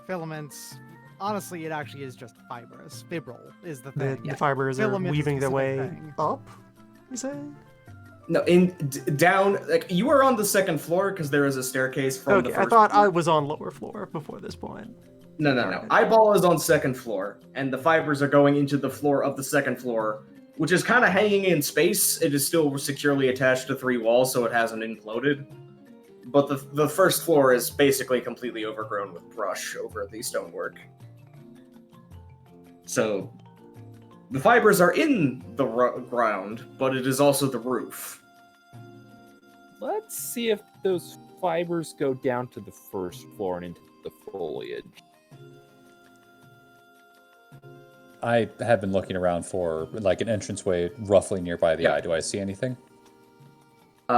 Filaments, honestly, it actually is just fibrous. Fibril is the The, thing. the fibers are Filament is a weaving their specific way thing. up, you say? No, down. Like you are on the second floor because there is a staircase from Okay, the I first. thought floor. I was on lower floor before this point. No. Alright. Eyeball is on second floor, and the fibers are going into the floor of the second floor, which is kind of hanging in space. It is still securely attached to 3 walls, so it hasn't imploded. But the first floor is basically completely overgrown with brush over the stonework. So the fibers are in the ground, but it is also the roof. Let's see if those fibers go down to the first floor and into the foliage. I have been looking around for like an entranceway roughly nearby the Yeah. eye. Do I see anything? You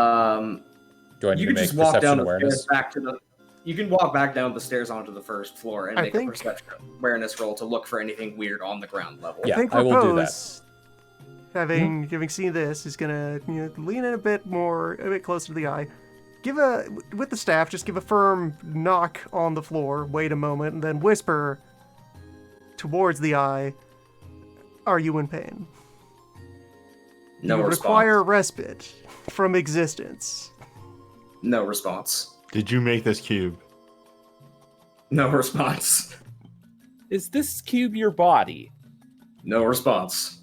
Do I need to can make just walk perception down the awareness? stairs back to the. You can walk back down the stairs onto the first floor and I make think- a perception awareness roll to look for anything weird on the ground level. Yeah, I think I will do that. Repose, having seen this, is gonna lean in a bit closer to the eye. With the staff, just give a firm knock on the floor, wait a moment, and then whisper towards the eye, "Are you in pain? No You response. require respite from existence." No response. Did you make this cube? No response. Is this cube your body? No response.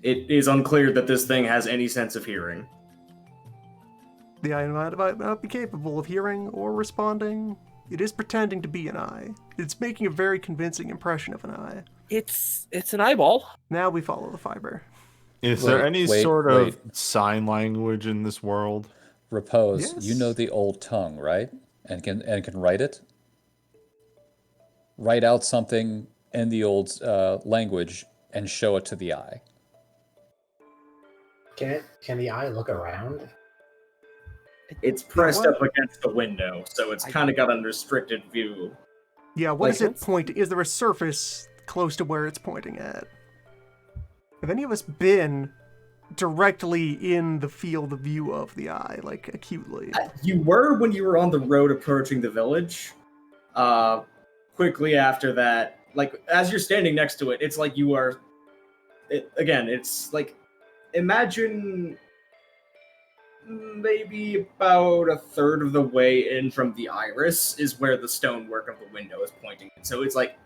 It is unclear that this thing has any sense of hearing. The eye might not be capable of hearing or responding. It is pretending to be an eye. It's making a very convincing impression of an eye. It's an eyeball. Now we follow the fiber. Is there any wait, sort of sign language in this world? Repose. You Yes. know the old tongue, right? And can write it. Write out something in the old language and show it to the eye. Can the eye look around? It's pressed what? up against the window, so it's kind of got a restricted view. Yeah, what Like, is it pointing? Is there a surface close to where it's pointing at? Have any of us been directly in the field of view of the eye, like acutely? You were when you were on the road approaching the village. Quickly after that, like as you're standing next to it, it's like you are. It's like imagine maybe about a third of the way in from the iris is where the stonework of the window is pointing. So it's like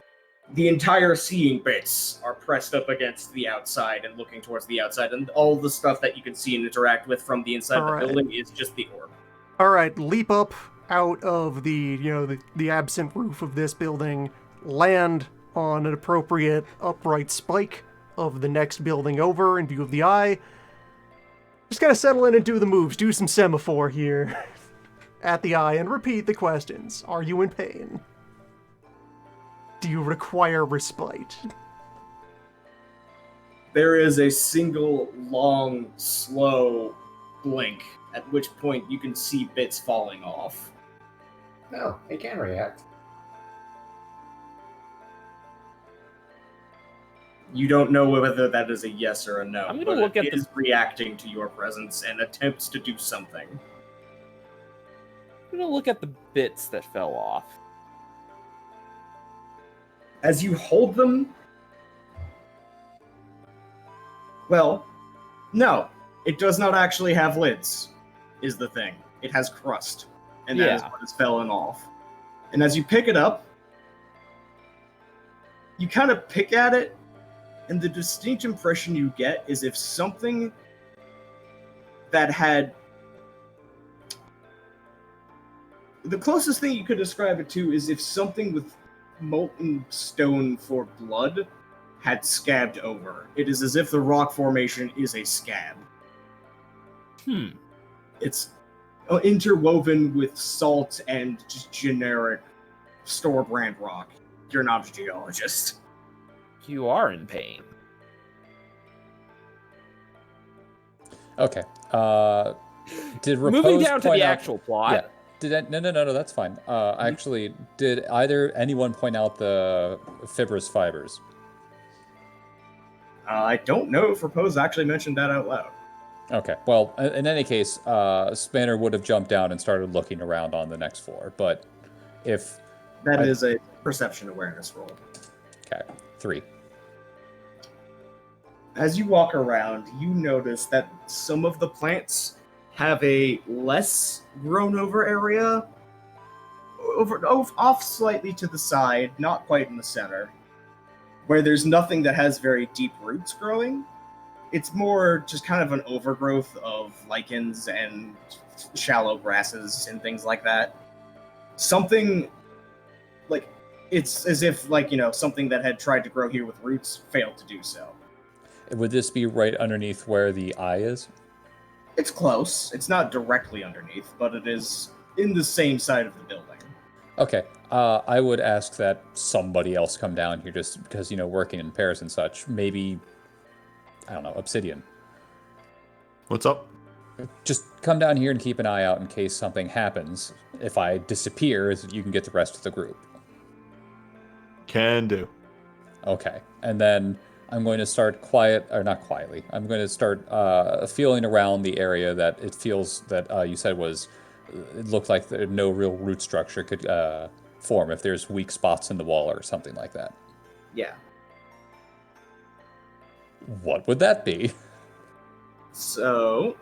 the entire seeing bits are pressed up against the outside and looking towards the outside, and all the stuff that you can see and interact with from the inside of Alright. the building is just the orb. All right, leap up out of the absent roof of this building, land on an appropriate upright spike of the next building over in view of the eye. Just gotta settle in and do the moves, do some semaphore here at the eye, and repeat the questions. Are you in pain? Do you require respite? There is a single long, slow blink, at which point you can see bits falling off. No, it can react. You don't know whether that is a yes or a no. I'm gonna but look it at the- is reacting to your presence and attempts to do something. I'm gonna look at the bits that fell off. As you hold them, well, no, it does not actually have lids, is the thing. It has crust, and that is Yeah. what has fallen off. And as you pick it up, you kind of pick at it, and the distinct impression you get is if something that had... The closest thing you could describe it to is if something with molten stone for blood had scabbed over. It is as if the rock formation is a scab. It's interwoven with salt and just generic store brand rock. You're not a geologist. You are in pain. Okay. Did Repose Moving down to point the out- actual plot. Yeah. No, that's fine. Actually, did anyone point out the fibrous fibers? I don't know if Repose actually mentioned that out loud. Okay. Well, in any case, Spanner would have jumped down and started looking around on the next floor. But if That is a perception awareness roll. Okay, 3. As you walk around, you notice that some of the plants have a less grown over area, off slightly to the side, not quite in the center, where there's nothing that has very deep roots growing. It's more just kind of an overgrowth of lichens and shallow grasses and things like that. Something like it's as if something that had tried to grow here with roots failed to do so. Would this be right underneath where the eye is? It's close. It's not directly underneath, but it is in the same side of the building. Okay, I would ask that somebody else come down here just because, working in Paris and such. Maybe, I don't know, Obsidian. What's up? Just come down here and keep an eye out in case something happens. If I disappear, you can get the rest of the group. Can do. Okay, and then I'm going to start I'm going to start feeling around the area that it feels that you said was. It looked like no real root structure could form if there's weak spots in the wall or something like that. Yeah. What would that be? So,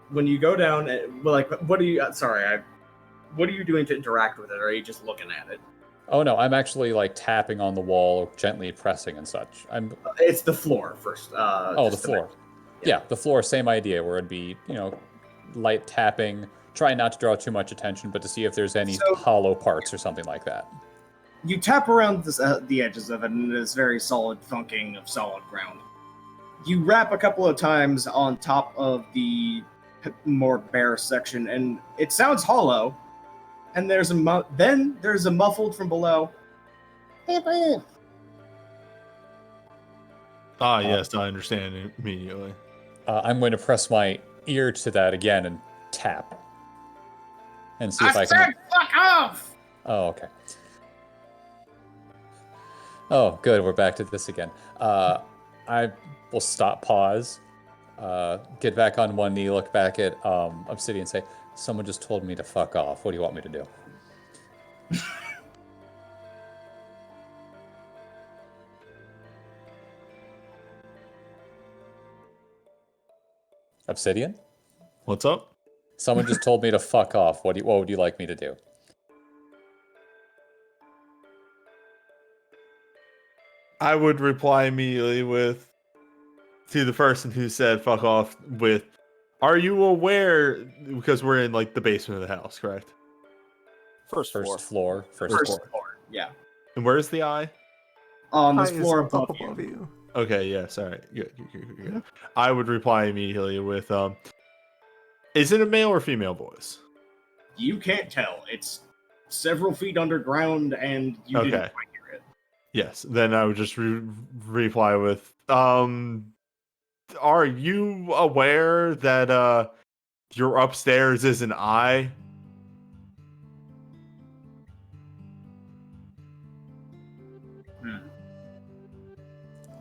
when you go down, what are you? What are you doing to interact with it? Or are you just looking at it? Oh no, I'm actually tapping on the wall, gently pressing and such. It's the floor first. The floor. Yeah, the floor. Same idea, where it'd be light tapping. Try not to draw too much attention, but to see if there's any hollow parts or something like that. You tap around the edges of it, and it is very solid thunking of solid ground. You rap a couple of times on top of the more bare section, and it sounds hollow. And there's a muffled from below. Yes, I understand immediately. I'm going to press my ear to that again and tap. And see if I can. I said, fuck off! Oh, okay. Oh, good. We're back to this again. I will pause, get back on one knee, look back at Obsidian, and say, "Someone just told me to fuck off. What do you want me to do?" Obsidian? What's up? Someone just told me to fuck off. What would you like me to do? I would reply immediately to the person who said fuck off with, are you aware, because we're in the basement of the house, correct? First floor. First floor, yeah. And where's the eye? On this Eye is floor up above above you. you. Okay, yes, all right. Good. I would reply immediately with, is it a male or female voice? You can't tell. It's several feet underground, and you didn't quite hear it. Yes, then I would just reply with, are you aware that your upstairs is an eye?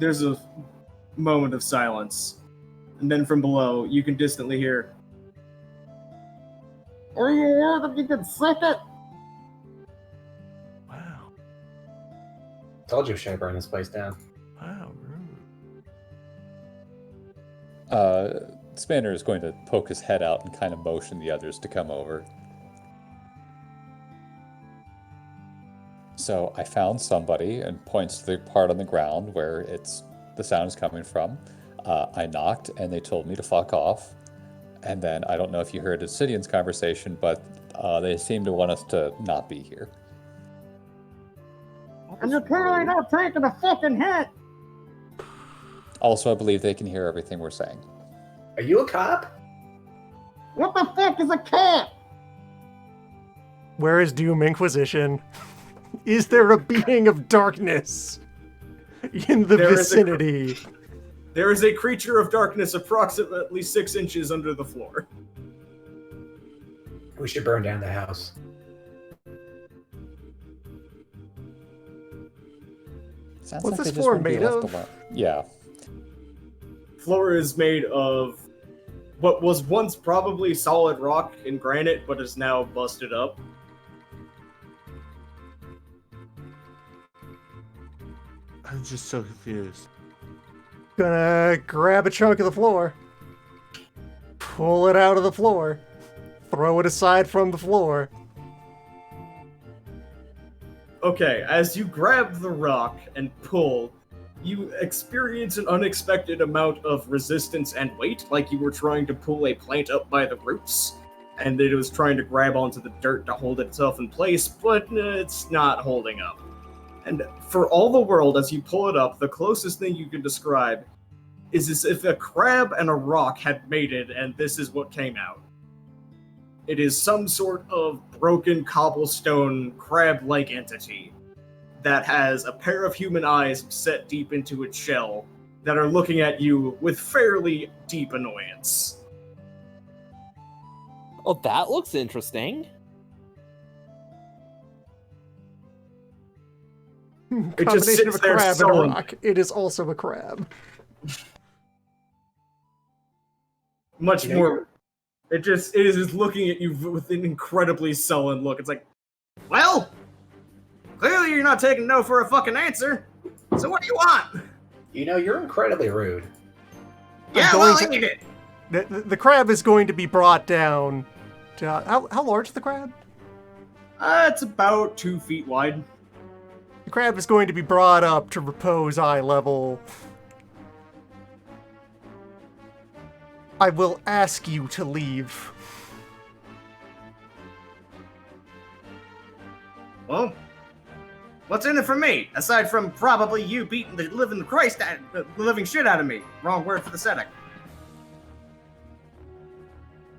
There's a moment of silence, and then from below, you can distantly hear, are you aware that you can suck it? Wow. Told you we should burn this place down. Wow, rude. Spanner is going to poke his head out and kind of motion the others to come over. So I found somebody and points to the part on the ground where the sound is coming from. I knocked and they told me to fuck off. And then I don't know if you heard Obsidian's conversation, but they seem to want us to not be here. And you're clearly not taking a fucking hit! Also, I believe they can hear everything we're saying. Are you a cop? What the fuck is a cat? Where is Doom Inquisition? Is there a being of darkness in the vicinity? There is a creature of darkness approximately 6 inches under the floor. We should burn down the house. Sounds What's like this they just floor wanna be made left of? alone. Yeah. Floor is made of what was once probably solid rock and granite, but is now busted up. I'm just so confused. Gonna grab a chunk of the floor, pull it out of the floor, throw it aside from the floor. Okay, as you grab the rock and pull, you experience an unexpected amount of resistance and weight, like you were trying to pull a plant up by the roots, and it was trying to grab onto the dirt to hold itself in place, but it's not holding up. And for all the world, as you pull it up, the closest thing you can describe is as if a crab and a rock had mated, and this is what came out. It is some sort of broken cobblestone crab-like entity that has a pair of human eyes set deep into its shell that are looking at you with fairly deep annoyance. Oh, that looks interesting. It just Combination of a sits there crab and a sullen. rock. It is also a crab. Much You know, more. It is just looking at you with an incredibly sullen look. It's like, well, clearly you're not taking no for a fucking answer. So what do you want? You know, you're incredibly rude. Yeah, going well, to- eat it. The crab is going to be brought down to... How large is the crab? It's about 2 feet wide. The crab is going to be brought up to repose eye level. I will ask you to leave. Well, what's in it for me? Aside from probably you beating the living shit out of me. Wrong word for the setting.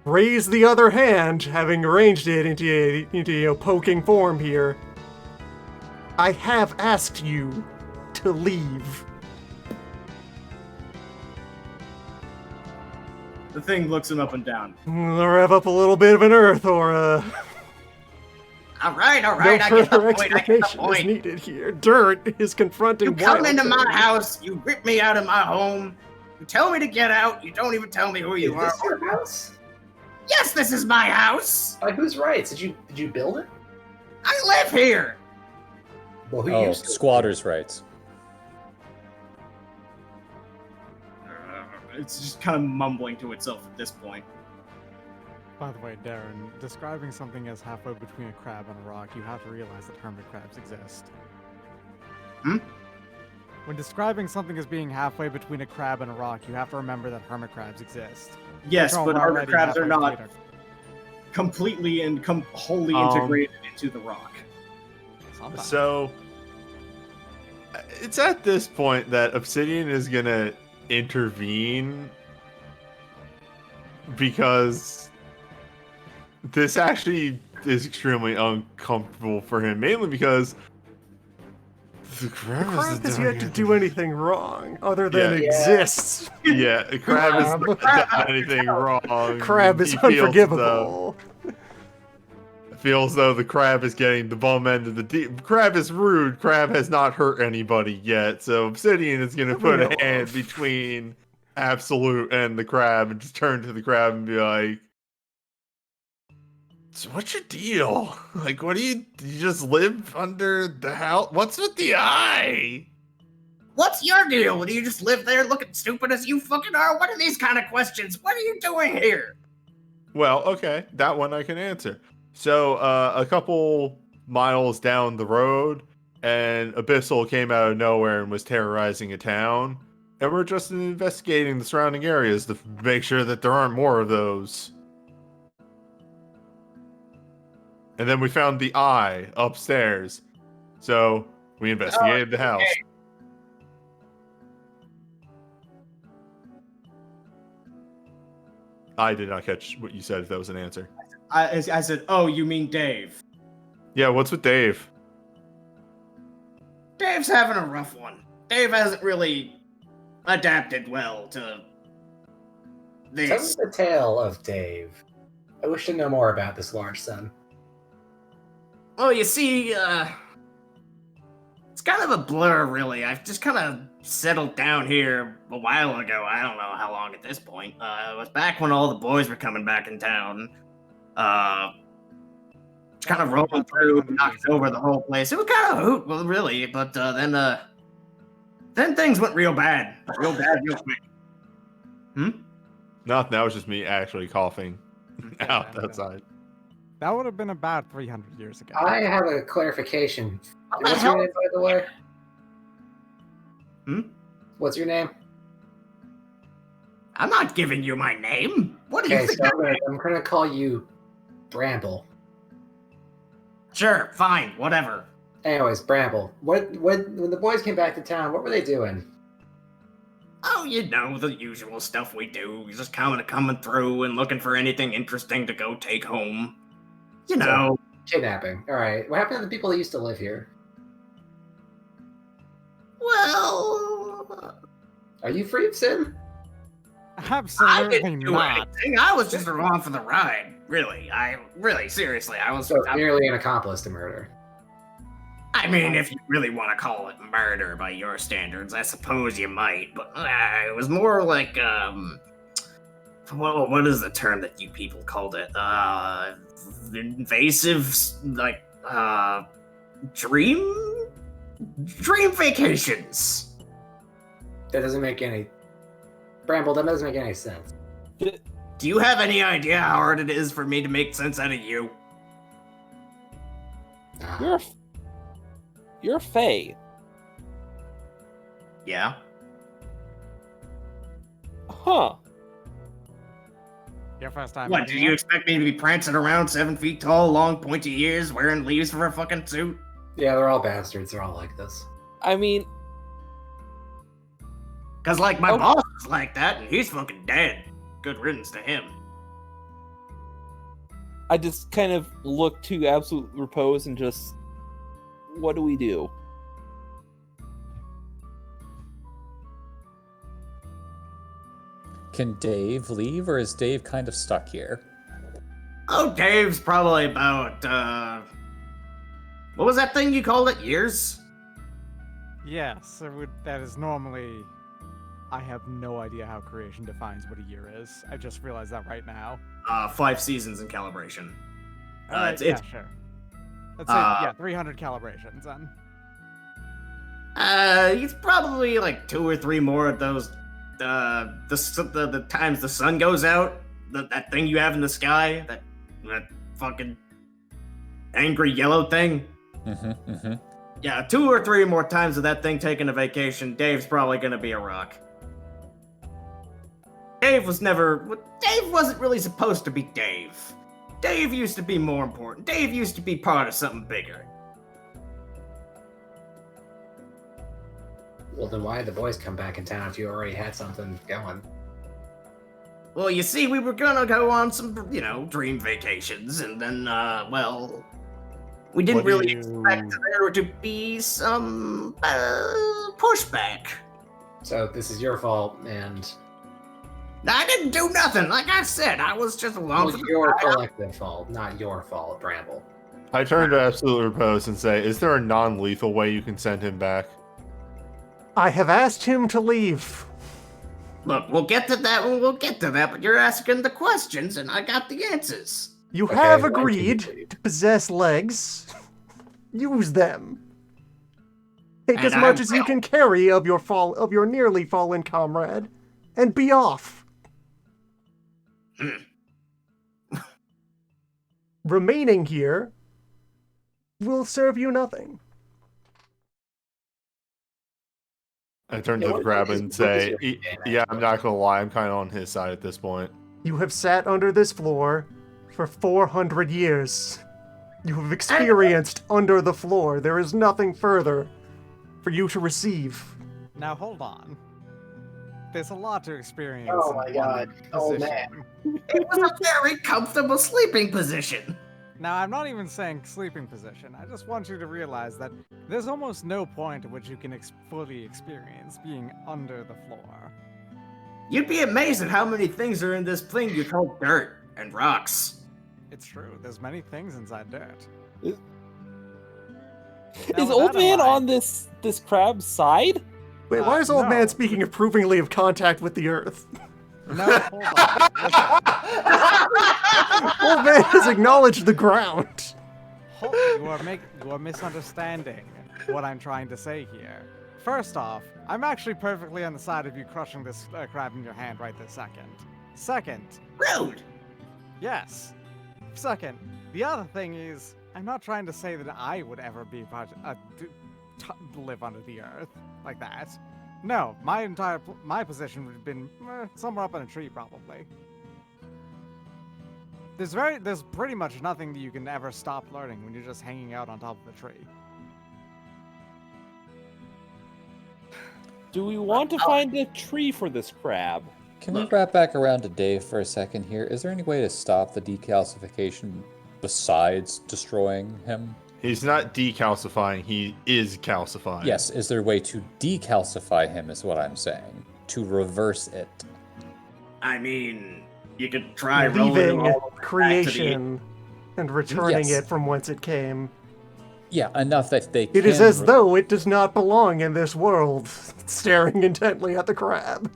Raise the other hand, having arranged it into a poking form here. I have asked you to leave. The thing looks him up and down. Rev up a little bit of an earth aura. All right, No I get further the point. I get the explanation is point. needed here. Dirt is confronting You come wild into my things. house, you rip me out of my home, you tell me to get out, you don't even tell me who Is you are. this your house? Yes, this is my house. By whose rights? Did you build it? I live here. Well, who Oh, used to? squatters' rights. It's just kind of mumbling to itself at this point. By the way, Darren, describing something as halfway between a crab and a rock, you have to realize that hermit crabs exist. Hmm? When describing something as being halfway between a crab and a rock, you have to remember that hermit crabs exist. Yes, Which are but hermit already crabs are halfway not between completely and wholly Um, integrated into the rock. Sometimes. So it's at this point that Obsidian is gonna intervene because this actually is extremely uncomfortable for him, mainly because the crab, The crab isn't has doing yet to do anything wrong, other than Yeah. exists. Yeah, the crab has not Crab. done anything wrong. Crab is He feels unforgivable. Feels though the crab is getting the bum end of the deal. Crab is rude. Crab has not hurt anybody yet, so Obsidian is gonna That we put know a hand of. between Absolute and the crab and just turn to the crab and be like, "So what's your deal? Like, what do you just live under the house? What's with the eye?" What's your deal? Do you just live there looking stupid as you fucking are? What are these kind of questions? What are you doing here? Well, okay, that one I can answer. So, a couple miles down the road, an abyssal came out of nowhere and was terrorizing a town. And we're just investigating the surrounding areas to make sure that there aren't more of those. And then we found the eye upstairs. So, we investigated the house. I did not catch what you said, if that was an answer. I said, oh, you mean Dave. Yeah, what's with Dave? Dave's having a rough one. Dave hasn't really adapted well to Tell me this. the tale of Dave. I wish to know more about this large son. Well, you see, it's kind of a blur, really. I've just kind of settled down here a while ago. I don't know how long at this point. It was back when all the boys were coming back in town. Just kind of rolling through, knocking over the whole place. It was kind of a hoot, well, really. But then, Then things went real bad. Real bad, real quick. Nothing. That was just me actually coughing out Okay. outside. That would have been about 300 years ago. I have a clarification. What the What's hell? your name, by the way? What's your name? I'm not giving you my name. What do you Okay, think? so I'm gonna call you Bramble. Sure, fine, whatever. Anyways, Bramble. When the boys came back to town, what were they doing? Oh, you know, the usual stuff we do. Just coming through and looking for anything interesting to go take home. You know. Kidnapping. All right. What happened to the people that used to live here? Well, Are you free of sin? I Absolutely didn't do not. anything. I was just along for the ride. Really, seriously, I was. So merely an accomplice to murder. I mean, if you really want to call it murder by your standards, I suppose you might. But it was more like, what is the term that you people called it? Invasive, like, dream vacations. That doesn't make any. Bramble, that doesn't make any sense. Do you have any idea how hard it is for me to make sense out of you? You're Faye. Yeah. Huh. Your first time. What, meeting did you him? expect me to be prancing around 7 feet tall, long, pointy ears, wearing leaves for a fucking suit? Yeah, they're all bastards. They're all like this. I mean, Cause like my Oh. boss is like that, and he's fucking dead. Good riddance to him. I just kind of look to absolute repose and just, what do we do? Can Dave leave, or is Dave kind of stuck here? Oh, Dave's probably about, what was that thing you called it? Years? Yes, that is normally. I have no idea how creation defines what a year is. I just realized that right now. 5 seasons in calibration. Alright, it's- yeah, sure. Let's say 300 calibrations then. He's probably like 2 or 3 more of those, the times the sun goes out, that thing you have in the sky, that fucking angry yellow thing. Yeah, 2 or 3 more times of that thing taking a vacation, Dave's probably gonna be a rock. Dave wasn't really supposed to be Dave. Dave used to be more important. Dave used to be part of something bigger. Well, then why did the boys come back in town if you already had something going? Well, you see, we were gonna go on some, dream vacations, and then, we didn't What do really you- expect there to be some, pushback. So this is your fault, and I didn't do nothing. Like I said, I was just along for the your ride. collective fault, not your fault, Bramble. I turn to Absolute Repose and say, is there a non-lethal way you can send him back? I have asked him to leave. Look, we'll get to that when we'll get to that, but you're asking the questions, and I got the answers. You Okay, have why can't agreed you leave? to possess legs. Use them. Take And as I much as you will. can carry of your nearly fallen comrade, and be off. Remaining here will serve you nothing. I turn Yeah, to what Grab is- and what is say, your "E- game, yeah, I'm actually?" not gonna lie, I'm kind of on his side at this point. You have sat under this floor for 400 years. You have experienced under the floor. There is nothing further for you to receive. Now hold on. There's a lot to experience. Oh in my one God, old position. It was a very comfortable sleeping position. Now, I'm not even saying sleeping position. I just want you to realize that there's almost no point at which you can fully experience being under the floor. You'd be amazed at how many things are in this thing you call dirt and rocks. It's true. There's many things inside dirt. Is with old that in man mind- on this crab's side? Wait, why is old no. man speaking approvingly of contact with the earth? No, hold on. Listen. Old man has acknowledged the ground. You are misunderstanding what I'm trying to say here. First off, I'm actually perfectly on the side of you crushing this crab in your hand right this second. Second, Rude. yes. Second, the other thing is, I'm not trying to say that I would ever be live under the earth like that. No, my position would have been somewhere up in a tree probably. There's pretty much nothing that you can ever stop learning when you're just hanging out on top of a tree. Do we want to find a tree for this crab? Can we wrap back around to Dave for a second here? Is there any way to stop the decalcification besides destroying him? He's not decalcifying, he is calcifying. Yes, is there a way to decalcify him is what I'm saying. To reverse it. I mean, you could try rolling Leaving all the way back to creation and returning Yes. it from whence it came. Yeah, enough that they It is can as though it does not belong in this world, staring intently at the crab.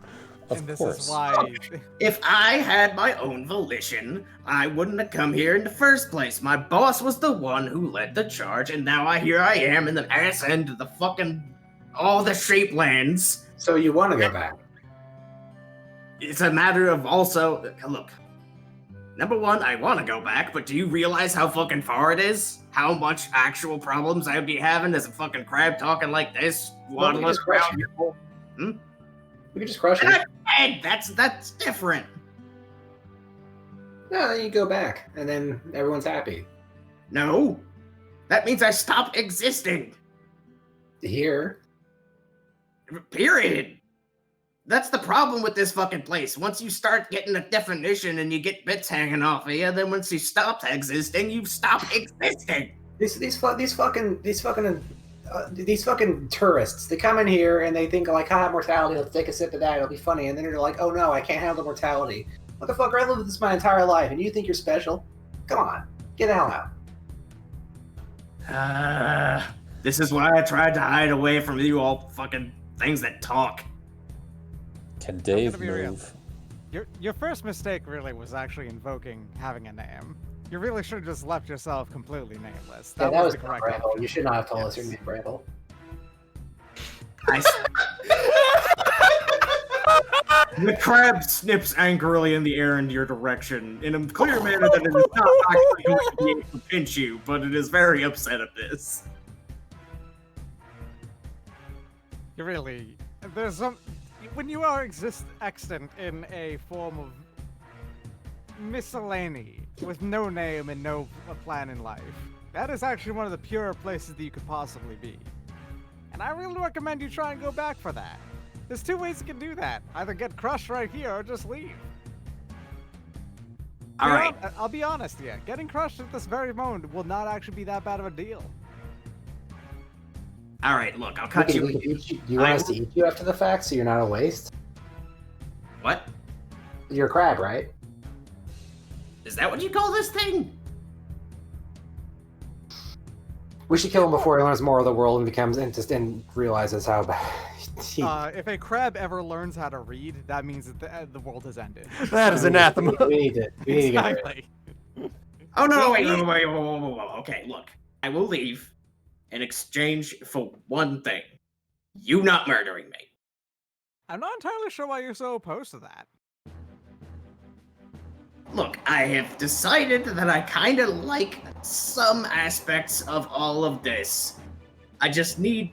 Of And this course. is why If I had my own volition, I wouldn't have come here in the first place. My boss was the one who led the charge, and now here I am in the ass end of the fucking all the shape lands. So you want to go back? It's a matter of also look. Number one, I want to go back, but do you realize how fucking far it is? How much actual problems I'd be having as a fucking crab talking like this, Well, we waddling just crush around it. Hmm? We could just crush And it. Hey, that's different. No, then you go back, and then everyone's happy. No, that means I stop existing. Here, Period. That's the problem with this fucking place. Once you start getting a definition and you get bits hanging off of you, then once you stop existing, you stop existing. these fucking tourists, they come in here and they think like, mortality, let's take a sip of that, it'll be funny, and then they're like, oh no, I can't handle mortality. Motherfucker, I lived this my entire life, and you think you're special? Come on, get the hell out. This is why I tried to hide away from you all fucking things that talk. Can Dave be real. move? your first mistake really was actually invoking having a name. You really should have just left yourself completely nameless. Yeah, that was the correct Bramble. option. You should not have told us your name, Bramble. The crab snips angrily in the air in your direction in a clear manner that it is not actually going to be able to pinch you, but it is very upset at this. You really, there's some, when you are extant in a form of miscellany with no name and no plan in life, that is actually one of the purer places that you could possibly be. And I really recommend you try and go back for that. There's two ways you can do that. Either get crushed right here or just leave. All right. I'll be honest here. Getting crushed at this very moment will not actually be that bad of a deal. All right, look, I'll cut you. You want us to eat you after the fact so you're not a waste? What? You're a crab, right? Is that what you call this thing? We should kill him before he learns more of the world and realizes how bad. If a crab ever learns how to read, that means that the world has ended. That is anathema. We need to get rid of it. Exactly. Oh no! Wait! Okay, look, I will leave in exchange for one thing: you not murdering me. I'm not entirely sure why you're so opposed to that. Look, I have decided that I kind of like some aspects of all of this. I just need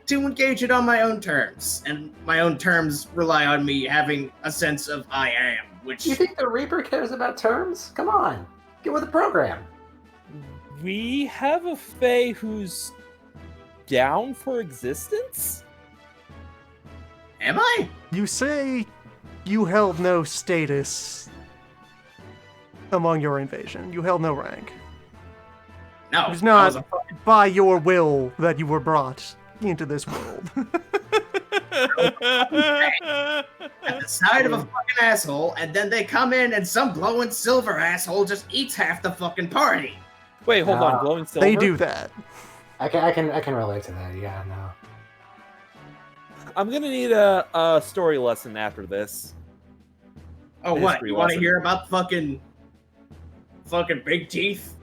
to engage it on my own terms, and my own terms rely on me having a sense of I am, which You think the Reaper cares about terms? Come on, get with the program. We have a Fae who's down for existence? am I? You say you held no status among your invasion. You held no rank. No, It was I not was a- by your will that you were brought into this world. at the side of a fucking asshole, and then they come in and some glowing silver asshole just eats half the fucking party. Wait, hold Ah, on. Glowing silver? They do that. I can relate to that. Yeah, no. I'm gonna need a story lesson after this. Oh, what? History You want to lesson. hear about fucking Big Teeth?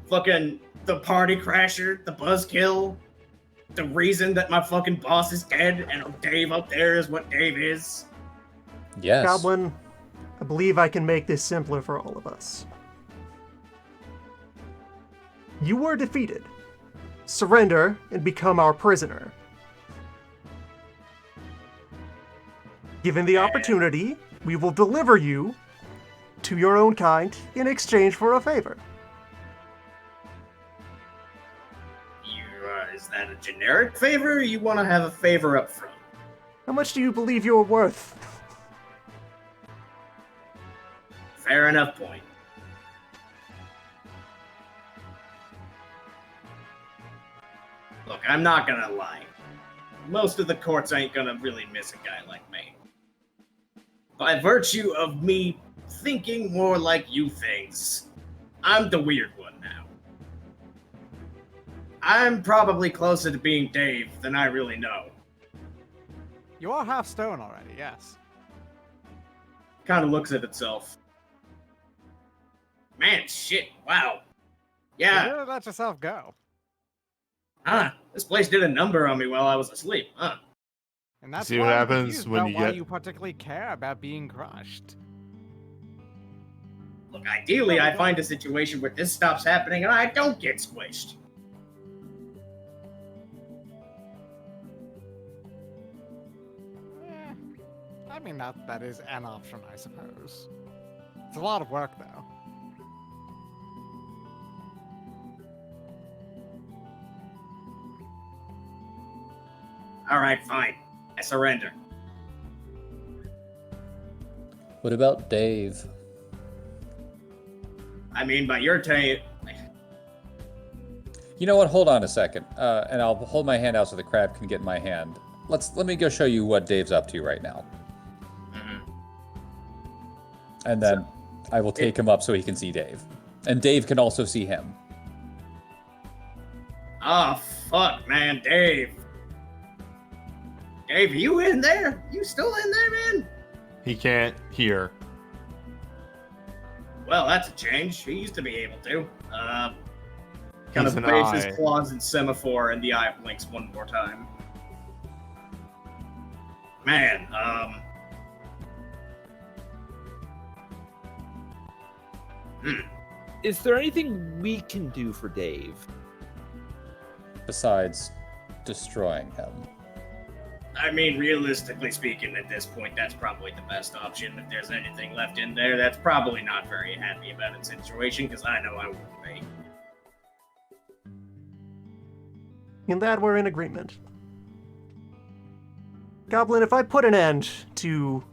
Fucking the party crasher, the buzzkill, the reason that my fucking boss is dead and Dave up there is what Dave is? Yes. Goblin, I believe I can make this simpler for all of us. You were defeated. Surrender and become our prisoner. Given the opportunity, we will deliver you to your own kind in exchange for a favor. Is that a generic favor, or you want to have a favor up front? How much do you believe you're worth? Fair enough point. Look, I'm not gonna lie. Most of the courts ain't gonna really miss a guy like me. By virtue of me thinking more like you things, I'm the weird one now. I'm probably closer to being Dave than I really know. You are half stone already, yes. Kind of looks at itself. Man, shit, wow. You Yeah, really let yourself go. this place did a number on me while I was asleep, huh? And that's See why what I'm happens confused when about you why get- you particularly care about being crushed. Look, ideally, I find a situation where this stops happening and I don't get squished. I mean, that is an option, I suppose. It's a lot of work, though. Alright, fine. I surrender. What about Dave? I mean, by your time, You know what? Hold on a second, and I'll hold my hand out so the crab can get in my hand. Let me go show you what Dave's up to right now, and then I will take him up so he can see Dave, and Dave can also see him. oh fuck, man, Dave. Dave, you in there? You still in there, man? He can't hear. Well, that's a change. He used to be able to. Kind He's of an waves eye. his claws in semaphore, and the eye blinks one more time. Man, Is there anything we can do for Dave? Besides destroying him. I mean, realistically speaking, at this point, that's probably the best option. If there's anything left in there, that's probably not very happy about its situation, because I know I wouldn't be. In that, we're in agreement. Goblin, if I put an end to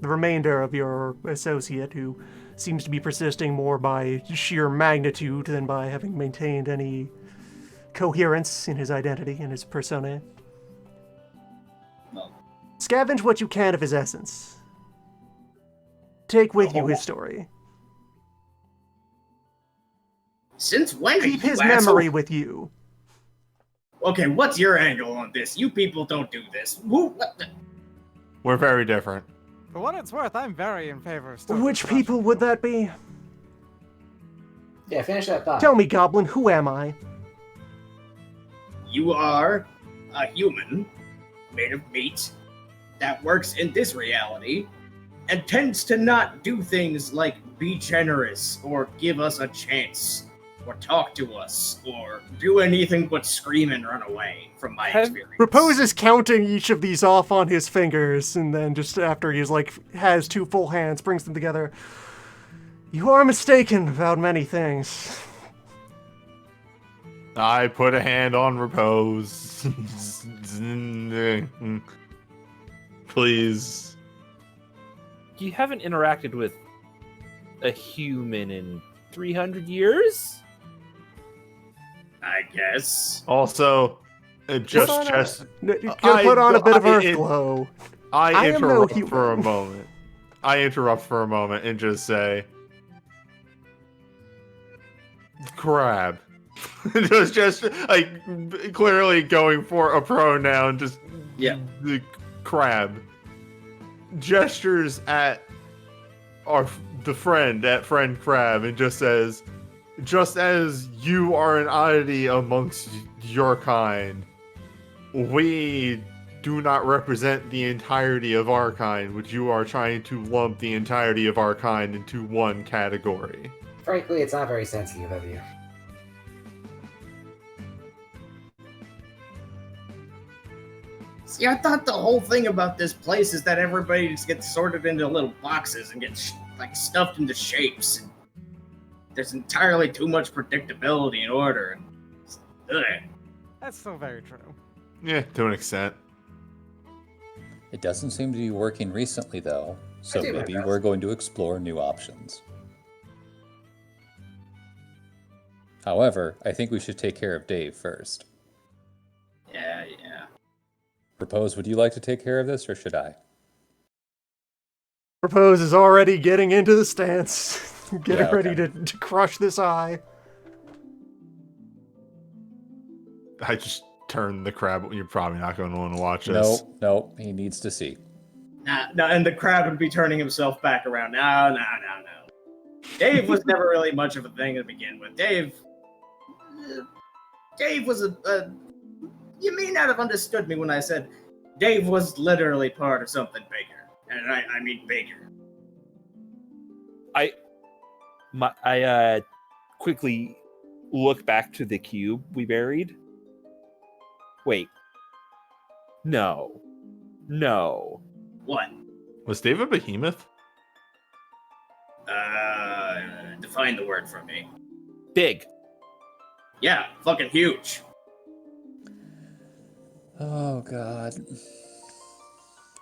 the remainder of your associate, who seems to be persisting more by sheer magnitude than by having maintained any coherence in his identity and his persona, Well, scavenge what you can of his essence. Take with you his story. since when? Keep you his asshole? memory with you. Okay, what's your angle on this? You people don't do this. What the? We're very different. For what it's worth, I'm very in favor of stone Which crushing. people would that be? Yeah, finish that thought. Tell me, Goblin, who am I? You are a human made of meat that works in this reality and tends to not do things like be generous or give us a chance or talk to us or do anything but scream and run away from my experience. Repose is counting each of these off on his fingers, and then just after he's has two full hands, brings them together. You are mistaken about many things. I put a hand on repose. Please. You haven't interacted with a human in 300 years? I guess. Also, just Put on chest. You gotta put on a bit of earth it- glow. I I am no interrupt for a human. moment. I interrupt for a moment and just say, crab. just like clearly going for a pronoun. Just Yeah. the crab gestures at the friend at friend crab and just says, just as you are an oddity amongst your kind, we do not represent the entirety of our kind, which you are trying to lump the entirety of our kind into one category. Frankly, it's not very sensitive of you. See, I thought the whole thing about this place is that everybody just gets sorted into little boxes and gets like stuffed into shapes. And there's entirely too much predictability and order. Ugh. That's so very true. Yeah, to an extent. It doesn't seem to be working recently, though, so do my maybe best. we're going to explore new options. However, I think we should take care of Dave first. Yeah. Propose, would you like to take care of this, or should I? Propose is already getting into the stance, getting Yeah, ready okay. to crush this eye. I just turned the crab. You're probably not going to want to watch this. Nope, he needs to see. No, and the crab would be turning himself back around. No. Dave was never really much of a thing to begin with. Dave was a. You may not have understood me when I said Dave was literally part of something bigger, and I mean bigger. I quickly look back to the cube we buried. Wait. No. What? Was Dave a behemoth? Define the word for me. Big. Yeah, fucking huge. Oh, God.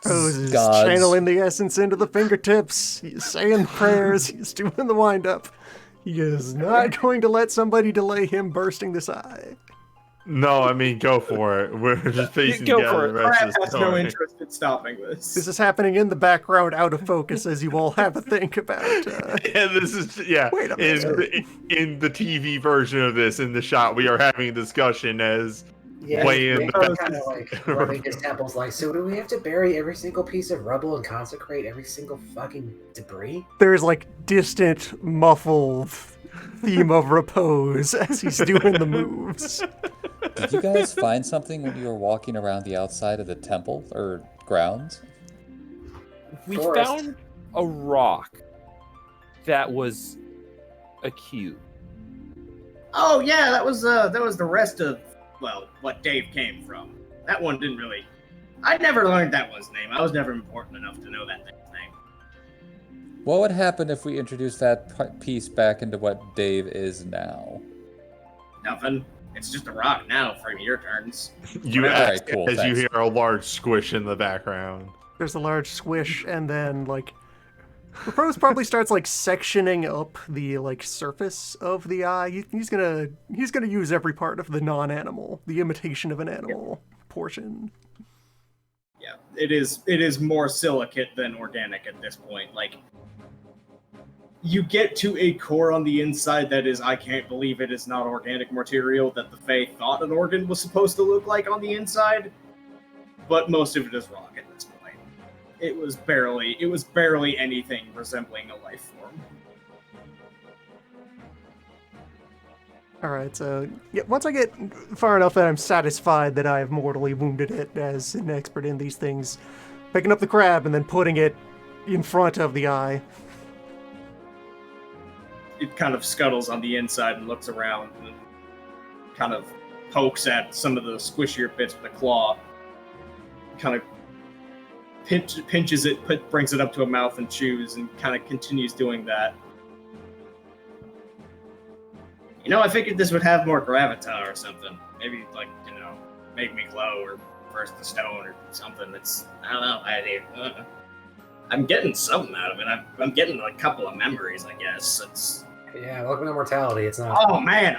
Propose is Gods. channeling the essence into the fingertips. He's saying prayers. He's doing the wind-up. He is not going to let somebody delay him bursting this eye. No, I mean, go for it. We're just piecing Go together for the it. rest Crab of the has no story. interest in stopping this. This is happening in the background, out of focus, as you all have a think about. And this is, Wait a minute. in the TV version of this, in the shot, we are having a discussion as Yeah, playing he's the kind of like rubbing his temples, like, so do we have to bury every single piece of rubble and consecrate every single fucking debris? There's like distant, muffled theme of repose as he's doing the moves. Did you guys find something when you were walking around the outside of the temple or grounds? We Forest. found a rock that was a cube. Oh yeah, that was the rest of what Dave came from. That one didn't really. I never learned that one's name. I was never important enough to know that thing's name. What would happen if we introduced that piece back into what Dave is now? Nothing. It's just a rock now for your turns. you Alright, ask cool, as you thanks. hear a large squish in the background. There's a large squish, and then like Propose probably starts like sectioning up the like surface of the eye. He's gonna use every part of the non-animal, the imitation of an animal portion. Yeah, it is more silicate than organic at this point. Like, you get to a core on the inside that is, I can't believe it is not organic material that the Fae thought an organ was supposed to look like on the inside, but most of it is rock at this point. It was barely anything resembling a life form. Alright, so yeah, once I get far enough that I'm satisfied that I have mortally wounded it as an expert in these things, picking up the crab and then putting it in front of the eye. It kind of scuttles on the inside and looks around and kind of pokes at some of the squishier bits with a claw. Kind of pinches it, brings it up to a mouth and chews, and kind of continues doing that. You know, I figured this would have more gravitas or something. Maybe, like, you know, make me glow or burst the stone or something. It's, I don't know. I'm getting something out of it. I'm getting a couple of memories, I guess. It's... Yeah, welcome to mortality. It's not. Oh, man.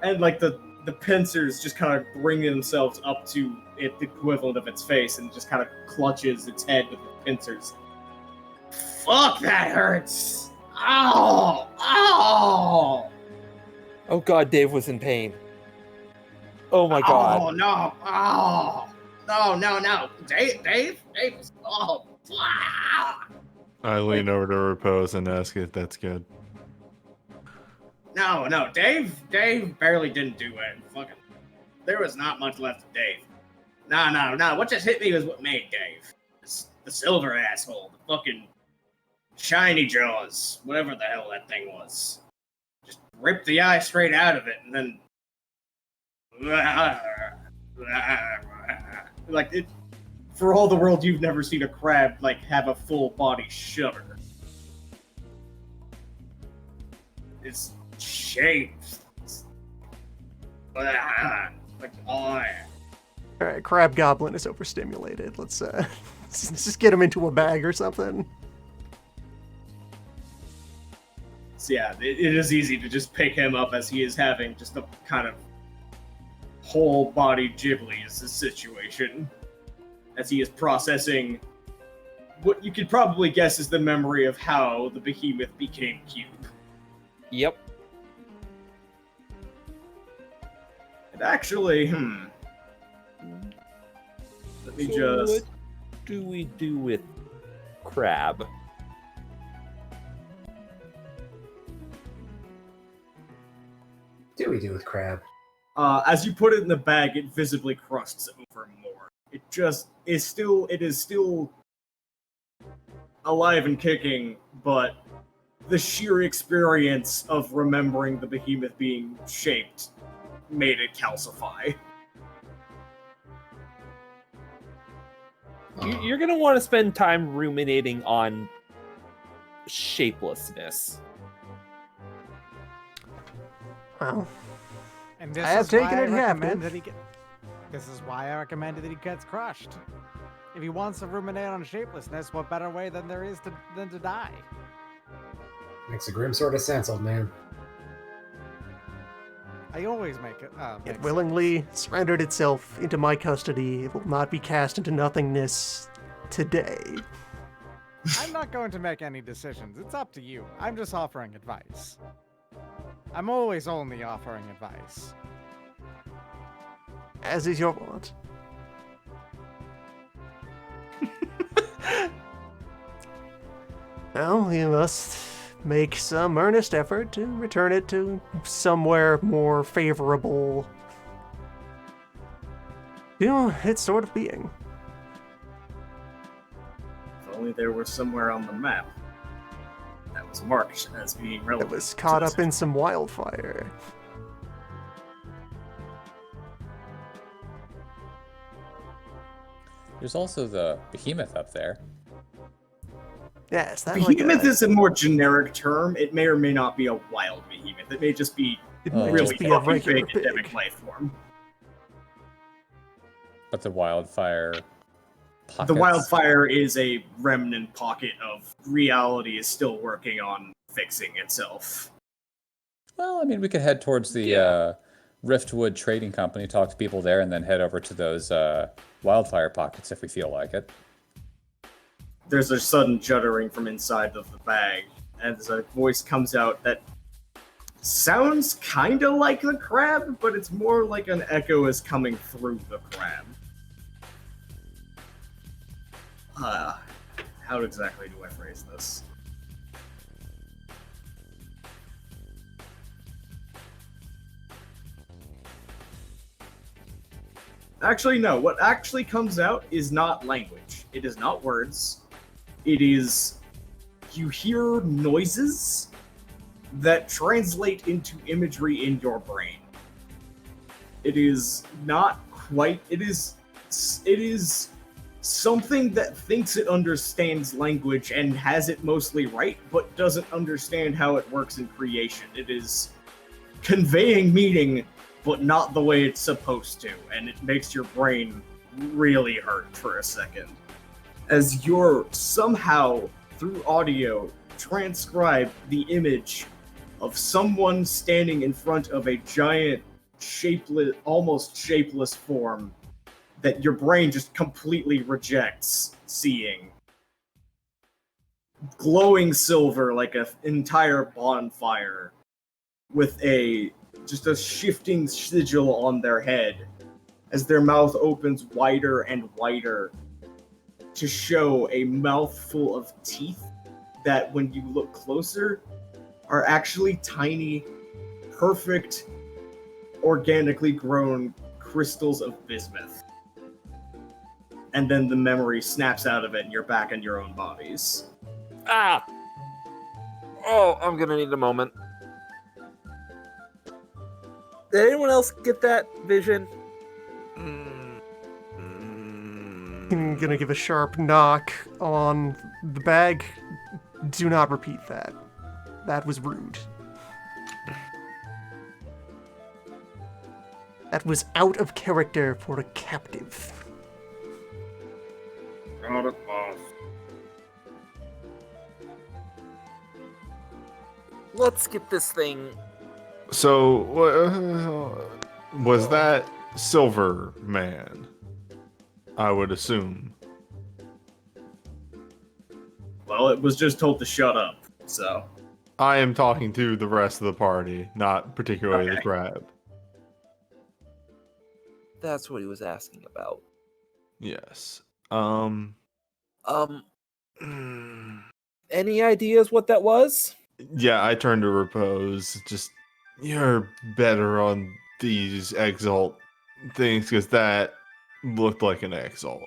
And, like, the pincers just kind of bring themselves up to the equivalent of its face and just kind of clutches its head with the pincers. Fuck, that hurts. Ow. Oh god, Dave was in pain. Oh my god. Oh, no. No. Dave? Oh, ah. I lean over to Repose and ask if that's good. No. Dave barely didn't do it. Fucking, there was not much left of Dave. Nah. What just hit me was what made Dave. The silver asshole. The fucking shiny jaws. Whatever the hell that thing was. Just ripped the eye straight out of it and then... Like, it... For all the world, you've never seen a crab, like, have a full body shudder. It's shaped. Like, oh, All right, Crab Goblin is overstimulated. Let's just get him into a bag or something. So yeah, it is easy to just pick him up as he is having just a kind of whole body ghibli is the situation. As he is processing what you could probably guess is the memory of how the behemoth became cube. Yep. And actually, let me just... What do we do with Crab? Do we do with Crab? As you put it in the bag, it visibly crusts over more. It is still alive and kicking, but the sheer experience of remembering the behemoth being shaped made it calcify. You're going to want to spend time ruminating on shapelessness. Well, And this I have is why taken it recommend captive. that This is why I recommended that he gets crushed. If he wants to ruminate on shapelessness, what better way than there is than to die? Makes a grim sort of sense, old man. I always make it. it willingly surrendered itself into my custody. It will not be cast into nothingness today. I'm not going to make any decisions. It's up to you. I'm just offering advice. I'm always only offering advice. As is your wont. Well, you must make some earnest effort to return it to somewhere more favorable to its sort of being. If only there were somewhere on the map that was marked as being It relevant. was caught up in some wildfire. There's also the behemoth up there. Yes, that Behemoth like a, is a more generic term. It may or may not be a wild behemoth. It may just be it might really just be a fucking regular big endemic pig. life form. But the wildfire pockets. The wildfire is a remnant pocket of reality is still working on fixing itself. Well, I mean, we could head towards the Riftwood Trading Company, talk to people there, and then head over to those wildfire pockets if we feel like it. There's a sudden juddering from inside of the bag, and a voice comes out that sounds kind of like the crab, but it's more like an echo is coming through the crab. How exactly do I phrase this? Actually, no. What actually comes out is not language. It is not words. It is... You hear noises that translate into imagery in your brain. It is not quite... It is something that thinks it understands language and has it mostly right, but doesn't understand how it works in creation. It is conveying meaning, but not the way it's supposed to, and it makes your brain really hurt for a second. As you're somehow, through audio, transcribe the image of someone standing in front of a giant, shapeless, almost shapeless form that your brain just completely rejects seeing. Glowing silver like an entire bonfire with just a shifting sigil on their head as their mouth opens wider and wider to show a mouthful of teeth that, when you look closer, are actually tiny, perfect, organically grown crystals of bismuth. and then the memory snaps out of it and you're back in your own bodies. Ah! Oh, I'm gonna need a moment. Did anyone else get that vision? I'm gonna give a sharp knock on the bag. Do not repeat that. That was rude. That was out of character for a captive. Got it off. Let's get this thing. So, was that Silver Man? I would assume. Well, it was just told to shut up, so. I am talking to the rest of the party, not particularly the Okay. crab. That's what he was asking about. Yes. Any ideas what that was? Yeah, I turn to Repose. Just, you're better on these Exalt things, because that looked like an Exalt.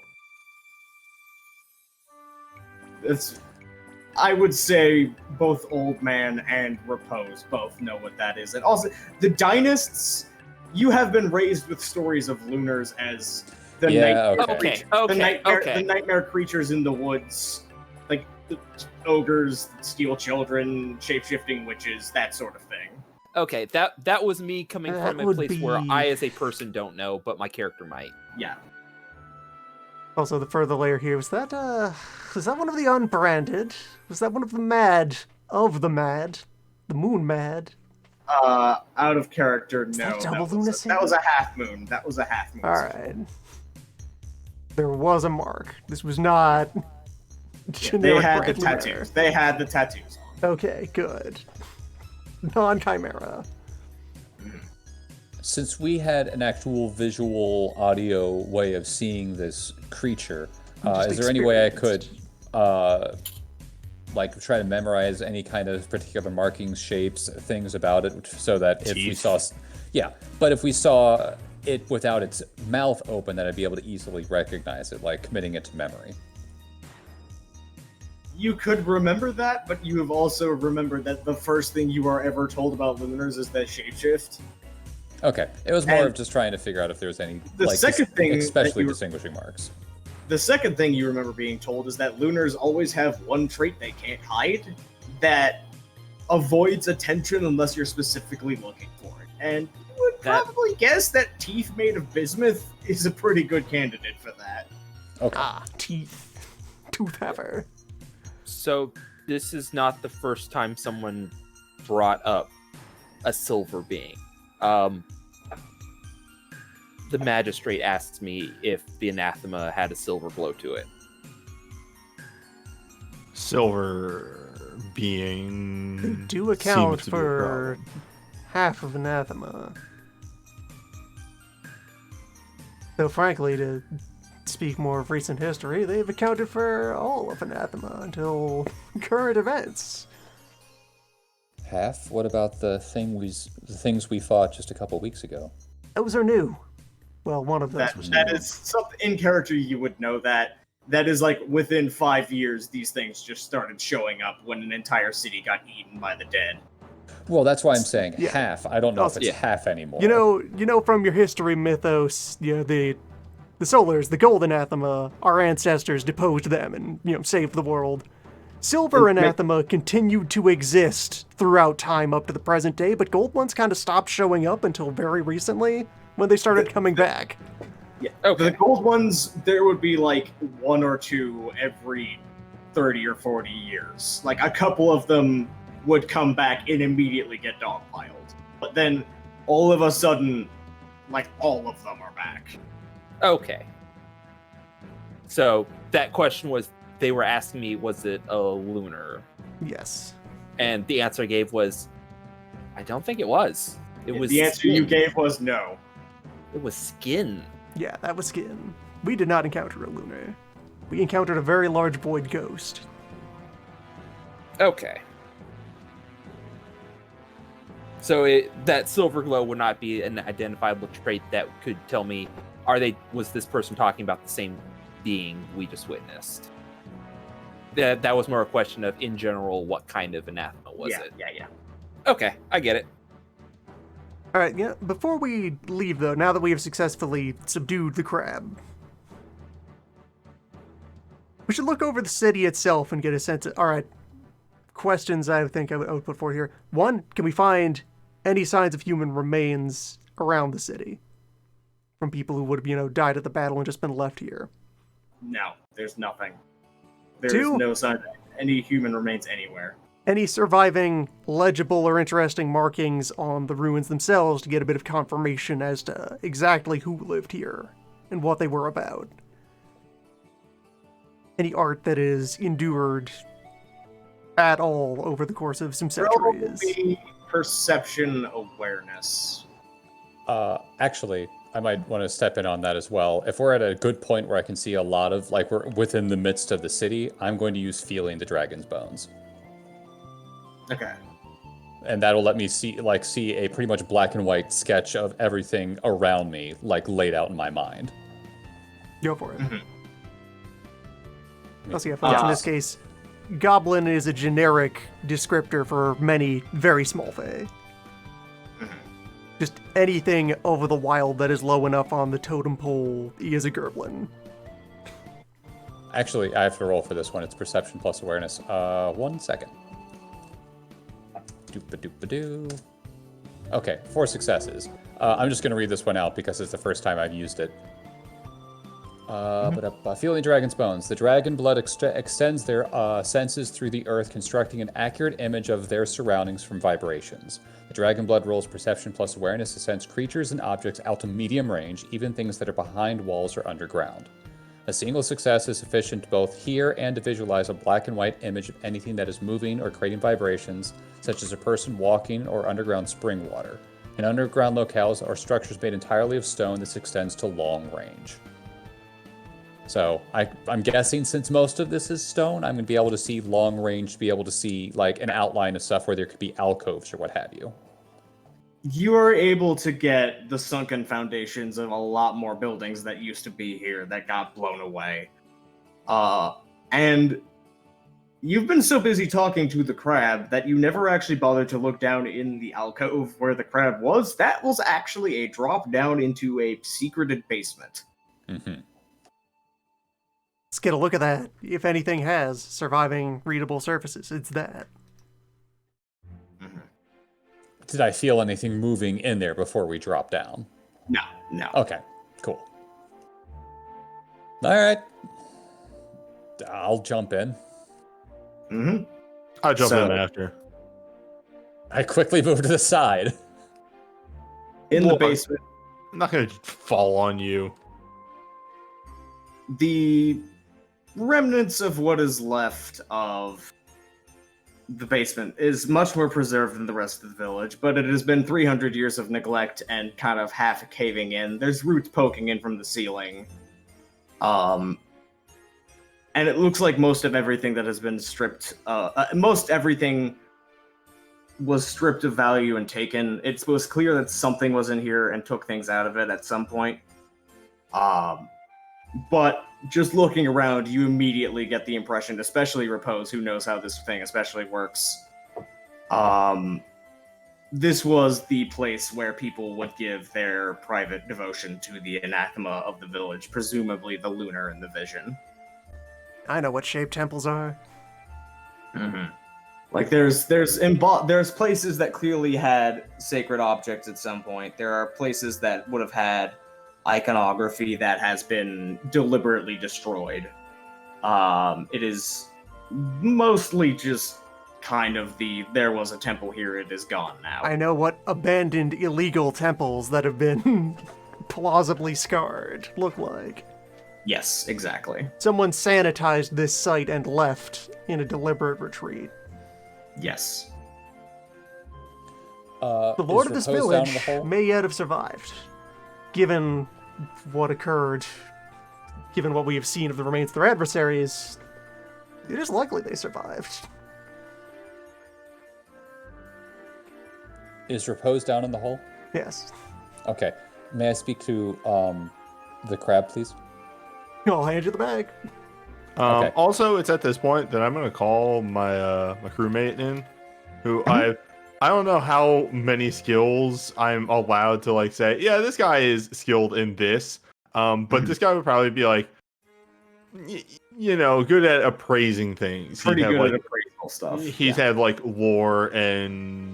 I would say both Old Man and Repose both know what that is. And also, the Dynasts, you have been raised with stories of Lunars as the nightmare Okay, the nightmare creatures in the woods, like the ogres, steel children, shape-shifting witches, that sort of thing. Okay, that was me coming That from a would place where be- I, as a person, don't know, but my character might. Yeah. Also, the further layer here, was that one of the unbranded? Was that one of the mad? The moon mad? Out of character, no. that double that lunacy? was a half moon. That was a half moon. Alright. There was a mark. This was not They generic had the brand lunar. tattoos. They had the tattoos on. Okay, good. Non-chimera. Since we had an actual visual audio way of seeing this creature, Just is there any way I experienced. could like try to memorize any kind of particular markings, shapes, things about it, so that if we Teeth. saw, but if we saw it without its mouth open, then I'd be able to easily recognize it, like committing it to memory. You could remember that, but you have also remembered that the first thing you are ever told about Lunars is that shapeshift. Okay, it was more And of just trying to figure out if there's any the second thing that especially you- distinguishing marks. The second thing you remember being told is that Lunars always have one trait they can't hide that avoids attention unless you're specifically looking for it. And you would That- probably guess that teeth made of bismuth is a pretty good candidate for that. Okay. Teeth. Tooth haver. So this is not the first time someone brought up a silver being. The magistrate asked me if the anathema had a silver glow to it. Silver being Do account seems to be a for problem. half of anathema. Though frankly, to speak more of recent history, they've accounted for all of anathema until current events. Half? What about the things we fought just a couple weeks ago? Those are new. Well, one of those was That new. is something in character you would know that. That is like within 5 years, these things just started showing up when an entire city got eaten by the dead. Well, that's why I'm saying Yeah. half. I don't know Also- if it's half anymore. You know from your history mythos, the Solars, the Gold Anathema, our ancestors deposed them and, saved the world. Silver And- Anathema continued to exist throughout time up to the present day, but gold ones kind of stopped showing up until very recently when they started coming back. Yeah. Okay. The gold ones, there would be like one or two every 30 or 40 years. Like a couple of them would come back and immediately get dogpiled. But then all of a sudden, like all of them are back. Okay. So that question was, they were asking me, was it a lunar? Yes. And the answer I gave was, I don't think it was. It was The answer you skin. gave was no. It was skin. Yeah, that was skin. We did not encounter a lunar. We encountered a very large void ghost. Okay. So that silver glow would not be an identifiable trait that could tell me, was this person talking about the same being we just witnessed. That was more a question of, in general, what kind of anathema was it? Yeah. Okay, I get it. All right, yeah. Before we leave, though, now that we have successfully subdued the crab, we should look over the city itself and get a sense of. All right, questions I think I would put forward here. One, can we find any signs of human remains around the city from people who would have, died at the battle and just been left here? No, there's nothing. There's Two, no sign of any human remains anywhere. any surviving legible or interesting markings on the ruins themselves to get a bit of confirmation as to exactly who lived here and what they were about. Any art that is endured at all over the course of some centuries. Probably perception awareness. Actually, I might want to step in on that as well. If we're at a good point where I can see a lot of, like, we're within the midst of the city, I'm going to use feeling the dragon's bones. Okay. And that'll let me see a pretty much black and white sketch of everything around me, like, laid out in my mind. Go for it. Mhm. Also, yeah, folks, in this case, goblin is a generic descriptor for many very small fae. Just anything over the wild that is low enough on the totem pole is a gerblin. Actually, I have to roll for this one. It's perception plus awareness. 1 second. Doop-a-doop-a-doo. Okay, 4 successes. I'm just going to read this one out because it's the first time I've used it. Feeling dragon's bones. The dragon blood extends their senses through the earth, constructing an accurate image of their surroundings from vibrations. The dragon blood rolls perception plus awareness to sense creatures and objects out to medium range, even things that are behind walls or underground. A single success is sufficient to both hear and to visualize a black and white image of anything that is moving or creating vibrations, such as a person walking or underground spring water. In underground locales are structures made entirely of stone. This extends to long range. So I'm guessing since most of this is stone, I'm going to be able to see long range, to be able to see like an outline of stuff where there could be alcoves or what have you. You are able to get the sunken foundations of a lot more buildings that used to be here that got blown away. And you've been so busy talking to the crab that you never actually bothered to look down in the alcove where the crab was. That was actually a drop down into a secreted basement. Mm-hmm. Let's get a look at that. If anything has surviving readable surfaces, it's that. Mm-hmm. Did I feel anything moving in there before we dropped down? No. Okay, cool. All right. I'll jump in. Mm-hmm. I'll jump in after. I quickly move to the side. In the basement, I'm not going to fall on you. the remnants of what is left of the basement is much more preserved than the rest of the village, but it has been 300 years of neglect and kind of half caving in. There's roots poking in from the ceiling. And it looks like most of everything that has been stripped, most everything was stripped of value and taken. It was clear that something was in here and took things out of it at some point. But just looking around, you immediately get the impression, especially Repose, who knows how this thing especially works. This was the place where people would give their private devotion to the anathema of the village, presumably the lunar and the vision. I know what shape temples are. Mm-hmm. Like there's places that clearly had sacred objects at some point. There are places that would have had iconography that has been deliberately destroyed. It is mostly just kind of there was a temple here, it is gone now. I know what abandoned illegal temples that have been plausibly scarred look like. Yes, exactly. Someone sanitized this site and left in a deliberate retreat. Yes. The lord of this village may yet have survived, given what occurred, given what we have seen of the remains of their adversaries. It is likely they survived. Is Repose down in the hole? Yes. Okay. May I speak to the crab, please? I'll hand you the bag. Okay. Also, it's at this point that I'm gonna call my my crewmate in, who I don't know how many skills I'm allowed to like say. Yeah, this guy is skilled in this. But this guy would probably be like, good at appraising things. Pretty He'd have, good like, at appraisal stuff. He's had like lore and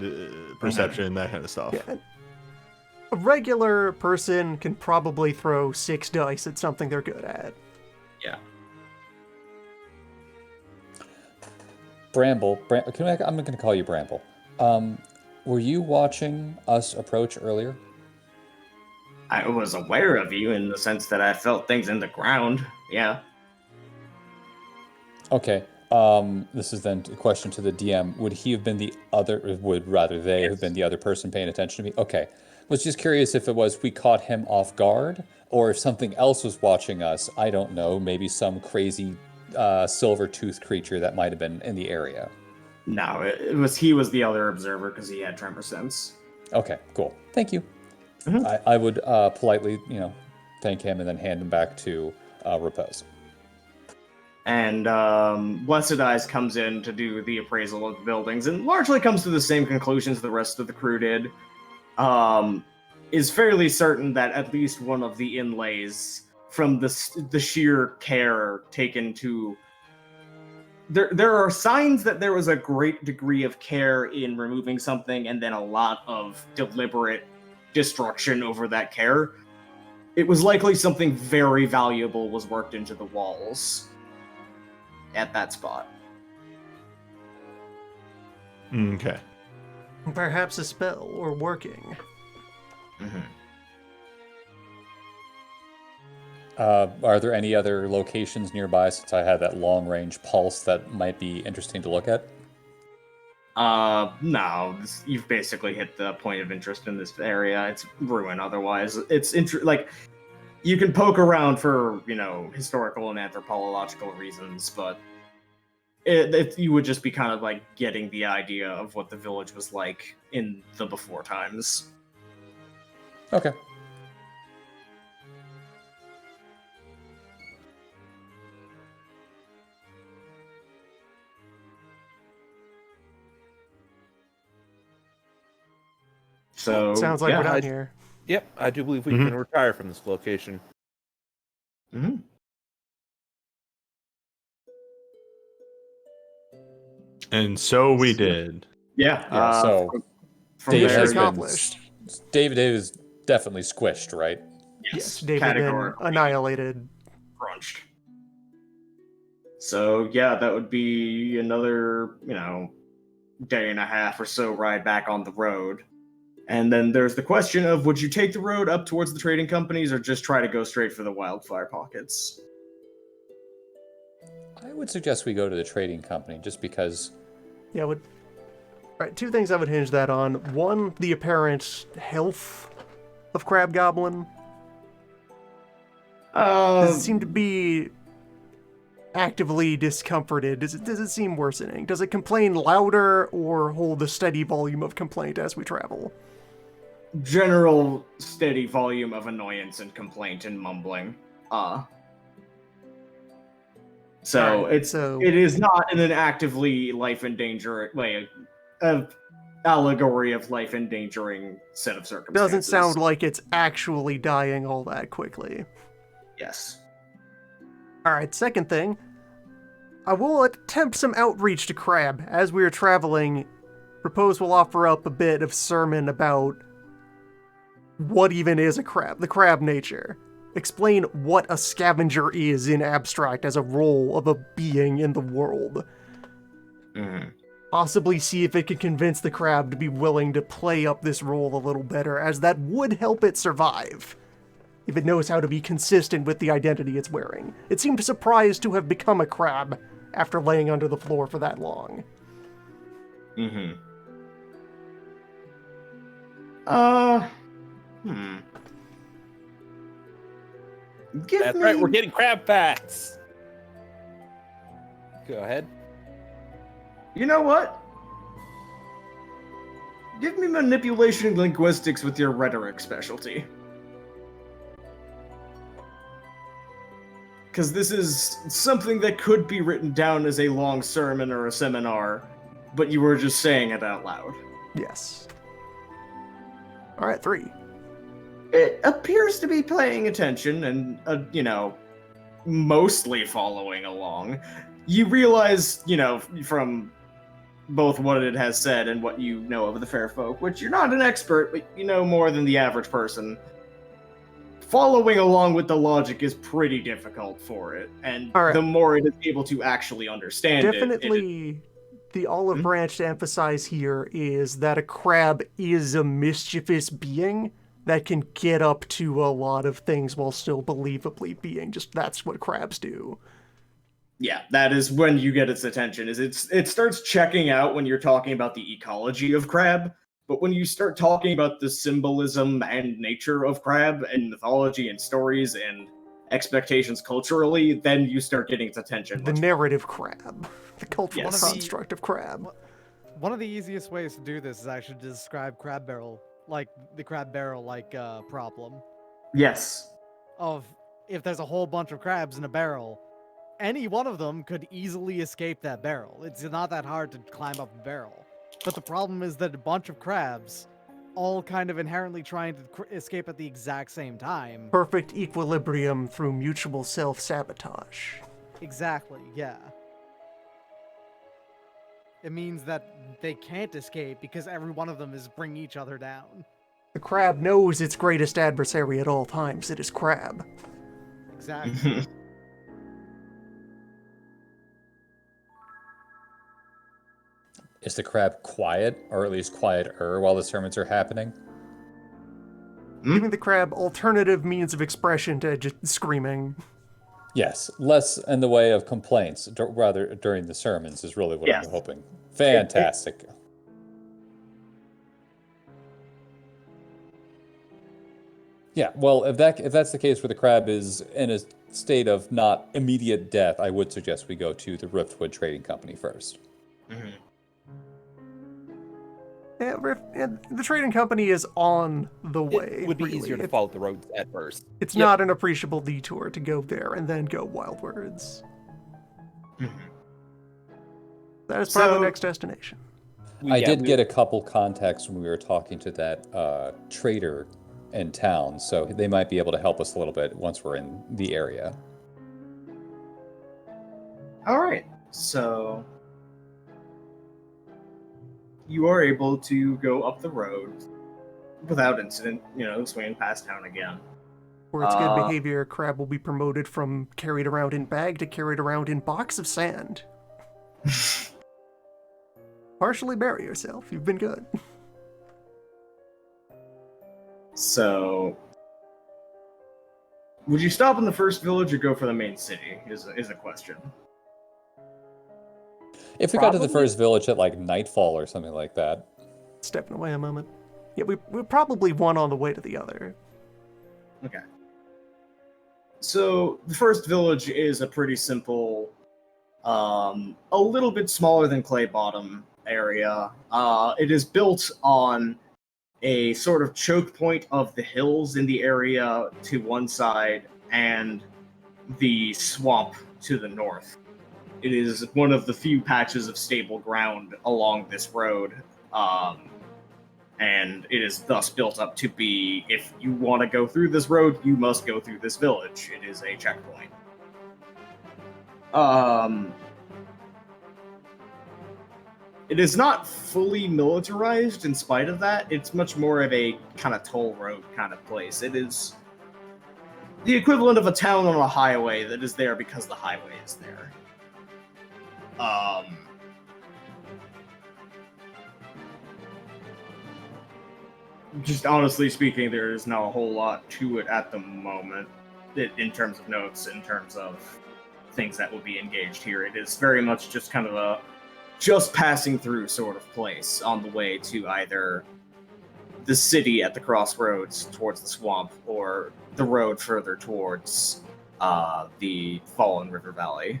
perception, that kind of stuff. Yeah. A regular person can probably throw 6 dice at something they're good at. Yeah. Bramble, I'm going to call you Bramble. Were you watching us approach earlier? I was aware of you in the sense that I felt things in the ground. Yeah. Okay. This is then a question to the DM. Would he have been the other, or would rather they have been the other person paying attention to me? Okay. Was just curious if it was we caught him off guard, or if something else was watching us. I don't know. Maybe some crazy silver-toothed creature that might have been in the area. No, he was the other observer because he had tremor sense. Okay, cool. Thank you. Mhm. I would politely, thank him and then hand him back to Repose. And Blessed Eyes comes in to do the appraisal of the buildings and largely comes to the same conclusions the rest of the crew did. Is fairly certain that at least one of the inlays, from the sheer care taken to... There are signs that there was a great degree of care in removing something and then a lot of deliberate destruction over that care. It was likely something very valuable was worked into the walls at that spot. Okay. Perhaps a spell or working. Mm-hmm. Are there any other locations nearby, since I had that long-range pulse, that might be interesting to look at? No. You've basically hit the point of interest in this area. It's ruin otherwise. It's you can poke around for, historical and anthropological reasons, but you would just be kind of like getting the idea of what the village was like in the before times. Okay. So Sounds like yeah, we're down here. Yep, I do believe we can retire from this location. Mm-hmm. And so we did. Yeah. Yeah, so from David there, has been... accomplished. David is definitely squished, right? Yes, David been categorically annihilated. crunched. So yeah, that would be another, day and a half or so ride back on the road. And then there's the question of, would you take the road up towards the trading companies or just try to go straight for the wildfire pockets? I would suggest we go to the trading company, just because... Yeah, Right, 2 things I would hinge that on. 1, the apparent health of Crab Goblin. Does it seem to be actively discomforted? Does it seem worsening? Does it complain louder or hold a steady volume of complaint as we travel? General steady volume of annoyance and complaint and mumbling. So Alright, it is not in an actively life endanger way, of allegory of life endangering set of circumstances. Doesn't sound like it's actually dying all that quickly. Yes. Alright, second thing. I will attempt some outreach to Crab. As we are traveling, Propose will offer up a bit of sermon about what even is a crab, the crab nature. Explain what a scavenger is in abstract as a role of a being in the world. Mm-hmm. Possibly see if it can convince the crab to be willing to play up this role a little better, as that would help it survive. If it knows how to be consistent with the identity it's wearing. It seemed surprised to have become a crab after laying under the floor for that long. Mm-hmm. That's right, we're getting crab facts. Go ahead. You know what? Give me manipulation and linguistics with your rhetoric specialty. because this is something that could be written down as a long sermon or a seminar, but you were just saying it out loud. Yes. All right, 3. It appears to be paying attention and, mostly following along. You realize, from both what it has said and what you know of the fair folk, which you're not an expert, but you know more than the average person. Following along with the logic is pretty difficult for it, and All right. the more it is able to actually understand Definitely, the olive branch to emphasize here is that a crab is a mischievous being that can get up to a lot of things while still believably being just that's what crabs do. Yeah, that is when you get its attention. It starts checking out when you're talking about the ecology of crab, but when you start talking about the symbolism and nature of crab and mythology and stories and expectations culturally, then you start getting its attention. The narrative crab, the cultural Yes. construct of crab. One of the easiest ways to do this is actually to describe crab barrel, like the crab barrel problem Yes. of if there's a whole bunch of crabs in a barrel, any one of them could easily escape that barrel. It's not that hard to climb up a barrel. But the problem is that a bunch of crabs, all kind of inherently trying to escape at the exact same time. Perfect equilibrium through mutual self-sabotage. Exactly, yeah. It means that they can't escape because every one of them is bringing each other down. The crab knows its greatest adversary at all times. It is crab. Exactly. Is the crab quiet, or at least quieter, while the sermons are happening? Giving the crab alternative means of expression to just screaming. Yes, less in the way of complaints, rather during the sermons is really what Yes. I'm hoping. Fantastic. Yeah, well, if that's the case where the crab is in a state of not immediate death, I would suggest we go to the Riftwood Trading Company first. Yeah, the trading company is on the way. It would be really. easier to follow the roads at first. It's Yep. not an appreciable detour to go there and then go wildwards. That is probably the next destination. I did get a couple contacts when we were talking to that trader in town, so they might be able to help us a little bit once we're in the area. All right. So you are able to go up the road without incident, swinging past town again. For its good behavior, crab will be promoted from carried around in bag to carried around in box of sand. Partially bury yourself. You've been good. So, would you stop in the first village or go for the main city? Is a question. If we got to the first village at like nightfall or something like that. Stepping away a moment. Yeah, we're probably one on the way to the other. Okay. So the first village is a pretty simple, a little bit smaller than Clay Bottom area. It is built on a sort of choke point of the hills in the area to one side and the swamp to the north. It is one of the few patches of stable ground along this road, and it is thus built up to be, if you want to go through this road, you must go through this village. It is a checkpoint. It is not fully militarized in spite of that. It's much more of a kind of toll road kind of place. It is the equivalent of a town on a highway that is there because the highway is there. Just honestly speaking, there is not a whole lot to it at the moment in terms of notes, in terms of things that will be engaged here. It is very much just kind of a just passing through sort of place on the way to either the city at the crossroads towards the swamp or the road further towards the Fallen River Valley.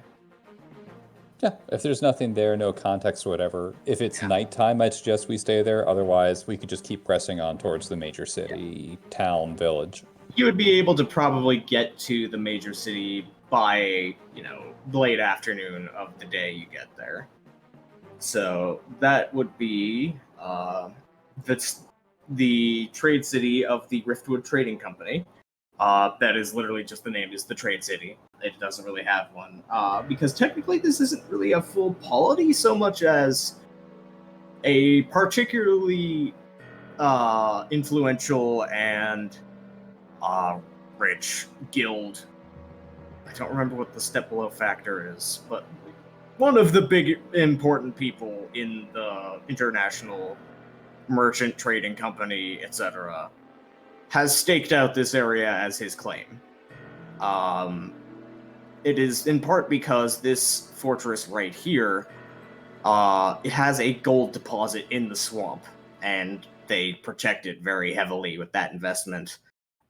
Yeah, if there's nothing there, no context or whatever, if it's nighttime, I'd suggest we stay there. Otherwise, we could just keep pressing on towards the major city, town, village. You would be able to probably get to the major city by, late afternoon of the day you get there. So that would be that's the trade city of the Riftwood Trading Company. That is literally just the name is the Trade City. It doesn't really have one because technically this isn't really a full polity so much as a particularly influential and rich guild. I don't remember what the step below factor is, but one of the big important people in the international merchant trading company, etc., has staked out this area as his claim. It is in part because this fortress right here, it has a gold deposit in the swamp, and they protect it very heavily with that investment,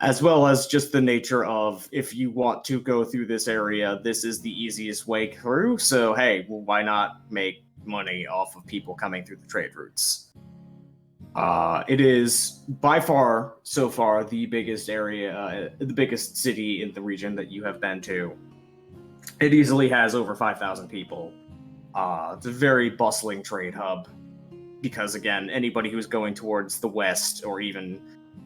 as well as just the nature of if you want to go through this area, this is the easiest way through. So hey, well, why not make money off of people coming through the trade routes? It is by far, so far, the biggest area, the biggest city in the region that you have been to. It easily has over 5,000 people. It's a very bustling trade hub because, again, anybody who's going towards the west or even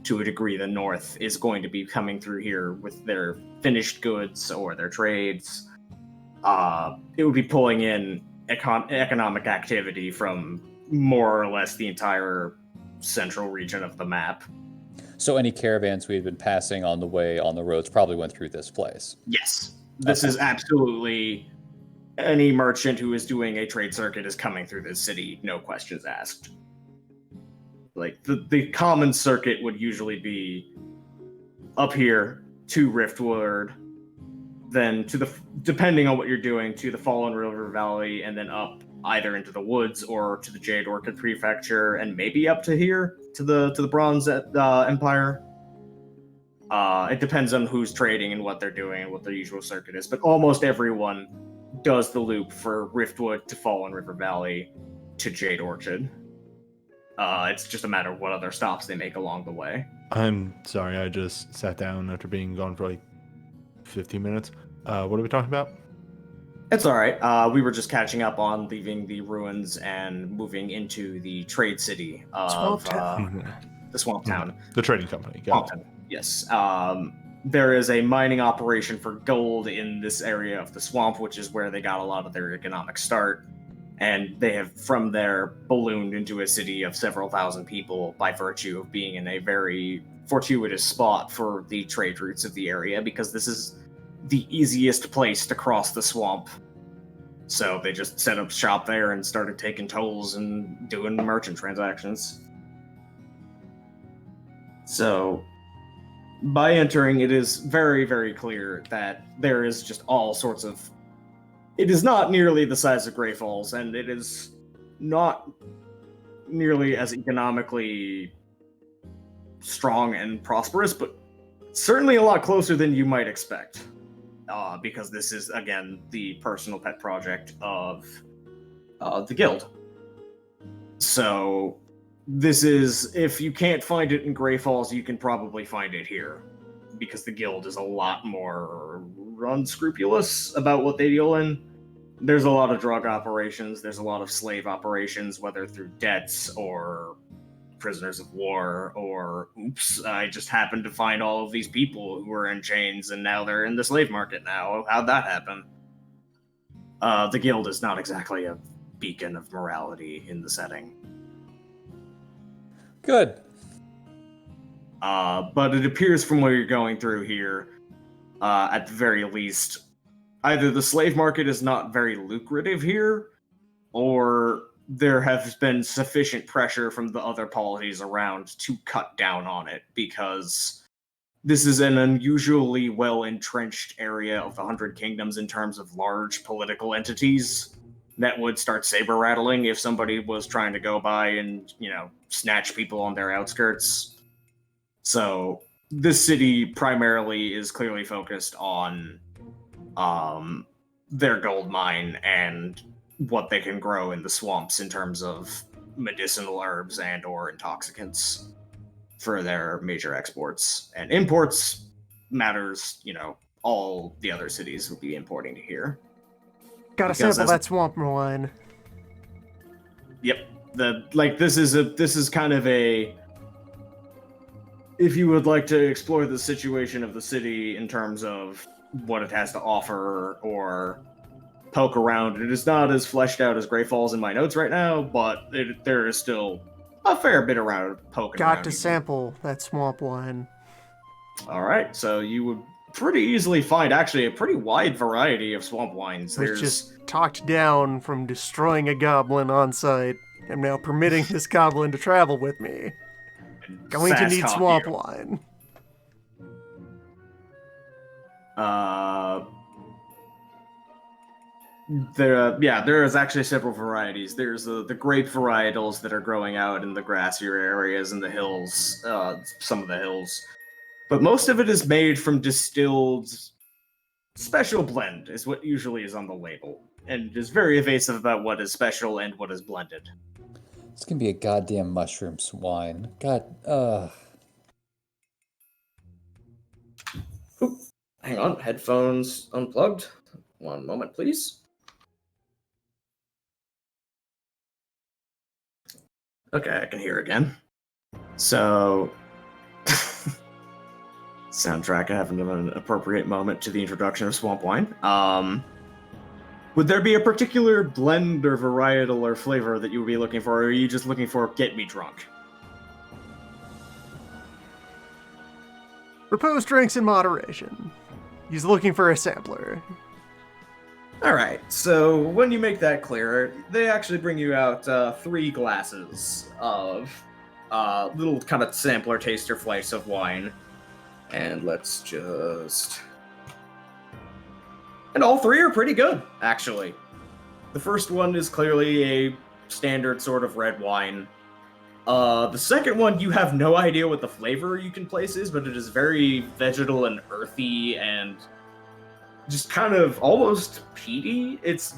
to a degree the north is going to be coming through here with their finished goods or their trades. It would be pulling in economic activity from more or less the entire central region of the map. So any caravans we had been passing on the way on the roads probably went through this place. Yes. This is absolutely any merchant who is doing a trade circuit is coming through this city, no questions asked. Like, the common circuit would usually be up here to Riftwood, then to the, depending on what you're doing, to the Fallen River Valley, and then up either into the woods or to the Jade Orchid Prefecture, and maybe up to here, to the Bronze Empire. It depends on who's trading and what they're doing and what their usual circuit is, but almost everyone does the loop for Riftwood to Fallen River Valley to Jade Orchid. It's just a matter of what other stops they make along the way. I'm sorry, I just sat down after being gone for like 15 minutes. What are we talking about? It's all right. We were just catching up on leaving the ruins and moving into the trade city of Swamp Town. the Swamp Town. The trading company. Swamp Got it. Town. Yes. There is a mining operation for gold in this area of the swamp, which is where they got a lot of their economic start. And they have, from there, ballooned into a city of several thousand people by virtue of being in a very fortuitous spot for the trade routes of the area, because this is the easiest place to cross the swamp. So they just set up shop there and started taking tolls and doing merchant transactions. So, by entering, it is very, very clear that there is just all sorts of... It is not nearly the size of Grey Falls, and it is not nearly as economically strong and prosperous, but certainly a lot closer than you might expect. Because this is, again, the personal pet project of the guild. So, this is, if you can't find it in Grey Falls, you can probably find it here. Because the guild is a lot more unscrupulous about what they deal in. There's a lot of drug operations, there's a lot of slave operations, whether through debts or prisoners of war, or oops, I just happened to find all of these people who were in chains and now they're in the slave market now. How'd that happen? The guild is not exactly a beacon of morality in the setting. Good. But it appears from where you're going through here, at the very least, either the slave market is not very lucrative here, or there has been sufficient pressure from the other polities around to cut down on it, because this is an unusually well-entrenched area of the 100 Kingdoms in terms of large political entities that would start saber-rattling if somebody was trying to go by and, snatch people on their outskirts. So, this city primarily is clearly focused on their gold mine and what they can grow in the swamps in terms of medicinal herbs and or intoxicants for their major exports. And imports matters, all the other cities will be importing to here. Gotta Because sample as- that swamp wine. Yep. This is kind of a, if you would like to explore the situation of the city in terms of what it has to offer or poke around, it is not as fleshed out as Grey Falls in my notes right now, but there is still a fair bit around poking around. Got to sample that swamp wine. All right, so you would pretty easily find actually a pretty wide variety of swamp wines. I was just talked down from destroying a goblin on site. I'm now permitting this goblin to travel with me. Going to need swamp wine. There is actually several varieties. There's the grape varietals that are growing out in the grassier areas and the hills, some of the hills. But most of it is made from distilled special blend, is what usually is on the label, and is very evasive about what is special and what is blended. It's gonna be a goddamn mushroom swine. God, Oop, hang on, headphones unplugged. One moment, please. Okay, I can hear again. So, soundtrack having an appropriate moment to the introduction of swamp wine. Would there be a particular blend or varietal or flavor that you would be looking for, or are you just looking for get me drunk? Propose drinks in moderation. He's looking for a sampler. Alright, so when you make that clear, they actually bring you out 3 glasses of little kind of sampler taster flights of wine. And let's just... And all 3 are pretty good, actually. The first one is clearly a standard sort of red wine. The second one, you have no idea what the flavor you can place is, but it is very vegetal and earthy and just kind of almost peaty. It's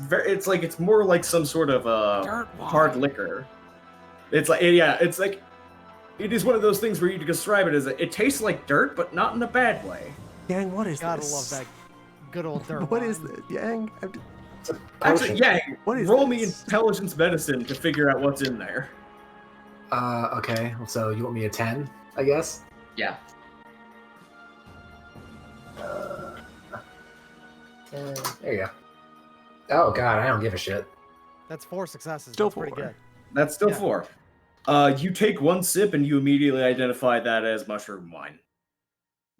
more like some sort of hard liquor. It's like it is one of those things where you describe it as it tastes like dirt, but not in a bad way. Yang, what is Gotta this? love that good old dirt. What wine. is this, Yang? Actually, yeah, What is roll me this? intelligence medicine to figure out what's in there. Okay. So you want me a 10, I guess? Yeah. There you go. Oh god, I don't give a shit. That's 4 successes. Still That's pretty 4. good. That's still Yeah. 4. You take one sip and you immediately identify that as mushroom wine.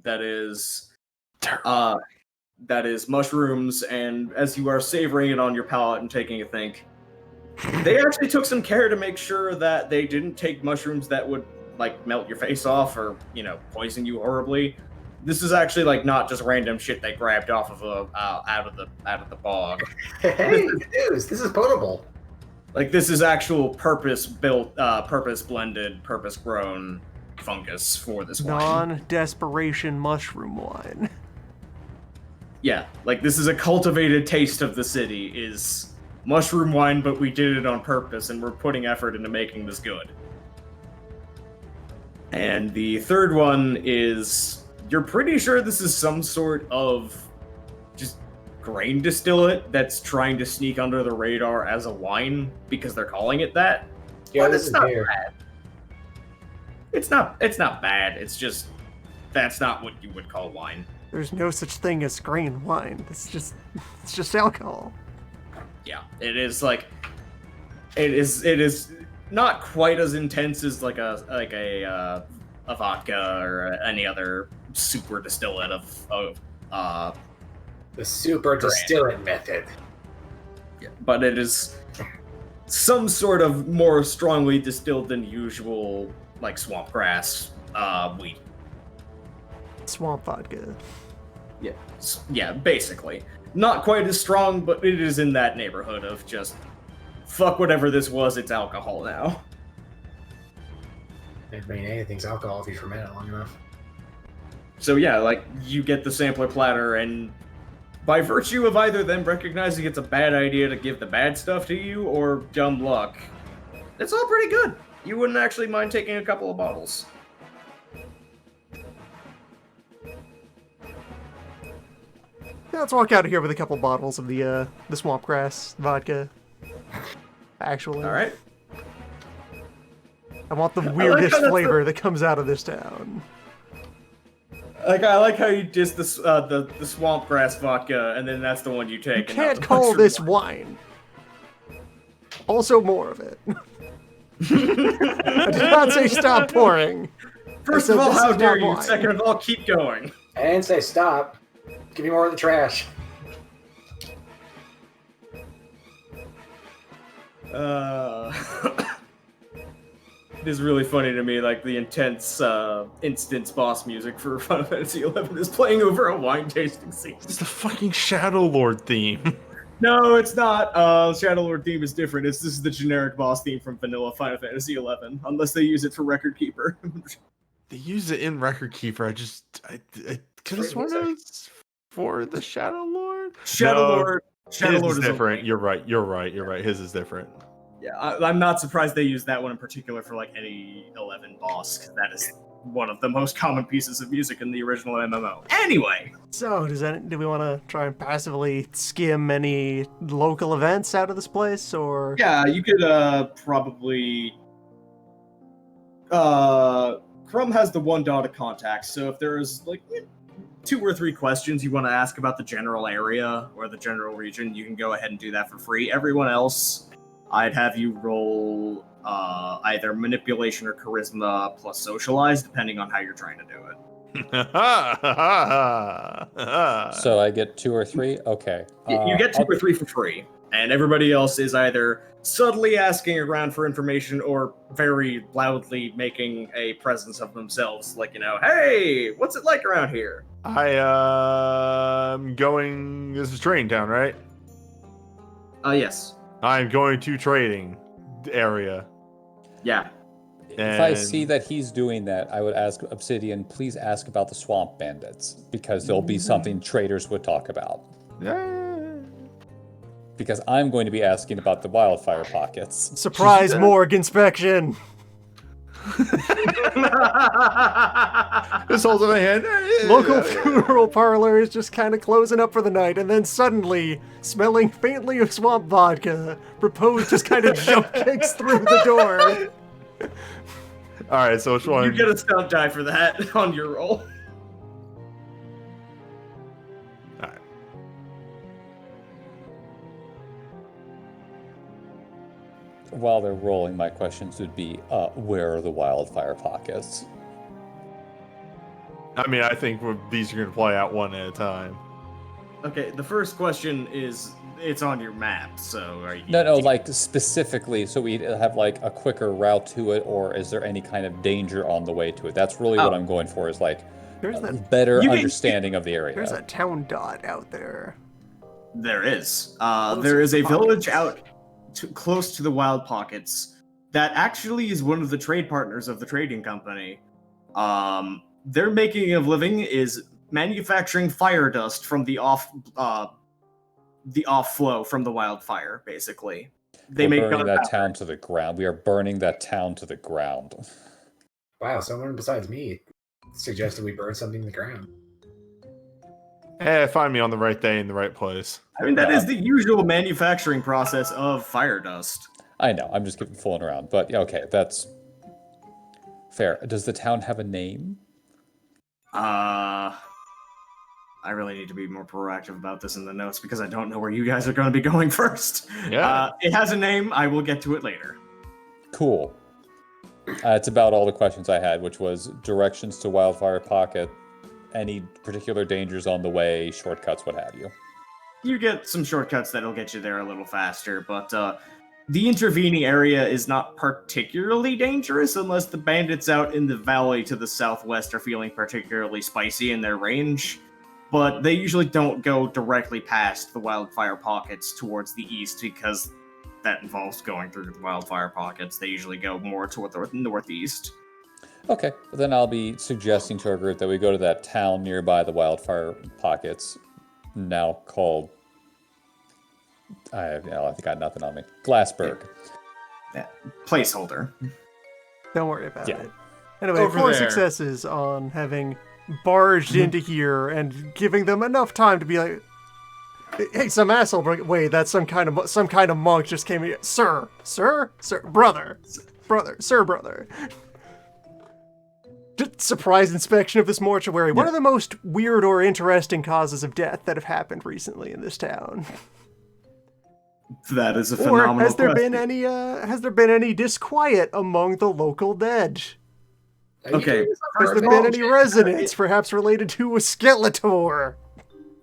That is mushrooms, and as you are savoring it on your palate and taking a think, they actually took some care to make sure that they didn't take mushrooms that would like melt your face off or, poison you horribly. This is actually like not just random shit they grabbed off of out of the bog. Hey, good news. This is potable. Like, this is actual purpose-built, purpose-blended, purpose-grown fungus for this wine. Non-desperation mushroom wine. Yeah, like, this is a cultivated taste of the city, is mushroom wine, but we did it on purpose, and we're putting effort into making this good. And the third one is, you're pretty sure this is some sort of just grain distillate that's trying to sneak under the radar as a wine because they're calling it that. Yeah, But this it's is not beer. bad. It's not bad. It's just that's not what you would call wine. There's no such thing as grain wine. It's just alcohol. Yeah, it is like it is not quite as intense as like a vodka or any other super distillate of The super distillate method. but it is some sort of more strongly distilled than usual, like swamp grass wheat. Swamp vodka. Yeah, basically. Not quite as strong, but it is in that neighborhood of just fuck whatever this was, it's alcohol now. I mean, anything's alcohol if you ferment it long enough. So yeah, like, you get the sampler platter, and by virtue of either them recognizing it's a bad idea to give the bad stuff to you, or dumb luck, it's all pretty good. You wouldn't actually mind taking a couple of bottles. Yeah, let's walk out of here with a couple bottles of the swamp grass vodka. Actually. All right. I want the weirdest how that's flavor that comes out of this town. I like how you just the swamp grass vodka, and then that's the one you take. You and not can't the call mushroom this one. wine. Also more of it. I did not say stop pouring. First said of all, this how is dare not you? wine. Second of all, keep going. I didn't say stop. Give me more of the trash. It is really funny to me, like the intense instance boss music for Final Fantasy XI is playing over a wine tasting scene. It's the fucking Shadow Lord theme. No, it's not. Shadow Lord theme is different. This is the generic boss theme from vanilla Final Fantasy XI, unless they use it for Record Keeper. They use it in Record Keeper. I could have sworn it was for the Shadow Lord. Shadow No, Lord. Shadow His Lord is is different. okay. You're right. His is different. Yeah, I'm not surprised they used that one in particular for like any 11 boss, because that is one of the most common pieces of music in the original MMO. Anyway, So, do we want to try and passively skim any local events out of this place, or? yeah, you could probably. Crumb has the one dot of contact, so if there's like 2 or 3 questions you want to ask about the general area or the general region, you can go ahead and do that for free. Everyone else, I'd have you roll either manipulation or charisma plus socialize, depending on how you're trying to do it. So I get 2 or 3? Okay. You get 2 or 3 for free, and everybody else is either subtly asking around for information or very loudly making a presence of themselves, like, hey, what's it like around here? I am going. This is Train Town, right? Yes. I'm going to trading area. Yeah. If I see that he's doing that, I would ask Obsidian, please ask about the swamp bandits, because there'll be something traders would talk about. Because I'm going to be asking about the wildfire pockets. Surprise morgue inspection! This holds in my hand. Local funeral parlor is just kind of closing up for the night, and then suddenly, smelling faintly of swamp vodka, Propose just kind of jump kicks through the door. All right, so which one? You get a stunt die for that on your roll. While they're rolling, my questions would be, where are the wildfire pockets? I mean, I think these are going to play out one at a time. Okay, the first question is, it's on your map, so are you... No, like specifically, so we have like a quicker route to it, or is there any kind of danger on the way to it? That's really what I'm going for, is like There's a that, better understanding of the area. there's a town dot out there. There is. There is a village out close to the Wild Pockets that actually is one of the trade partners of the trading company. Their making of living is manufacturing fire dust from the off flow from the wildfire, basically. They We're make burning that gunpowder. town to the ground. We are burning that town to the ground. Wow, someone besides me suggested we burn something to the ground. Find me on the right day in the right place. I mean, that is the usual manufacturing process of fire dust. I know, I'm just fooling around, but yeah, okay, that's fair. Does the town have a name? I really need to be more proactive about this in the notes because I don't know where you guys are going to be going first. Yeah. It has a name. I will get to it later. Cool. It's about all the questions I had, which was directions to Wildfire Pocket, any particular dangers on the way, shortcuts, what have you. You get some shortcuts that'll get you there a little faster, but the intervening area is not particularly dangerous unless the bandits out in the valley to the southwest are feeling particularly spicy in their range. But they usually don't go directly past the wildfire pockets towards the east because that involves going through the wildfire pockets. They usually go more toward the northeast. Okay, then I'll be suggesting to our group that we go to that town nearby the Wildfire Pockets, now called... I think I got nothing on me. Glassberg. Yeah. Placeholder. Don't worry about Yeah. it. Anyway, Over 4 there. successes on having barged into here and giving them enough time to be like, Hey, some asshole. Wait, that's some kind of monk just came here. Sir, brother. Just surprise inspection of this mortuary. What are the most weird or interesting causes of death that have happened recently in this town? That is a Or phenomenal has there question. been any disquiet among the local dead? Are you Okay, doing this on Has there purpose? been any resonance, perhaps related to a Skeletor?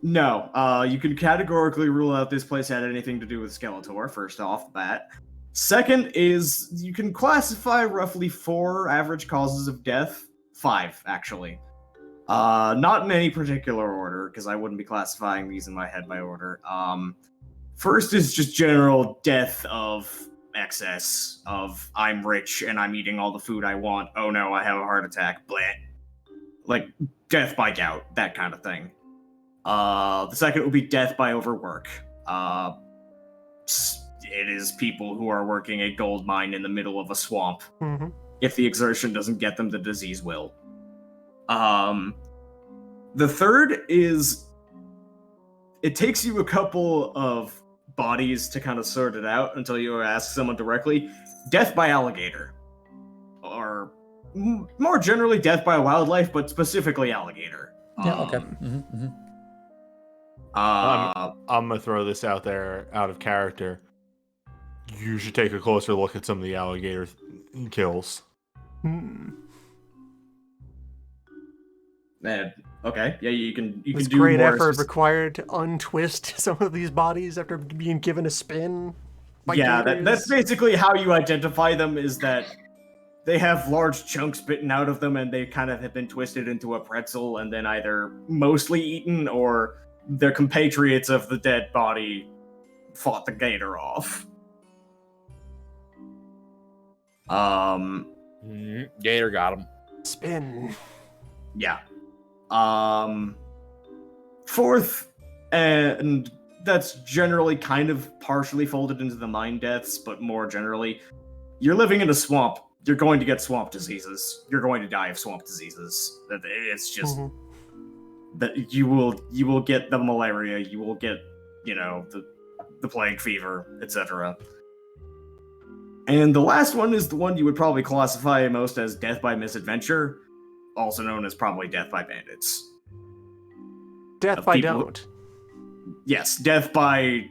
No, you can categorically rule out this place had anything to do with Skeletor, first off the bat. Second is, you can classify roughly 4 average causes of death. 5, actually. Not in any particular order, because I wouldn't be classifying these in my head by order. First is just general death of excess, of I'm rich and I'm eating all the food I want. Oh no, I have a heart attack. Bleh. Like, death by gout, that kind of thing. The second would be death by overwork. It is people who are working a gold mine in the middle of a swamp. Mm-hmm. If the exertion doesn't get them, the disease will. The third is, it takes you a couple of bodies to kind of sort it out until you ask someone directly. Death by alligator. Or more generally, death by wildlife, but specifically alligator. Yeah, okay. Mm-hmm. I'm gonna throw this out there, out of character. You should take a closer look at some of the alligator kills. Okay, yeah, you can There's do great more effort required to untwist some of these bodies after being given a spin. by Yeah, gators. that's basically how you identify them, is that they have large chunks bitten out of them and they kind of have been twisted into a pretzel and then either mostly eaten or their compatriots of the dead body fought the gator off. Gator got him. spin. Yeah. Fourth, and that's generally kind of partially folded into the mine deaths, but more generally, you're living in a swamp. You're going to get swamp diseases. You're going to die of swamp diseases. It's just that you will get the malaria. You will get, the plague fever, etc. And the last one is the one you would probably classify most as death by misadventure, also known as probably death by bandits. Death Of by people- don't. Yes, death by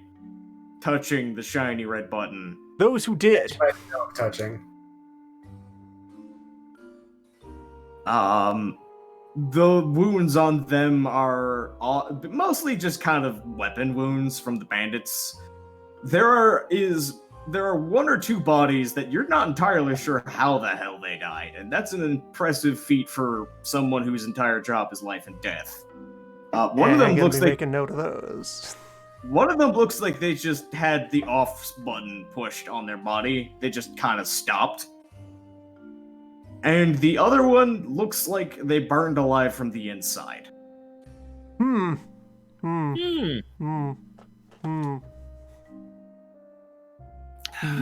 touching the shiny red button. Those who did. No touching. The wounds on them are mostly just kind of weapon wounds from the bandits. There are 1 or 2 bodies that you're not entirely sure how the hell they died, and that's an impressive feat for someone whose entire job is life and death. One of them I'm gonna looks be like making note of those. One of them looks like they just had the off button pushed on their body. They just kind of stopped. And the other one looks like they burned alive from the inside.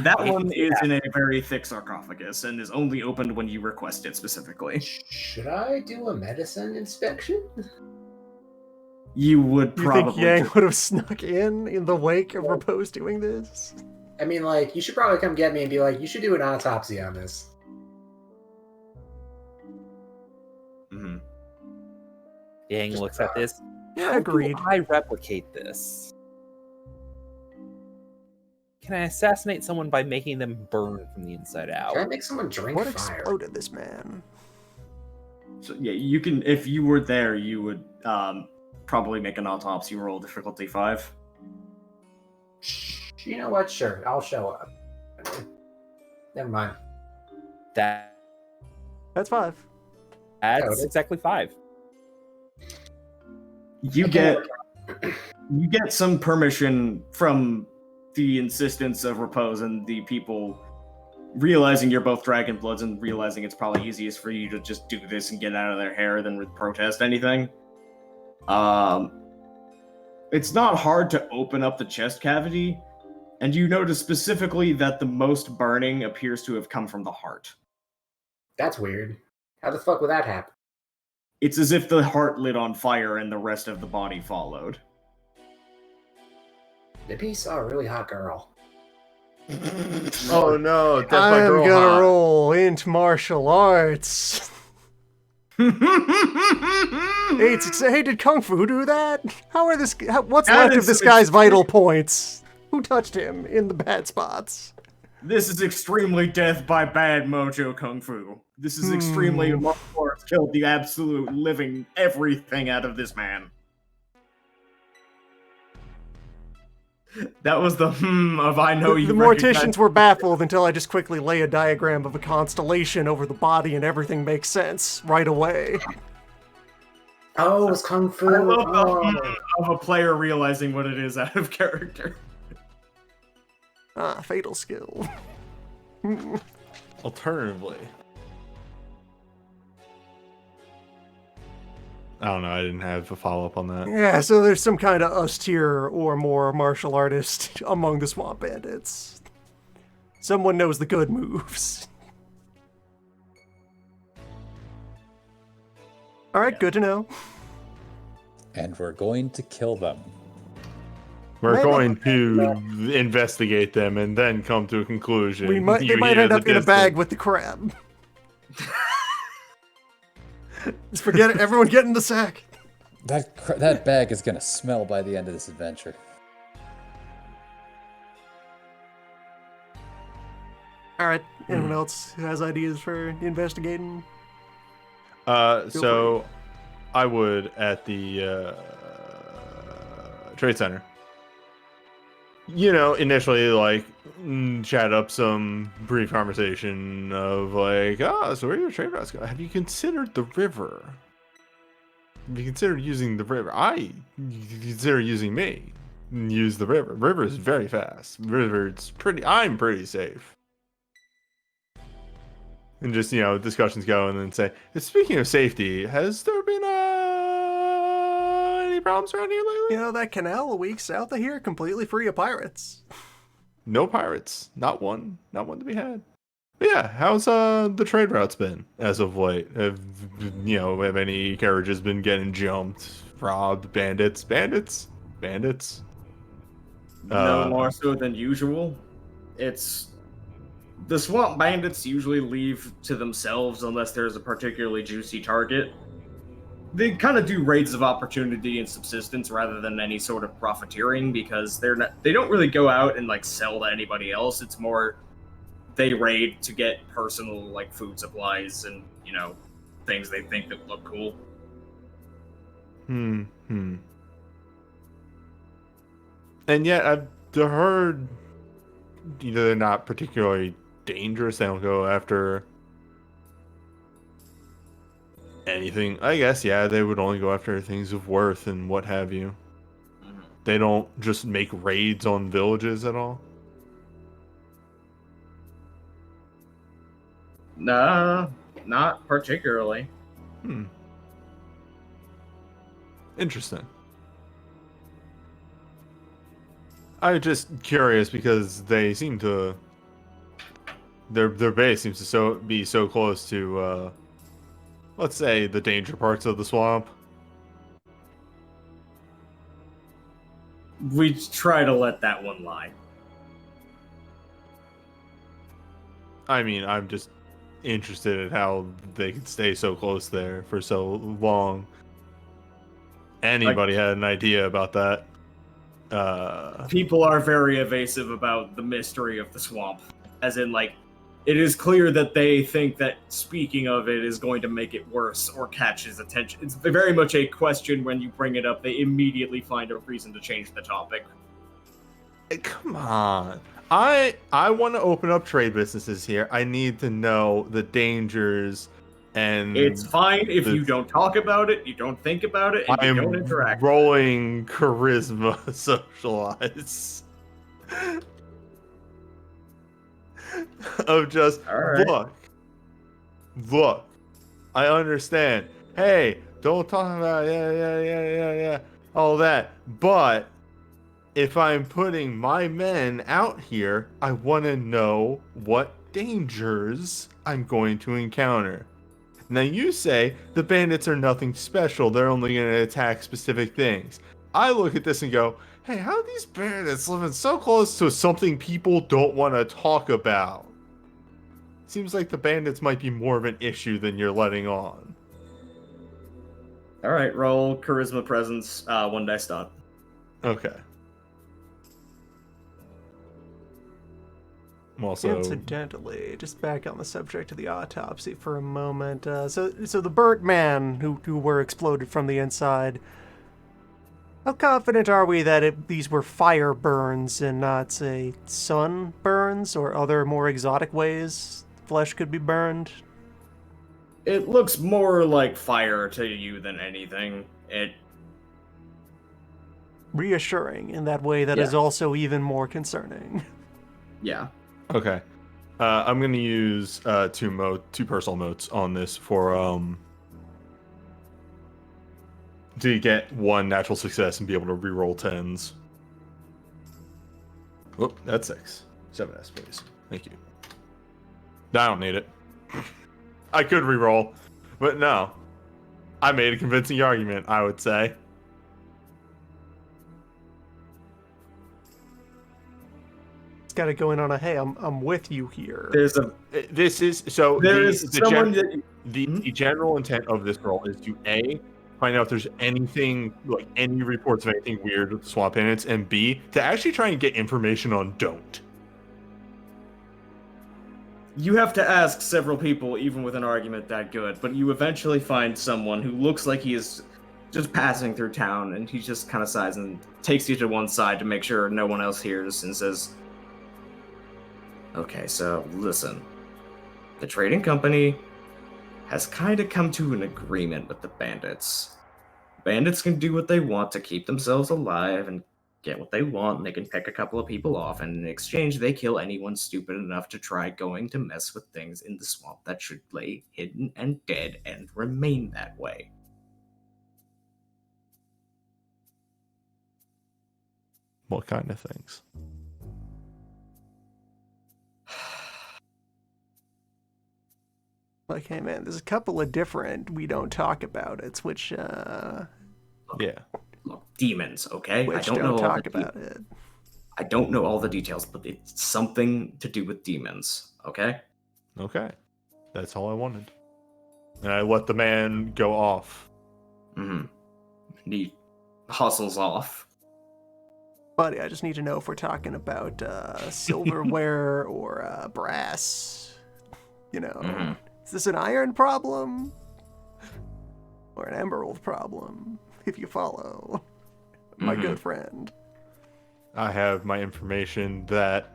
That one is in a very thick sarcophagus and is only opened when you request it specifically. Should I do a medicine inspection? You would You probably think Yang would have snuck in the wake of Repose doing this? I mean, like, you should probably come get me and be like, you should do an autopsy on this. Mhm. Yang looks at this. Yeah, How agreed. do I replicate this? Can I assassinate someone by making them burn from the inside out? Can I make someone drink What fire? exploded this man? So yeah, you can. If you were there, you would probably make an autopsy roll, difficulty 5. You know what? Sure, I'll show up. Never mind. That's That's 5. Noted. exactly 5. You get some permission from the insistence of Repose and the people realizing you're both Dragon Bloods and realizing it's probably easiest for you to just do this and get out of their hair than protest anything. It's not hard to open up the chest cavity, and you notice specifically that the most burning appears to have come from the heart. That's weird. How the fuck would that happen? It's as if the heart lit on fire and the rest of the body followed. Maybe he saw a really hot girl. Oh no, that's my I'm girl gonna hot. roll into martial arts. Hey, did Kung Fu do that? What's That left of is this some guy's extreme- vital points? Who touched him in the bad spots? This is extremely death by bad mojo kung fu. This is extremely martial arts killed the absolute living everything out of this man. That was the of I know you The recognize- morticians were baffled until I just quickly lay a diagram of a constellation over the body and everything makes sense right away. Oh, it's Kung Fu. I love the Oh. of a player realizing what it is out of character. Ah, fatal skill. Alternatively, I don't know. I didn't have a follow up on that. Yeah, so there's some kind of us tier or more martial artist among the swamp bandits. Someone knows the good moves. All right, good to know. And we're going to kill them. We're Maybe- going to investigate them and then come to a conclusion. They You might hear end the up in a bag distance. with the crab. Just forget it. Everyone get in the sack. That bag is gonna smell by the end of this adventure. All right. Anyone else who has ideas for investigating? So I would at the trade center. Initially, like, chat up some brief conversation of like, so where are your trade routes go? Have you considered the river? Have you considered using the river? I consider using me. Use the river. River is very fast. River, I'm pretty safe. And just, discussions go and then say, speaking of safety, has there been any problems around here lately? That canal a week south of here, completely free of pirates. No pirates. Not one to be had. But yeah, how's the trade routes been as of late? Have any carriages been getting jumped, robbed, bandits? No more so than usual. It's the swamp bandits usually leave to themselves unless there's a particularly juicy target. They kind of do raids of opportunity and subsistence rather than any sort of profiteering because they don't really go out and like sell to anybody else. It's more they raid to get personal like food supplies and things they think that look cool. And yet I've heard they're not particularly dangerous. They don't go after anything. I guess, yeah, they would only go after things of worth and what have you. They don't just make raids on villages at all. No, not particularly. Interesting. I'm just curious because they seem to their base seems to be so close to let's say the danger parts of the swamp. We try to let that one lie. I mean, I'm just interested in how they could stay so close there for so long. Anybody had an idea about that? People are very evasive about the mystery of the swamp. As in, like, it is clear that they think that speaking of it is going to make it worse or catch his attention. It's very much a question when you bring it up, they immediately find a reason to change the topic. Come on. I want to open up trade businesses here. I need to know the dangers and It's fine if you don't talk about it, you don't think about it, and you don't interact. Rolling charisma socialize. Of just All right. look. I understand. Hey, don't talk about yeah, all that. But if I'm putting my men out here, I want to know what dangers I'm going to encounter. Now you say the bandits are nothing special. They're only going to attack specific things. I look at this and go, Hey, how are these bandits living so close to something people don't want to talk about? Seems like the bandits might be more of an issue than you're letting on. All right, roll charisma presence, 1 dice dot. Okay. I'm also Incidentally, just back on the subject of the autopsy for a moment. So the burnt man who were exploded from the inside. How confident are we that these were fire burns and not, say, sun burns or other more exotic ways flesh could be burned? It looks more like fire to you than anything. Reassuring in that way that is also even more concerning. Yeah. okay. I'm gonna use two personal motes on this for to get 1 natural success and be able to reroll 10s. Whoop, that's 6. 7s, please. Thank you. I don't need it. I could reroll, but no. I made a convincing argument, I would say. It's got to go in on a, hey, I'm with you here. There's a This is so. there is someone that The general intent of this roll is to A, find out if there's anything, like any reports of anything weird with the swamp bandits, and B, to actually try and get information on don't. you have to ask several people, even with an argument that good, but you eventually find someone who looks like he is just passing through town, and he just kind of sighs and takes you to one side to make sure no one else hears, and says, "Okay, so listen, the trading company has kind of come to an agreement with the bandits. Bandits can do what they want to keep themselves alive and get what they want, and they can pick a couple of people off, and in exchange they kill anyone stupid enough to try going to mess with things in the swamp that should lay hidden and dead and remain that way." What kind of things? Like, hey man, there's a couple of different we don't talk about it, which Yeah. Look, demons, okay? which don't talk about it. I don't know all the details, but it's something to do with demons, okay? Okay. That's all I wanted. And I let the man go off. Mm-hmm. He hustles off. Buddy, I just need to know if we're talking about silverware or brass. You know, Mhm. is this an iron problem or an emerald problem? If you follow, my good friend. I have my information that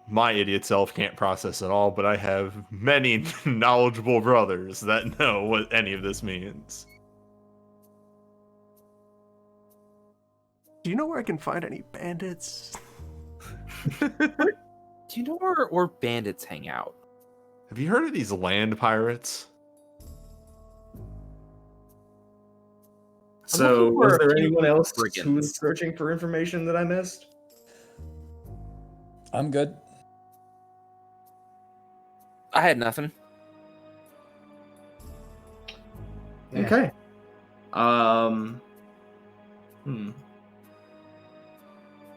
my idiot self can't process at all, but I have many knowledgeable brothers that know what any of this means. Do you know where I can find any bandits? Do you know where bandits hang out? Have you heard of these land pirates? So, looking for was a there few anyone else who brigands. was searching for information that I missed? I'm good. I had nothing. Yeah. Okay.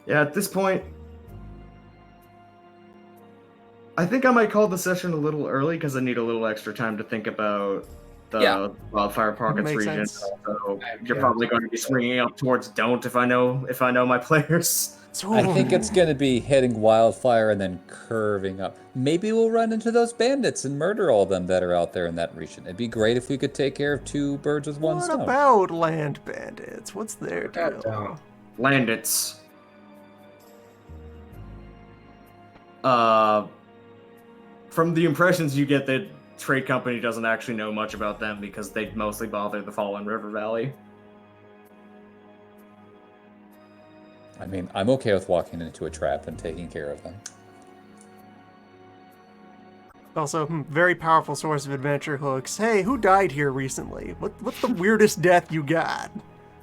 Yeah, at this point, I think I might call the session a little early because I need a little extra time to think about the Wildfire Pockets Makes region. sense. So you're Yeah. probably going to be swinging up towards don't if I know my players. I think it's going to be hitting wildfire and then curving up. Maybe we'll run into those bandits and murder all of them that are out there in that region. It'd be great if we could take care of 2 birds with 1 What stone. about land bandits? What's their God, deal? don't. Landits. From the impressions you get, that trade company doesn't actually know much about them because they mostly bother the Fallen River Valley. I mean, I'm okay with walking into a trap and taking care of them. Also, very powerful source of adventure hooks. Hey, who died here recently? What's the weirdest death you got?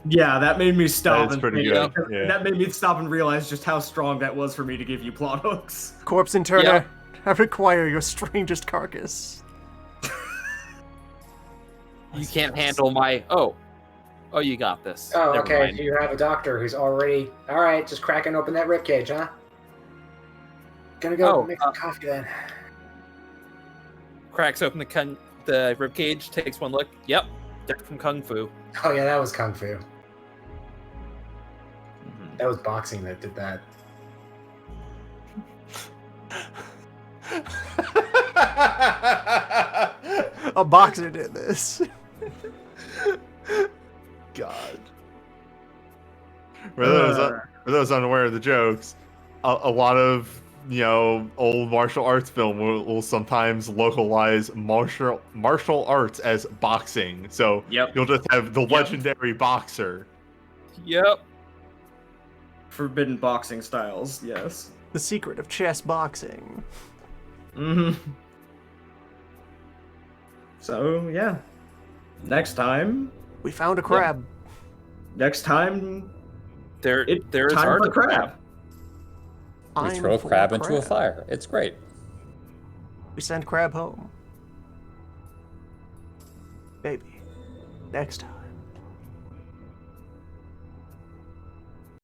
Yeah, that made me stop. That's and pretty think- good, yeah. That made me stop and realize just how strong that was for me to give you plot hooks. Corpse and Turner, Yeah. I require your strangest carcass. You can't handle my... Oh. Oh, you got this. Oh, Never okay. mind. You have a doctor who's already all right. Just cracking open that ribcage, huh? Gonna go Oh, make some coffee then. Cracks open the ribcage, takes one look. Yep, they're from Kung Fu. Oh yeah, that was kung fu. That was boxing that did that. A boxer did this. God. For those unaware of the jokes, a lot of old martial arts film will sometimes localize martial arts as boxing. So Yep. you'll just have the legendary boxer. Yep. Forbidden boxing styles, yes. The secret of chess boxing. Mm-hmm. So, yeah. Next time, We found a crab. there There is time art for to crab. We I'm throw a for crab into a fire. It's great. We send crab home. Baby. Next time.